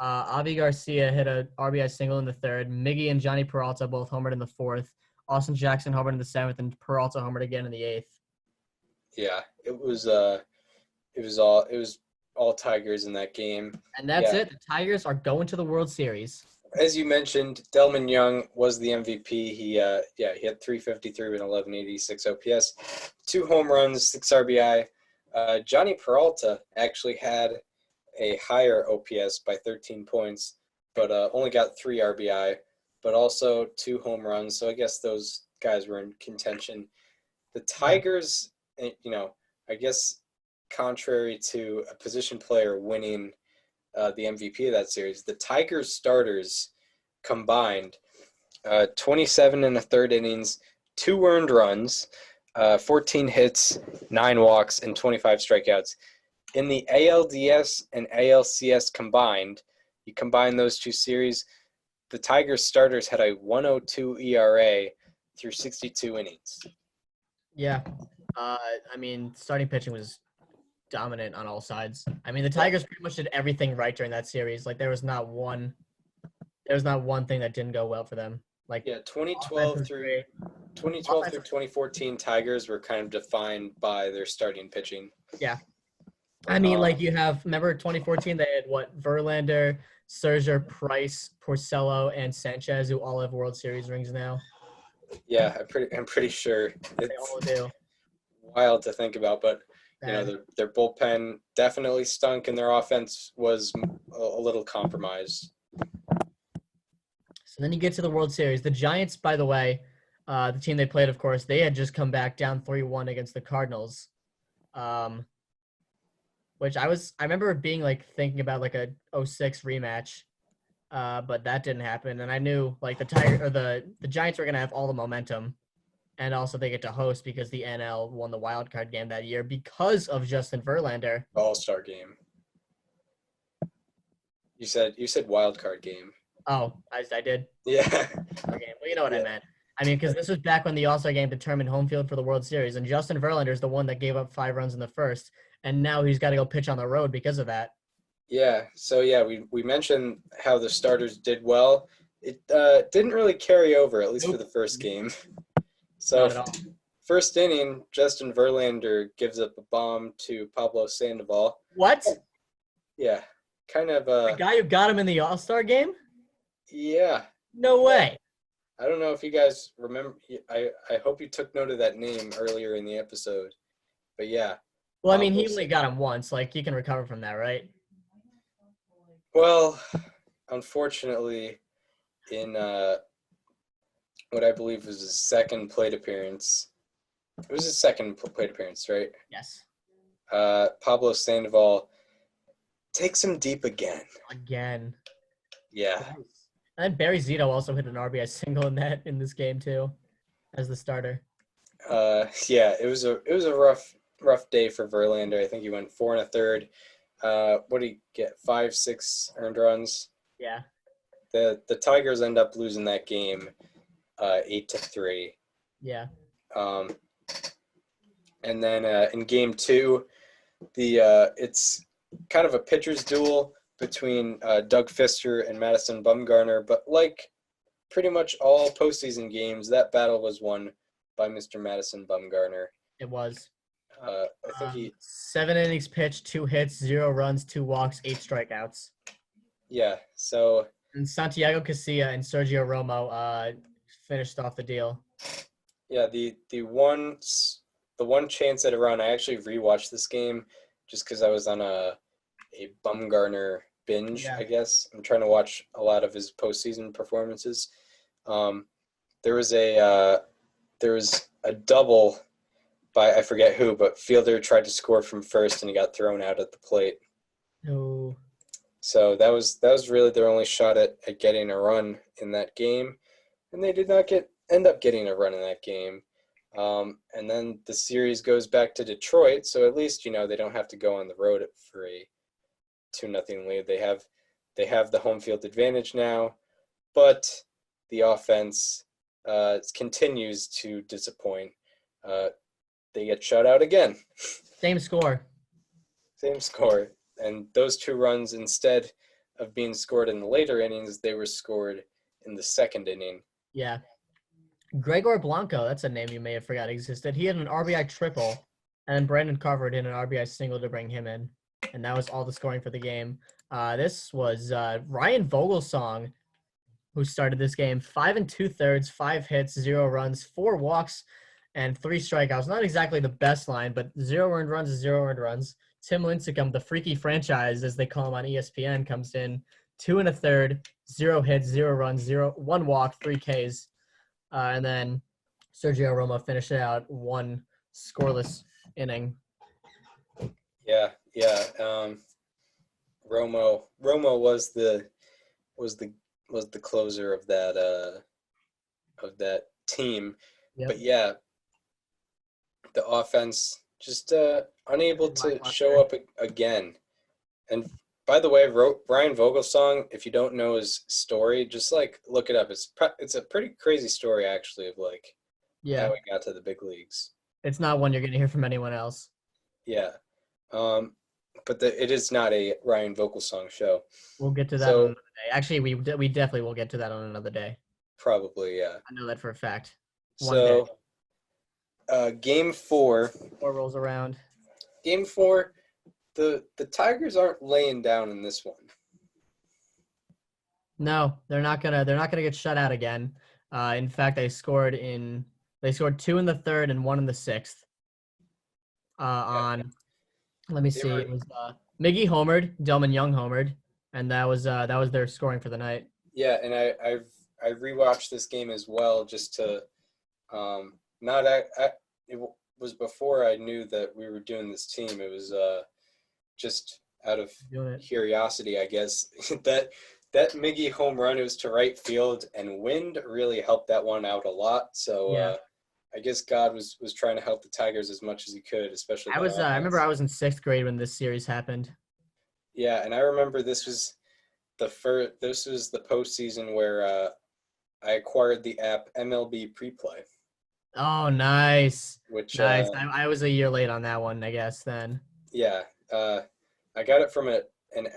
Avi Garcia hit a RBI single in the third. Miggy and Johnny Peralta both homered in the fourth. Austin Jackson homered in the seventh, and Peralta homered again in the eighth. Yeah, it was all Tigers in that game. And that's Yeah. it. The Tigers are going to the World Series. As you mentioned, Delman Young was the MVP. He had 353 with 1186 OPS, 2 home runs, 6 RBI. Johnny Peralta actually had a higher OPS by 13 points, but only got 3 RBI, but also 2 home runs. So I guess those guys were in contention. The Tigers, I guess contrary to a position player winning the MVP of that series, the Tigers starters combined 27 and a third innings, 2 earned runs, 14 hits, 9 walks, and 25 strikeouts. In the ALDS and ALCS combined, you combine those 2 series, the Tigers starters had a 1.02 ERA through 62 innings. Yeah. Starting pitching was dominant on all sides. The Tigers pretty much did everything right during that series. Like there was not one thing that didn't go well for them. 2012 through 2014 Tigers were kind of defined by their starting pitching. Yeah. You have, remember 2014, they had Verlander, Scherzer, Price, Porcello, and Sanchez, who all have World Series rings now. Yeah, I'm pretty sure. They all do. Wild to think about, but their bullpen definitely stunk, and their offense was a little compromised. So then you get to the World Series. The Giants, by the way, the team they played, of course, they had just come back down 3-1 against the Cardinals. Which I remember being thinking about a 06 rematch, but that didn't happen. And I knew the Giants were gonna have all the momentum, and also they get to host because the NL won the wild card game that year because of Justin Verlander. All-Star game. You said wild card game. Oh, I did. Yeah. Okay, well, you know what I meant. Because this was back when the All-Star game determined home field for the World Series, and Justin Verlander is the one that gave up 5 runs in the first. And now he's got to go pitch on the road because of that. Yeah. So, we mentioned how the starters did well. It didn't really carry over, at least for the first game. So, Not at all. First inning, Justin Verlander gives up a bomb to Pablo Sandoval. What? Yeah. Kind of The guy who got him in the All-Star game? Yeah. No way. I don't know if you guys remember. I hope you took note of that name earlier in the episode. But, yeah. Well, he only got him once. You can recover from that, right? Well, unfortunately, in what I believe was his second plate appearance, it was his second plate appearance, right? Yes. Pablo Sandoval takes him deep again. Again. Yeah. And Barry Zito also hit an RBI single in this game too, as the starter. It was a rough day for Verlander. I think he went 4 1/3. What did he get? 5-6 earned runs. Yeah. The Tigers end up losing that game 8-3. Yeah. And then in game 2, it's kind of a pitcher's duel between Doug Fister and Madison Bumgarner, but like pretty much all postseason games, that battle was won by Mr. Madison Bumgarner. It was. I think 7 innings pitched, 2 hits, 0 runs, 2 walks, 8 strikeouts. Yeah. So. And Santiago Casilla and Sergio Romo finished off the deal. Yeah, the one chance at a run, I actually rewatched this game just because I was on a Bumgarner binge, I guess. I'm trying to watch a lot of his postseason performances. There was a double by I forget who, but Fielder tried to score from first and he got thrown out at the plate. No. So that was really their only shot at getting a run in that game, and they did not end up getting a run in that game. And then the series goes back to Detroit, so at least they don't have to go on the road for a 2-0 lead. They have the home field advantage now, but the offense continues to disappoint. They get shut out again. Same score. Same score. And those 2 runs, instead of being scored in the later innings, they were scored in the 2nd inning. Yeah. Gregor Blanco, that's a name you may have forgot existed. He had an RBI triple, and then Brandon Carver did an RBI single to bring him in. And that was all the scoring for the game. This was Ryan Vogelsong, who started this game. 5 2/3, 5 hits, 0 runs, 4 walks, and 3 strikeouts. Not exactly the best line, but 0 earned runs is 0 earned runs. Tim Lincecum, the freaky franchise, as they call him on ESPN, comes in 2 1/3, 0 hits, 0 runs, 1 walk, 3 Ks. And then Sergio Romo finished it out 1 scoreless inning. Yeah. Romo was the closer of that team. Yep. But yeah, the offense just unable to show up again. And by the way, Ryan Vogelsong, if you don't know his story, just like look it up. It's a pretty crazy story actually of like how he got to the big leagues. It's not one you're going to hear from anyone else. Yeah. But it is not a Ryan Vogelsong show. We'll get to that on another day. Actually, we definitely will get to that on another day. Probably, yeah. I know that for a fact. So, Game 4. 4 rolls around. Game 4, the Tigers aren't laying down in this one. No, they're not gonna get shut out again. In fact, they scored 2 in the 3rd and 1 in the 6th. Let me see. It was Miggy homered, Delman Young homered, and that was their scoring for the night. Yeah, and I rewatched this game as well just to it was before I knew that we were doing this team. It was just out of curiosity, I guess. that Miggy home run, it was to right field, and wind really helped that one out a lot. So I guess God was trying to help the Tigers as much as he could, especially. I remember I was in 6th grade when this series happened. Yeah, and I remember this was the postseason where I acquired the app MLB Preplay. Oh, nice. Nice. I was a year late on that one, I guess, then. Yeah. I got it from an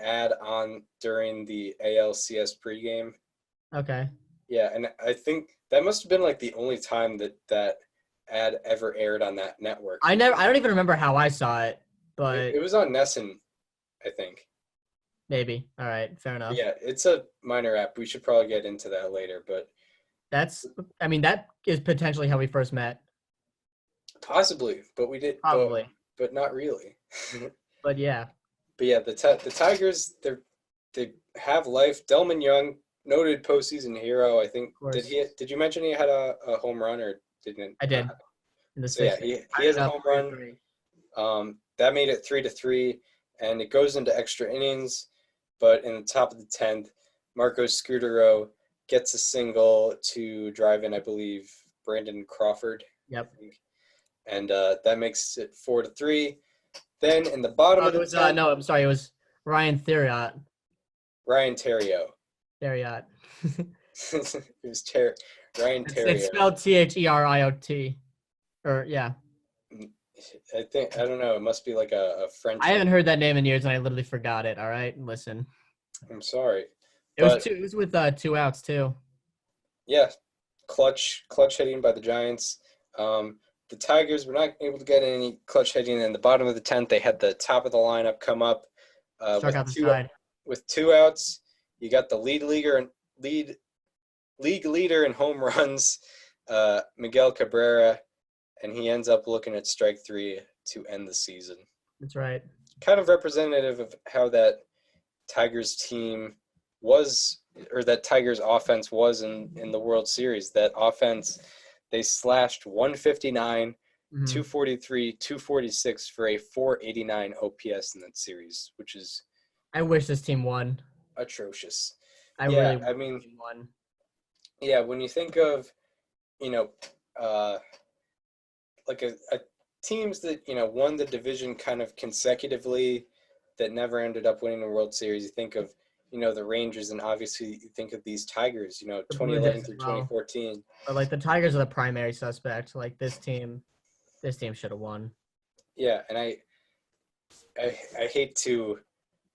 ad on during the ALCS pregame. Okay. Yeah, and I think that must have been like the only time that ad ever aired on that network. I don't even remember how I saw it, but it was on Nessun, I think. Maybe. All right, fair enough. Yeah, it's a minor app. We should probably get into that later, but that is potentially how we first met. Possibly, but we did probably, but not really. But yeah. But yeah, the Tigers, they have life. Delman Young, noted postseason hero. I think did you mention he had a home run or didn't? I did. In the 6th. Yeah, he has a home run. That made it 3-3, and it goes into extra innings. But in the top of the 10th, Marcos Scudero gets a single to drive in, I believe, Brandon Crawford. Yep. And that makes it 4-3. Then in the bottom of the 10th, no, I'm sorry, it was Ryan Theriot. Ryan Theriot. Theriot. It was Ryan Theriot. It's spelled Theriot. Or yeah. I don't know. It must be like a French. I haven't heard that name in years, and I literally forgot it. All right, listen. I'm sorry. It was with 2 outs too. Yeah, clutch hitting by the Giants. The Tigers were not able to get any clutch hitting. In the bottom of the 10th, they had the top of the lineup come up with 2 outs. You got the league leader in home runs, Miguel Cabrera, and he ends up looking at strike 3 to end the season. That's right. Kind of representative of how that Tigers team was, or that Tigers offense was in the World Series. That offense, they slashed 159, 243, 246 for a 489 OPS in that series, which is. I wish this team won. Atrocious. I mean, won. Yeah, when you think of, like a teams that, won the division kind of consecutively that never ended up winning the World Series, you think of, the Rangers, and obviously you think of these Tigers, The Blue 2011 Jays as through well. 2014. But like the Tigers are the primary suspect. Like this team should have won. Yeah, and I hate to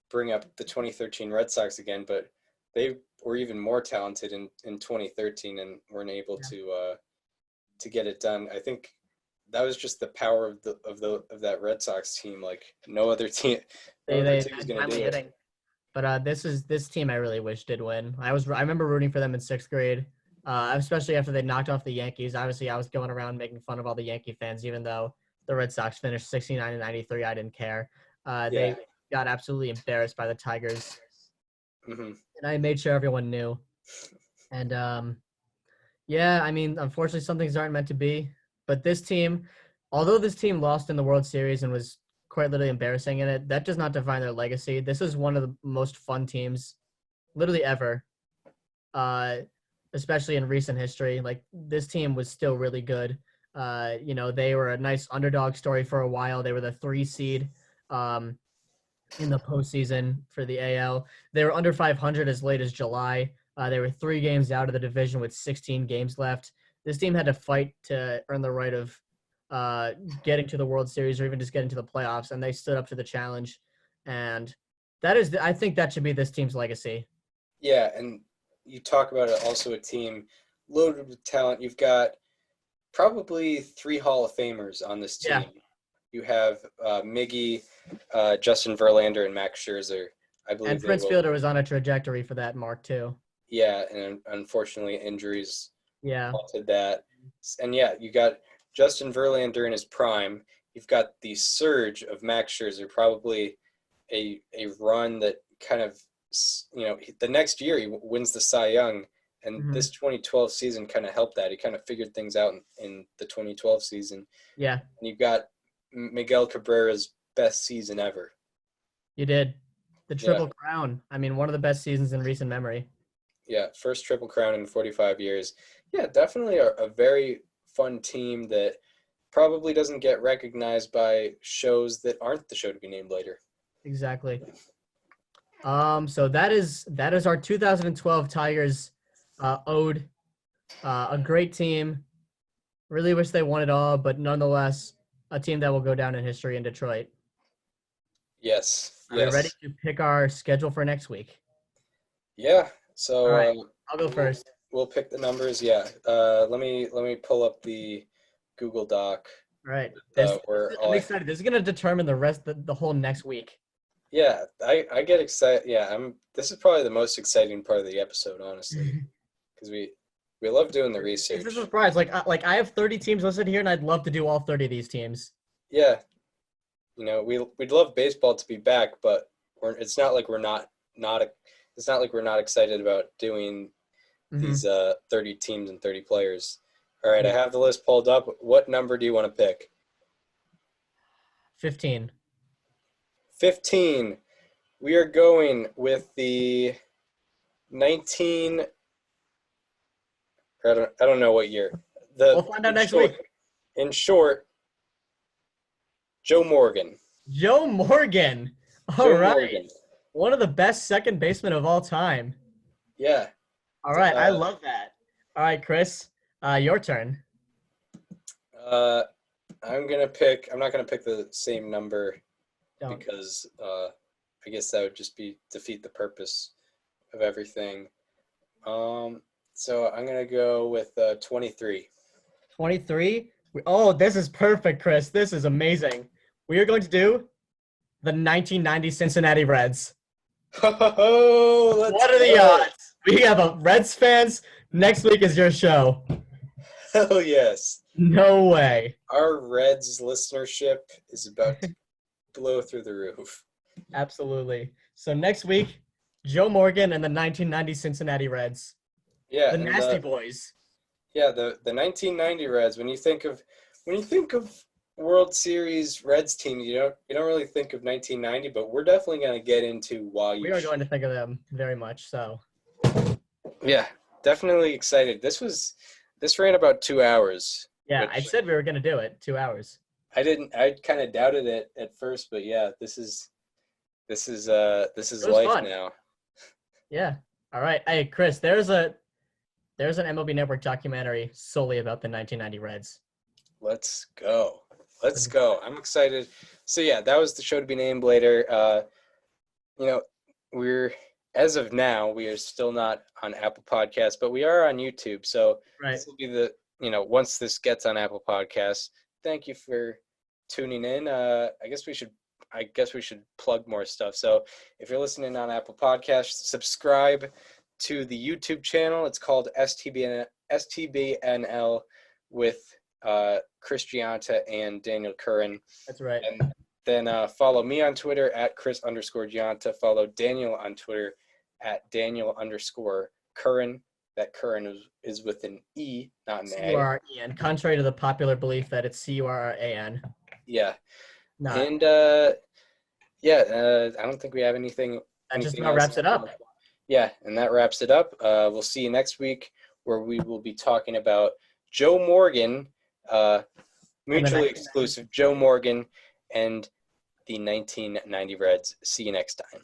bring up the 2013 Red Sox again, but they were even more talented in 2013 and weren't able to get it done. I think that was just the power of that Red Sox team. Like no other team, They was going to do hitting. it. But this team I really wish did win. I remember rooting for them in 6th grade, especially after they knocked off the Yankees. Obviously, I was going around making fun of all the Yankee fans, even though the Red Sox finished 69 and 93. I didn't care. They got absolutely embarrassed by the Tigers, Mm-hmm. and I made sure everyone knew. And I mean, unfortunately, some things aren't meant to be. But this team, although this team lost in the World Series and was quite literally embarrassing in it, that does not define their legacy. This is one of the most fun teams literally ever, especially in recent history. Like this team was still really good. They were a nice underdog story for a while. They were the 3 seed in the postseason for the AL. They were under 500 as late as July. They were 3 games out of the division with 16 games left. This team had to fight to earn the right of getting to the World Series or even just getting to the playoffs, and they stood up to the challenge. And I think that should be this team's legacy. Yeah, and you talk about it, also a team loaded with talent. You've got probably 3 Hall of Famers on this team. Yeah. You have Miggy, Justin Verlander, and Max Scherzer. I believe. And Prince Fielder was on a trajectory for that mark too. Yeah, and unfortunately injuries halted that. And you got Justin Verlander in his prime. You've got the surge of Max Scherzer, probably a run that kind of, the next year he wins the Cy Young, and this 2012 season kind of helped that. He kind of figured things out in the 2012 season. Yeah. And you've got Miguel Cabrera's best season ever. You did. The Triple Crown. I mean, one of the best seasons in recent memory. Yeah, first Triple Crown in 45 years. Yeah, definitely a very fun team that probably doesn't get recognized by shows that aren't the show to be named later. Exactly. So that is our 2012 Tigers ode. A great team. Really wish they won it all, but nonetheless, a team that will go down in history in Detroit. Yes. Are we ready to pick our schedule for next week? Yeah. So all right. I'll go first. We'll pick the numbers. Yeah. Let me pull up the Google Doc. All right. I'm excited. This is going to determine the rest of the whole next week. Yeah, I get excited. Yeah, this is probably the most exciting part of the episode, honestly, because we love doing the research. It's a surprise. Like I have 30 teams listed here, and I'd love to do all 30 of these teams. Yeah, we'd love baseball to be back, but it's not like we're not excited about doing these 30 teams and 30 players. All right, I have the list pulled up. What number do you want to pick? 15. 15. We are going with the 19. I don't know what year. We'll find out next week. In short, Joe Morgan. Joe Morgan. All right. Morgan. One of the best second basemen of all time. Yeah. All right. I love that. All right, Chris, your turn. I'm not going to pick the same number because I guess that would just defeat the purpose of everything. So I'm going to go with 23. 23? Oh, this is perfect, Chris. This is amazing. We are going to do the 1990 Cincinnati Reds. Oh, what are the odds? We have a Reds fans. Next week is your show. Hell yes. No way. Our Reds listenership is about to blow through the roof. Absolutely. So next week, Joe Morgan and the 1990 Cincinnati Reds. Yeah, the Nasty Boys. Yeah, the 1990 Reds. When you think of World Series Reds team, you don't really think of 1990, but we're definitely going to get into why we are going to think of them very much so. Yeah, definitely excited. This ran about 2 hours. Yeah, I said we were going to do it 2 hours. I kind of doubted it at first, but yeah, this is life fun. now. Yeah. All right. Hey, Chris, there's an MLB Network documentary solely about the 1990 Reds. Let's go. Let's go. I'm excited. So yeah, that was the show to be named later. As of now, we are still not on Apple Podcasts, but we are on YouTube. So Right. this will be once this gets on Apple Podcasts, thank you for tuning in. I guess we should plug more stuff. So if you're listening on Apple Podcasts, subscribe to the YouTube channel. It's called STBNL with Chris Gianta and Daniel Curran. That's right. And then follow me on Twitter at Chris_Gianta. Follow Daniel on Twitter at Daniel_Curran. That Curran is with an E, not an A. C-U-R-E-N. Contrary to the popular belief that it's C-U-R-A-N. Yeah. No. And I don't think we have anything. That just anything about else. wraps it up. Yeah, and that wraps it up. We'll see you next week, where we will be talking about Joe Morgan, mutually exclusive Joe Morgan, and the 1990 Reds. See you next time.